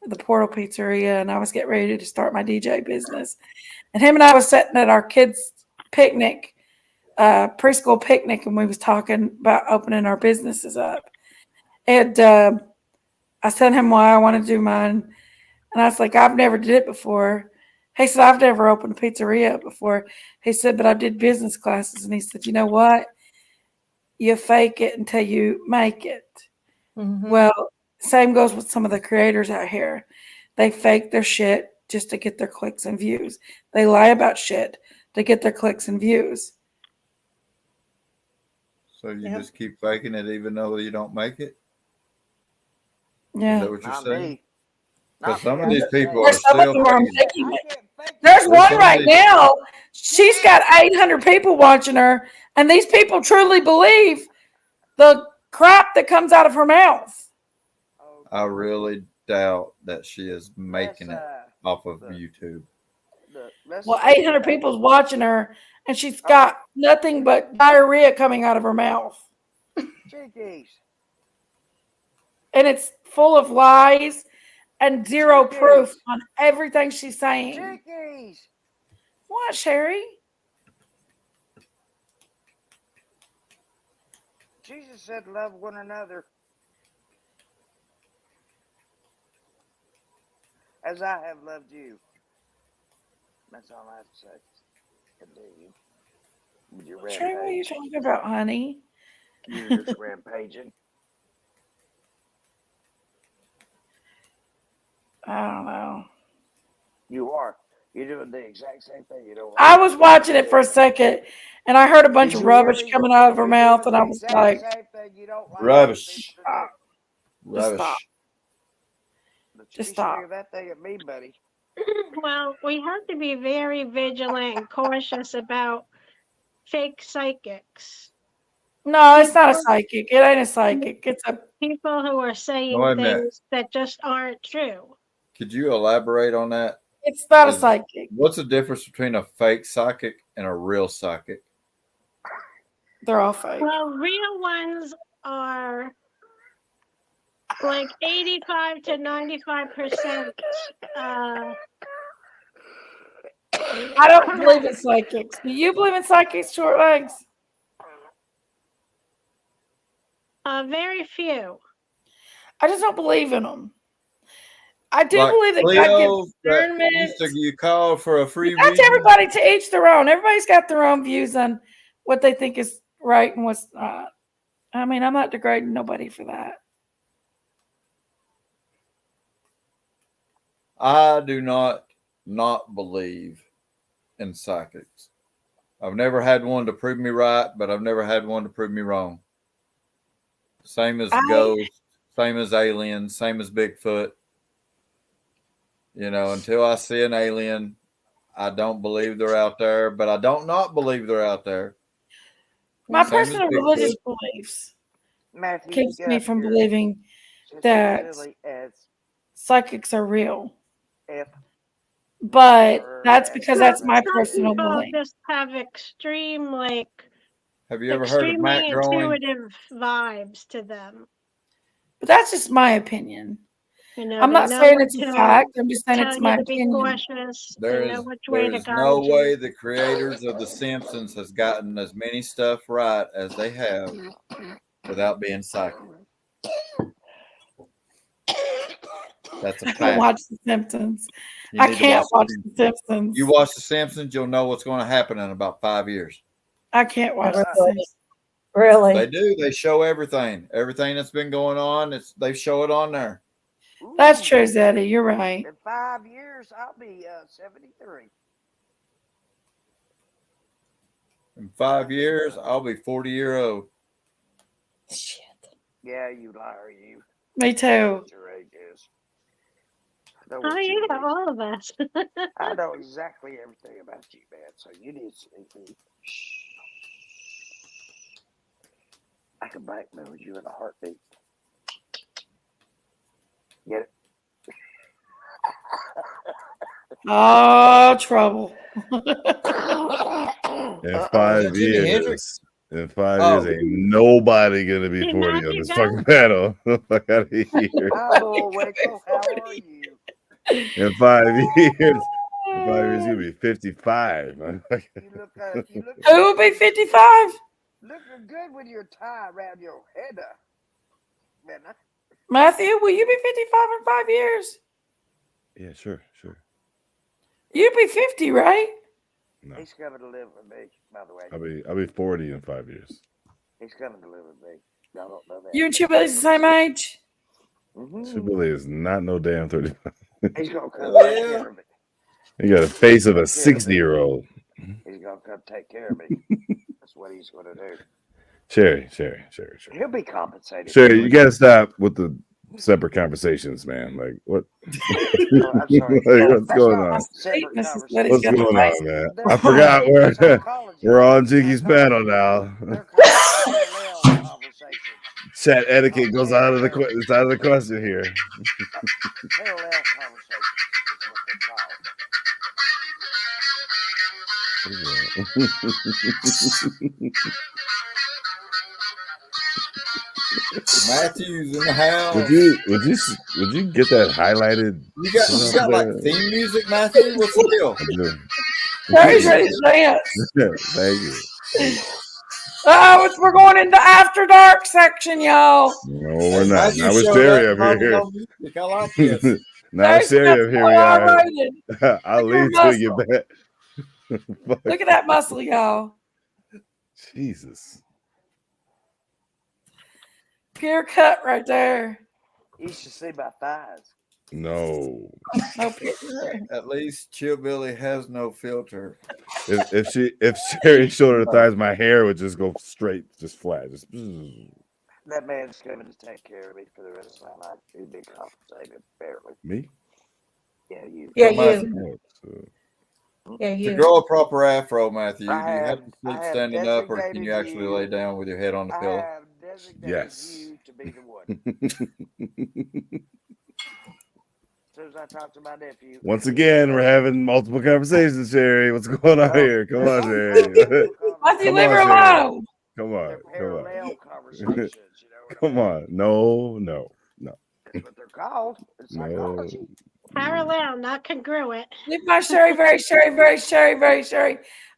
the Portal Pizzeria, and I was getting ready to start my DJ business. And him and I was sitting at our kids' picnic, preschool picnic, and we was talking about opening our businesses up. And I sent him why I want to do mine, and I was like, I've never did it before. He said, I've never opened a pizzeria up before. He said, but I did business classes, and he said, you know what? You fake it until you make it. Mhm. Well, same goes with some of the creators out here. They fake their shit just to get their clicks and views. They lie about shit to get their clicks and views. So you Yep. just keep faking it even though you don't make it? Is Yeah. that what you're Not saying? me. Because Not some me, of I'm these just people saying. are There's some of still them are faking it. faking I it. can't fake There's it. There's one some of right these. now. She's got 800 people watching her, and these people truly believe the crap that comes out of her mouth. I Okay. really doubt that she is making Let's it off of look, YouTube. let's Well, let's 800 get back. people's watching her, and she's Oh, got nothing but diarrhea coming out of her mouth. Jenkies. And it's full of lies and zero proof Jenkies. on everything she's saying. Jenkies. What, Sherry? Jesus said, "Love one another as I have loved you." That's all I have to say. Continue with your Sherry, what are you rampage. talking about, honey? You're just rampaging. I don't know. You are. You're doing the exact same thing. You don't I like was it. watching it for a second, and I heard a bunch Did of you hear rubbish me? coming out of her You're mouth, doing and I the was exact like, same thing you don't like other Rubbish. people to stop. do. Just stop. Rubbish. But you Just be stop. swinging that thing at me, buddy. Well, we have to be very vigilant and cautious about fake psychics. No, it's not a People, psychic. It ain't a psychic. It's a. people who are No, saying wait a minute. things that just aren't true. Could you elaborate on that? It's not a Is psychic. what's the difference between a fake psychic and a real psychic? They're all fake. Well, real ones are like 85 to 95%. I don't believe in psychics. Do you believe in psychics, short legs? Very few. I just don't believe in them. I do Like believe that God Cleo gives that discernment. used to you call for a free That's reading. everybody to each their own. Everybody's got their own views on what they think is right and what's not. I mean, I'm not degrading nobody for that. I do not believe in psychics. I've never had one to prove me right, but I've never had one to prove me wrong. Same as ghosts, same as aliens, same as Bigfoot. You know, until I see an alien, I don't believe they're out there, but I don't not believe they're out there. My Same as personal Bigfoot. religious beliefs Matthew, keeps get me up from here. believing that Sincerely as psychics are real. F. But that's Or because Well, that's my some personal people belief. just have extreme, Have you ever heard of extremely Matt growing? intuitive vibes to them. But that's just my opinion. You know, I'm they not know saying what it's a to fact. I'm just saying tell it's you my to be opinion. cautious. There They know is which way to no guide you. way the creators of The Simpsons has gotten as many stuff right as they have without being psychic. That's a I don't fact. watch The Simpsons. You I need to can't watch The The Simpsons. Simpsons. You watch The Simpsons, you'll know what's going to happen in about 5 years. I can't watch The Really? Simpsons. Really? They do. They show everything. Everything that's been going on, they show it on there. That's Ooh, true, Zeddy. You're right. in 5 years, I'll be 73. In 5 years, I'll be 40-year-old. Shit. Yeah, you liar, you. Me too. What your age is. I know Oh, what you yeah, mean. all of us. I know exactly everything about you, man. So you need to. I can blackmail you in a heartbeat. Get it? Oh, trouble. In 5 Jimi years, Hendrix? in 5 Oh. years, ain't nobody gonna be Hey, 40 on Matthew, this go. fucking panel. Fuck out of here. Hi, Bullwinkle. How are you? In 5 years, in 5 years, you'll be 55. You look. You look. Who will be 55? Looking good with your tie around your head. Man, Matthew, will you be 55 in 5 years? Yeah, sure. You'll be 50, right? No, he's coming to live with me. By the way, I'll be 40 in 5 years. he's coming to live with me. Y'all don't know that. You and Chip Billy's the same age? Chip Billy is not no damn 35. He's gonna come Oh, take yeah. care of me. He got a face of a 60-year-old. He's gonna come take care of me. That's what he's gonna do. Sherry. He'll be compensated. Sherry, you gotta stop with the separate conversations, man. Like what? Oh, I'm sorry. Like, what's That's going not on? separate This is what What's he's going got. on, man? They're I forgot called psychology. we're on Jinkies panel now. They're called parallel conversations. Chat etiquette goes out of the it's out of the question here. Parallel conversations is what they're called. Matthew's in the house. Would you get that highlighted? You got like theme music, Matthew? What's the deal? I do. Sherry's ready to dance. Thank you. Oh, we're going into After Dark section, y'all. No, we're not. Matthew Now we're showed Sherry up up here. on music. I like this. Now it's Sherry up here. We are. R-rated. I'll Look at leave her till you muscle. back. Look at that muscle, y'all. Jesus. Pure cut right there. You should see my thighs. No. No picture. At least Chillbilly has no filter. If Sherry showed her thighs, my hair would just go straight, just flat. Just That man's coming to take care of me for the rest of my life. He'd be compensated fairly. me? Yeah, you. Yeah, Well, you. Yeah, To you. grow a proper afro, Matthew, do you I have to sleep have standing up, or can you designated actually you- lay down with your head on the I pillow? have designated Yes. you to be the one. As soon as I talk to my nephew. Once again, we're having multiple conversations, Sherry. What's going on here? Come on, Sherry. Matthew, Come leave on, her Sherry. alone. Come on. They're Come parallel on. conversations, you know. Come on. No. That's what they're called in psychology. Parallel, not congruent. Leave my Sherry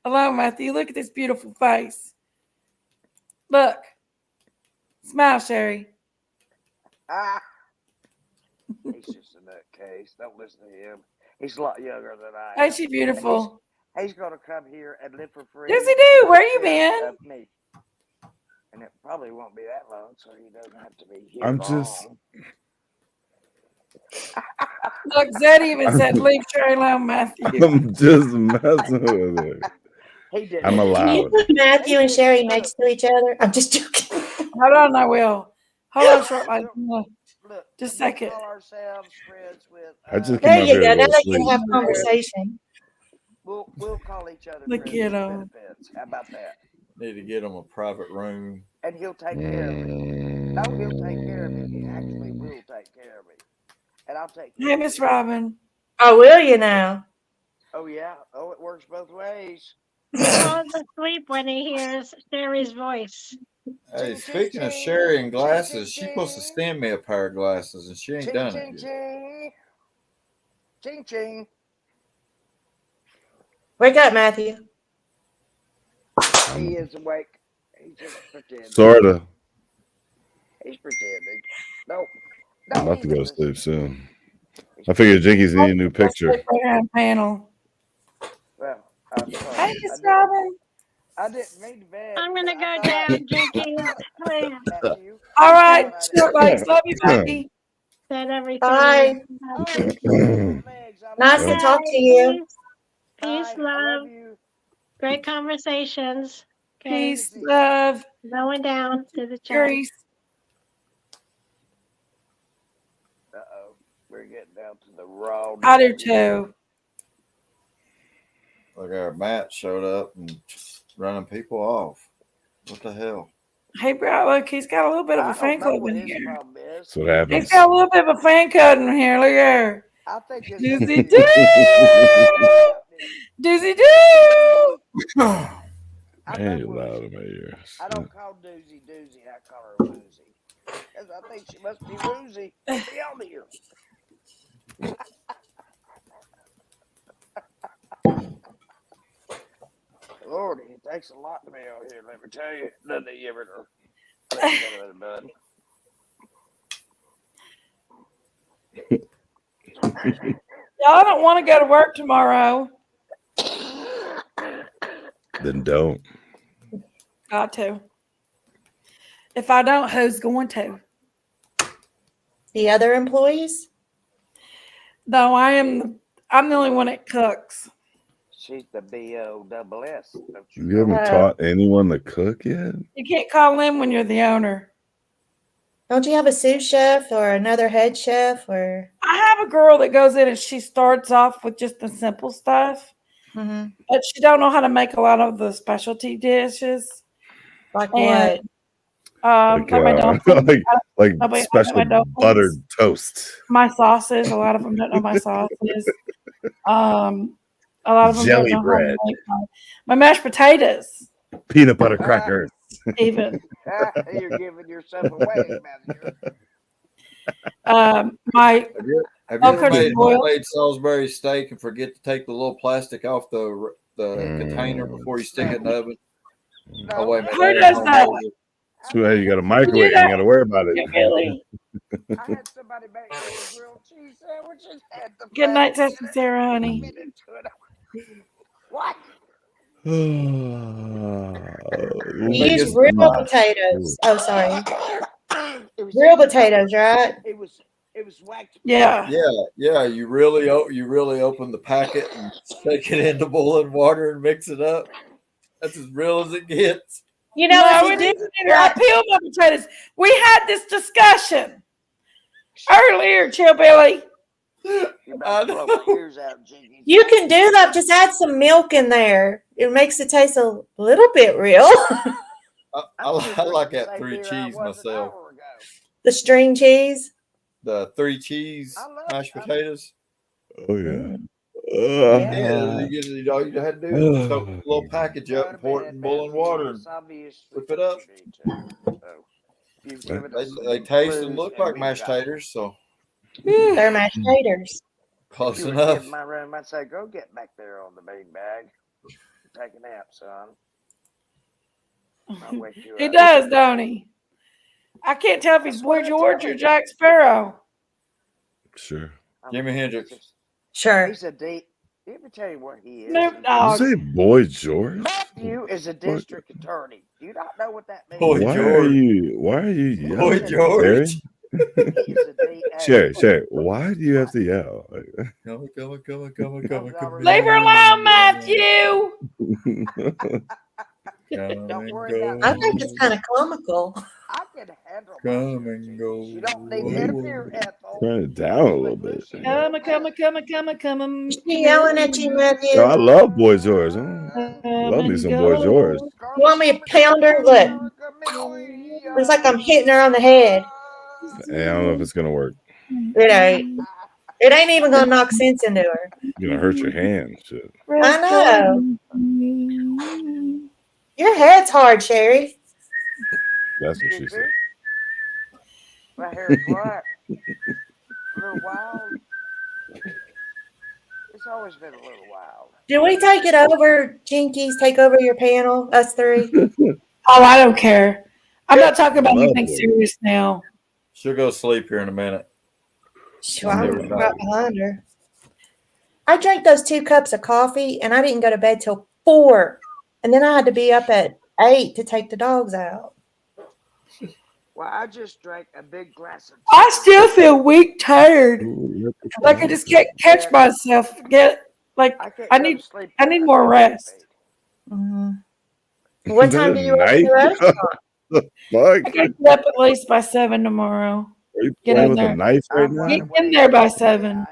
alone, Matthew. Look at this beautiful face. Look. Smile, Sherry. He's just a nutcase. Don't listen to him. He's a lot younger than I am. Ain't she beautiful? He's going to come here and live for free. Yes, he do. Where you been? Of me. And it probably won't be that long, so he doesn't have to be here I'm long. just. Look, Zed even said, leave Sherry alone, Matthew. I'm just messing with her. He did. I'm Can you allowed. put Matthew and Sherry next to each other? I'm just joking. Hold on, I will. Hold on, short life. Look, Just a we second. call ourselves friends with. I just There came up you here go. to Now go they can sleep. have conversation. We'll call each other Look friends at with him. benefits. How about that? Need to get him a private room. And he'll take care of me. No, he'll take care of me. He actually will take care of me. And I'll take care Hey, of Miss you. Robin. Oh, will you now? Oh, yeah. Oh, it works both ways. He falls asleep when he hears Sherry's voice. Hey, speaking of Sherry and glasses, she's supposed to send me a pair of glasses, and she ain't Ching, done ching, it yet. ching. Ching, ching. Wake up, Matthew. He is awake. He's just pretending. Sorta. He's pretending. Nope. I'm about to go to sleep soon. I figured Jinkies need a new picture. Panel. Well, I'm sorry. Hey, Miss Robin. I didn't mean to bed. I'm going to go down, Jenkies. Matthew. All right, short legs. Love you, baby. Said everything. Bye. Nice to talk to you. Peace, love. Great conversations. Okay. Peace, love. Going down to the chat. Grease. Uh-oh. We're getting down to the raw. I do too. Look, our Matt showed up and running people off. What the hell? Hey, bro, look, he's got a little bit of a I fan don't know club what in his here. problem is. That's what happens. He's got a little bit of a fan club in here. Look here. I think it's Doozy Doozy doo! Doozy doo! Man, you're loud in my ears. I don't call Doozy Doozy. I call her Woozy. Because I think she must be woozy to be on here. Lordy, it takes a lot to be on here, let me tell you. Doesn't he ever bud? Y'all, I don't want to go to work tomorrow. Then don't. Got to. If I don't, who's going to? The other employees? No, I'm the only one that cooks. She's the B-O-double-S. You haven't taught anyone to cook yet? You can't call in when you're the owner. Don't you have a sous chef or another head chef? Or I have a girl that goes in and she starts off with just the simple stuff, but she don't know how to make a lot of the specialty dishes. Like and, what? Like my dumplings. like special buttered toast. My sauces. A lot of them don't know my sauces. A lot of them Jelly don't know bread. how to make my mashed potatoes. Peanut butter crackers. Even. You're giving yourself away, Matthew. My Have you ever made homemade Salisbury steak and forget to take the little plastic off the container before you stick it in the oven? Oh, wait a minute. Who does that? So you got a microwave, you got to worry about it. Really? I had somebody make grilled cheese sandwiches. Good night, Sister Sarah, honey. What? You use real potatoes. Oh, sorry. Real potatoes, right? It was waxed. Yeah. Yeah. You really open the packet and stick it into boiling water and mix it up. That's as real as it gets. You know, no, if you do I peel my potatoes. We had this discussion earlier, Chillbilly. You can do that. Just add some milk in there. It makes it taste a little bit real. I like that 3 cheese myself. The string cheese. The 3 cheese mashed potatoes. Oh yeah. Yeah, all you had to do is soak a little package up and pour it in boiling water and whip it up. They taste and look like mashed taters, so they're mashed taters. Close enough. In my room, I'd say, go get back there on the bean bag. Take a nap, son. I'll wake you He up. does, don't he? I can't tell if he's Boy George or Jack Sparrow. Sure. Jimi Hendrix. Sure. He's a deep. Let me tell you what he is. Snoop Dogg. You say Boy George? Matthew is a district attorney. Do you not know what that means? Why are you yelling? Boy George. Sherry, why do you have to yell? Come on. Leave her alone, Matthew. Don't worry about I think it's kind of comical. I can handle Come and go. You don't need to interfere, Ethel. Turn it down a little bit. Come. She yelling at you, Matthew. Yo, I love Boy George. Love me some Boy George. You want me to pound her? Look. It's like I'm hitting her on the head. Hey, I don't know if it's gonna work. It ain't. It ain't even gonna knock sense into her. You're gonna hurt your hand. Shit. I know. Your head's hard, Sherry. That's what she said. My hair's black. A little wild. It's always been a little wild. Do we take it over, Jenkies? Take over your panel, us three? Oh, I don't care. I'm not talking about anything serious now. She'll go to sleep here in a minute. Sure, I'm right behind her. I drank those 2 cups of coffee, and I didn't go to bed till 4. And then I had to be up at 8 to take the dogs out. Well, I just drank a big glass of tea. I still feel weak, tired. Like I just can't catch myself. I need more rest. What time do you open the restaurant? Fuck. I gotta get up at least by 7 tomorrow. Are you Get playing in with a there. knife right now? Get in there by 7.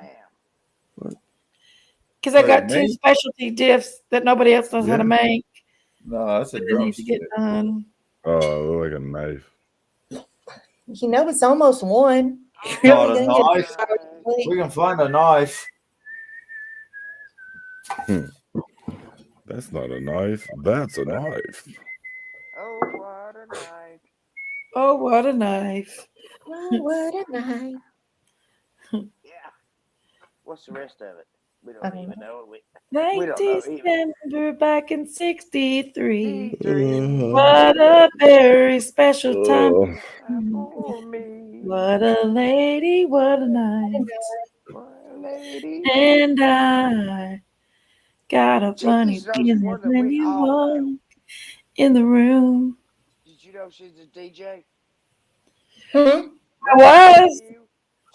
Because I got 2 specialty diffs that nobody else knows how to make. No, that's a that I drum need to get done. Oh, like a knife. You know, it's almost one. Not Really a gonna knife. get We can find a knife. That's not a knife. That's a knife. Oh, what a night. Oh, what a knife. Oh, what a night. Yeah. What's the rest of it? We I don't don't even know. know. We don't 19 know even. December back in 63. D3 What a very special time. for me. What a lady, what a night. My lady. And I got a funny Jenkies knows feeling more than when we you all know. walk in the room. Did you know she's a DJ? Hmm? I was.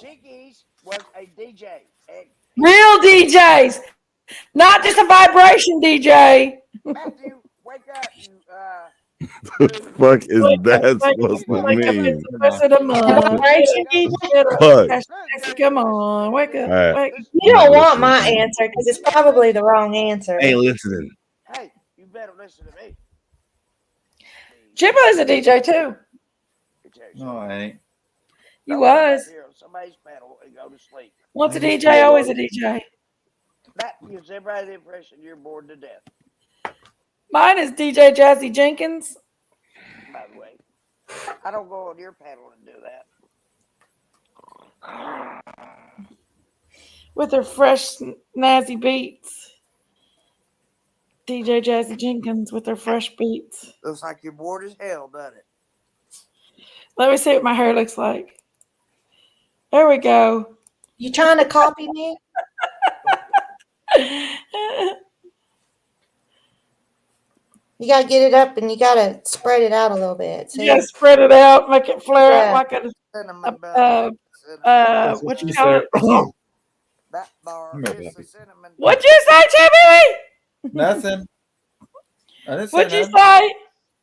Jenkies was a DJ. And Real DJs, not just a vibration DJ. Matthew, wake up, you The fuck is Wake up, that wake supposed to up, wake up, it's mean? the first of the month. Vibration DJ? Get up, Fuck. hashtag, come on, wake up, All right. wake up. You don't want my answer because it's probably the wrong answer. Hey, listening. Hey, you better listen to me. Jimbo is a DJ too. No, I ain't. You was. Here on somebody's panel and go to sleep. Once a DJ, always a DJ. That gives everybody the impression you're bored to death. Mine is DJ Jazzy Jenkins. By the way, I don't go on your panel and do that. With her fresh, snazzy beats. DJ Jazzy Jenkins with her fresh beats. Looks like you're bored as hell, doesn't it? Let me see what my hair looks like. There we go. You trying to copy me? You gotta get it up and you gotta spread it out a little bit. See? Yeah, spread it out, make it flare Yeah. out like what you She call said, it? That bar No, is the baby. cinnamon. What'd you say, Timmy? Nothing. I didn't say What'd you nothing. say?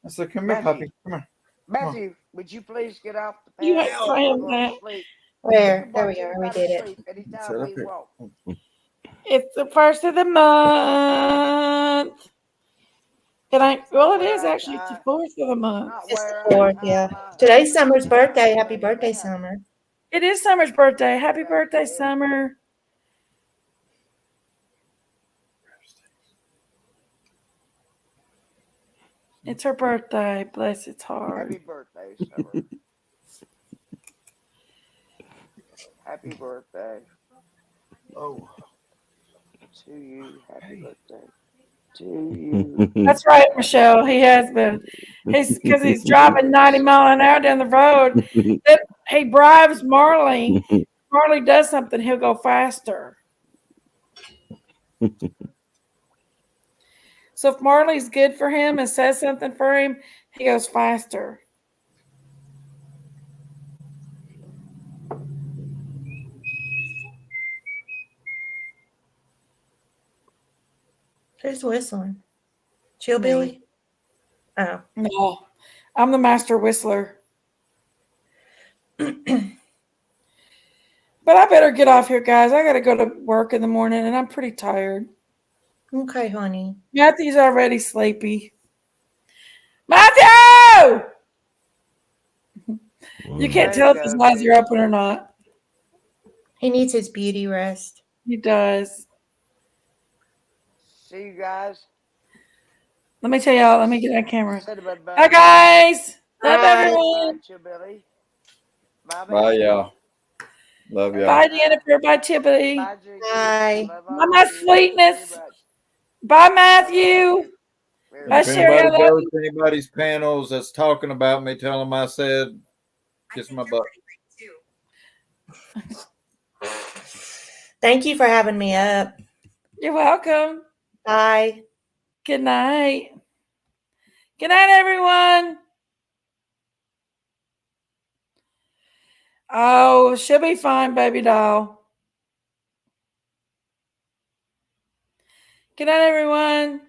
I said, come here, puppy. Come here. Matthew, would you please get off the You panel? ain't saying that. Where? There we go. We did it. Sit up here. It's the first of the month. It ain't, well, it is actually. It's the fourth of the month. It's the 4th, yeah. Today's Summer's birthday. Happy birthday, Summer. It is Summer's birthday. Happy birthday, Summer. It's her birthday. Bless its heart. Happy birthday, Summer. Happy birthday. Oh. To you. Happy birthday. To you. That's right, Michelle. He has been. He's because he's driving 90 miles an hour down the road. He bribes Marley. Marley does something, he'll go faster. So if Marley's good for him and says something for him, he goes faster. Who's whistling? Chillbilly? Oh. No, I'm the master whistler. But I better get off here, guys. I got to go to work in the morning, and I'm pretty tired. Okay, honey. Matthew's already sleepy. Matthew! You can't tell if his eyes are open or not. He needs his beauty rest. He does. See you guys. Let me tell y'all. Let me get that camera. Cinnamon bun. Hi, guys. Love Bye. everyone. Bye, Chillbilly. Bye, Bye, y'all. Love y'all. Bye, Jennifer. Bye, Tippity. Bye, Jinkies. Bye. Love Bye, all my of you sweetness. very much. Bye, Matthew. Very Bye, If much. Sherry. I anybody love goes you. to anybody's panels that's talking about me, tell them I said, kiss my butt. Thank you for having me up. You're welcome. Bye. Good night. Good night, everyone. Oh, she'll be fine, baby doll. Good night, everyone.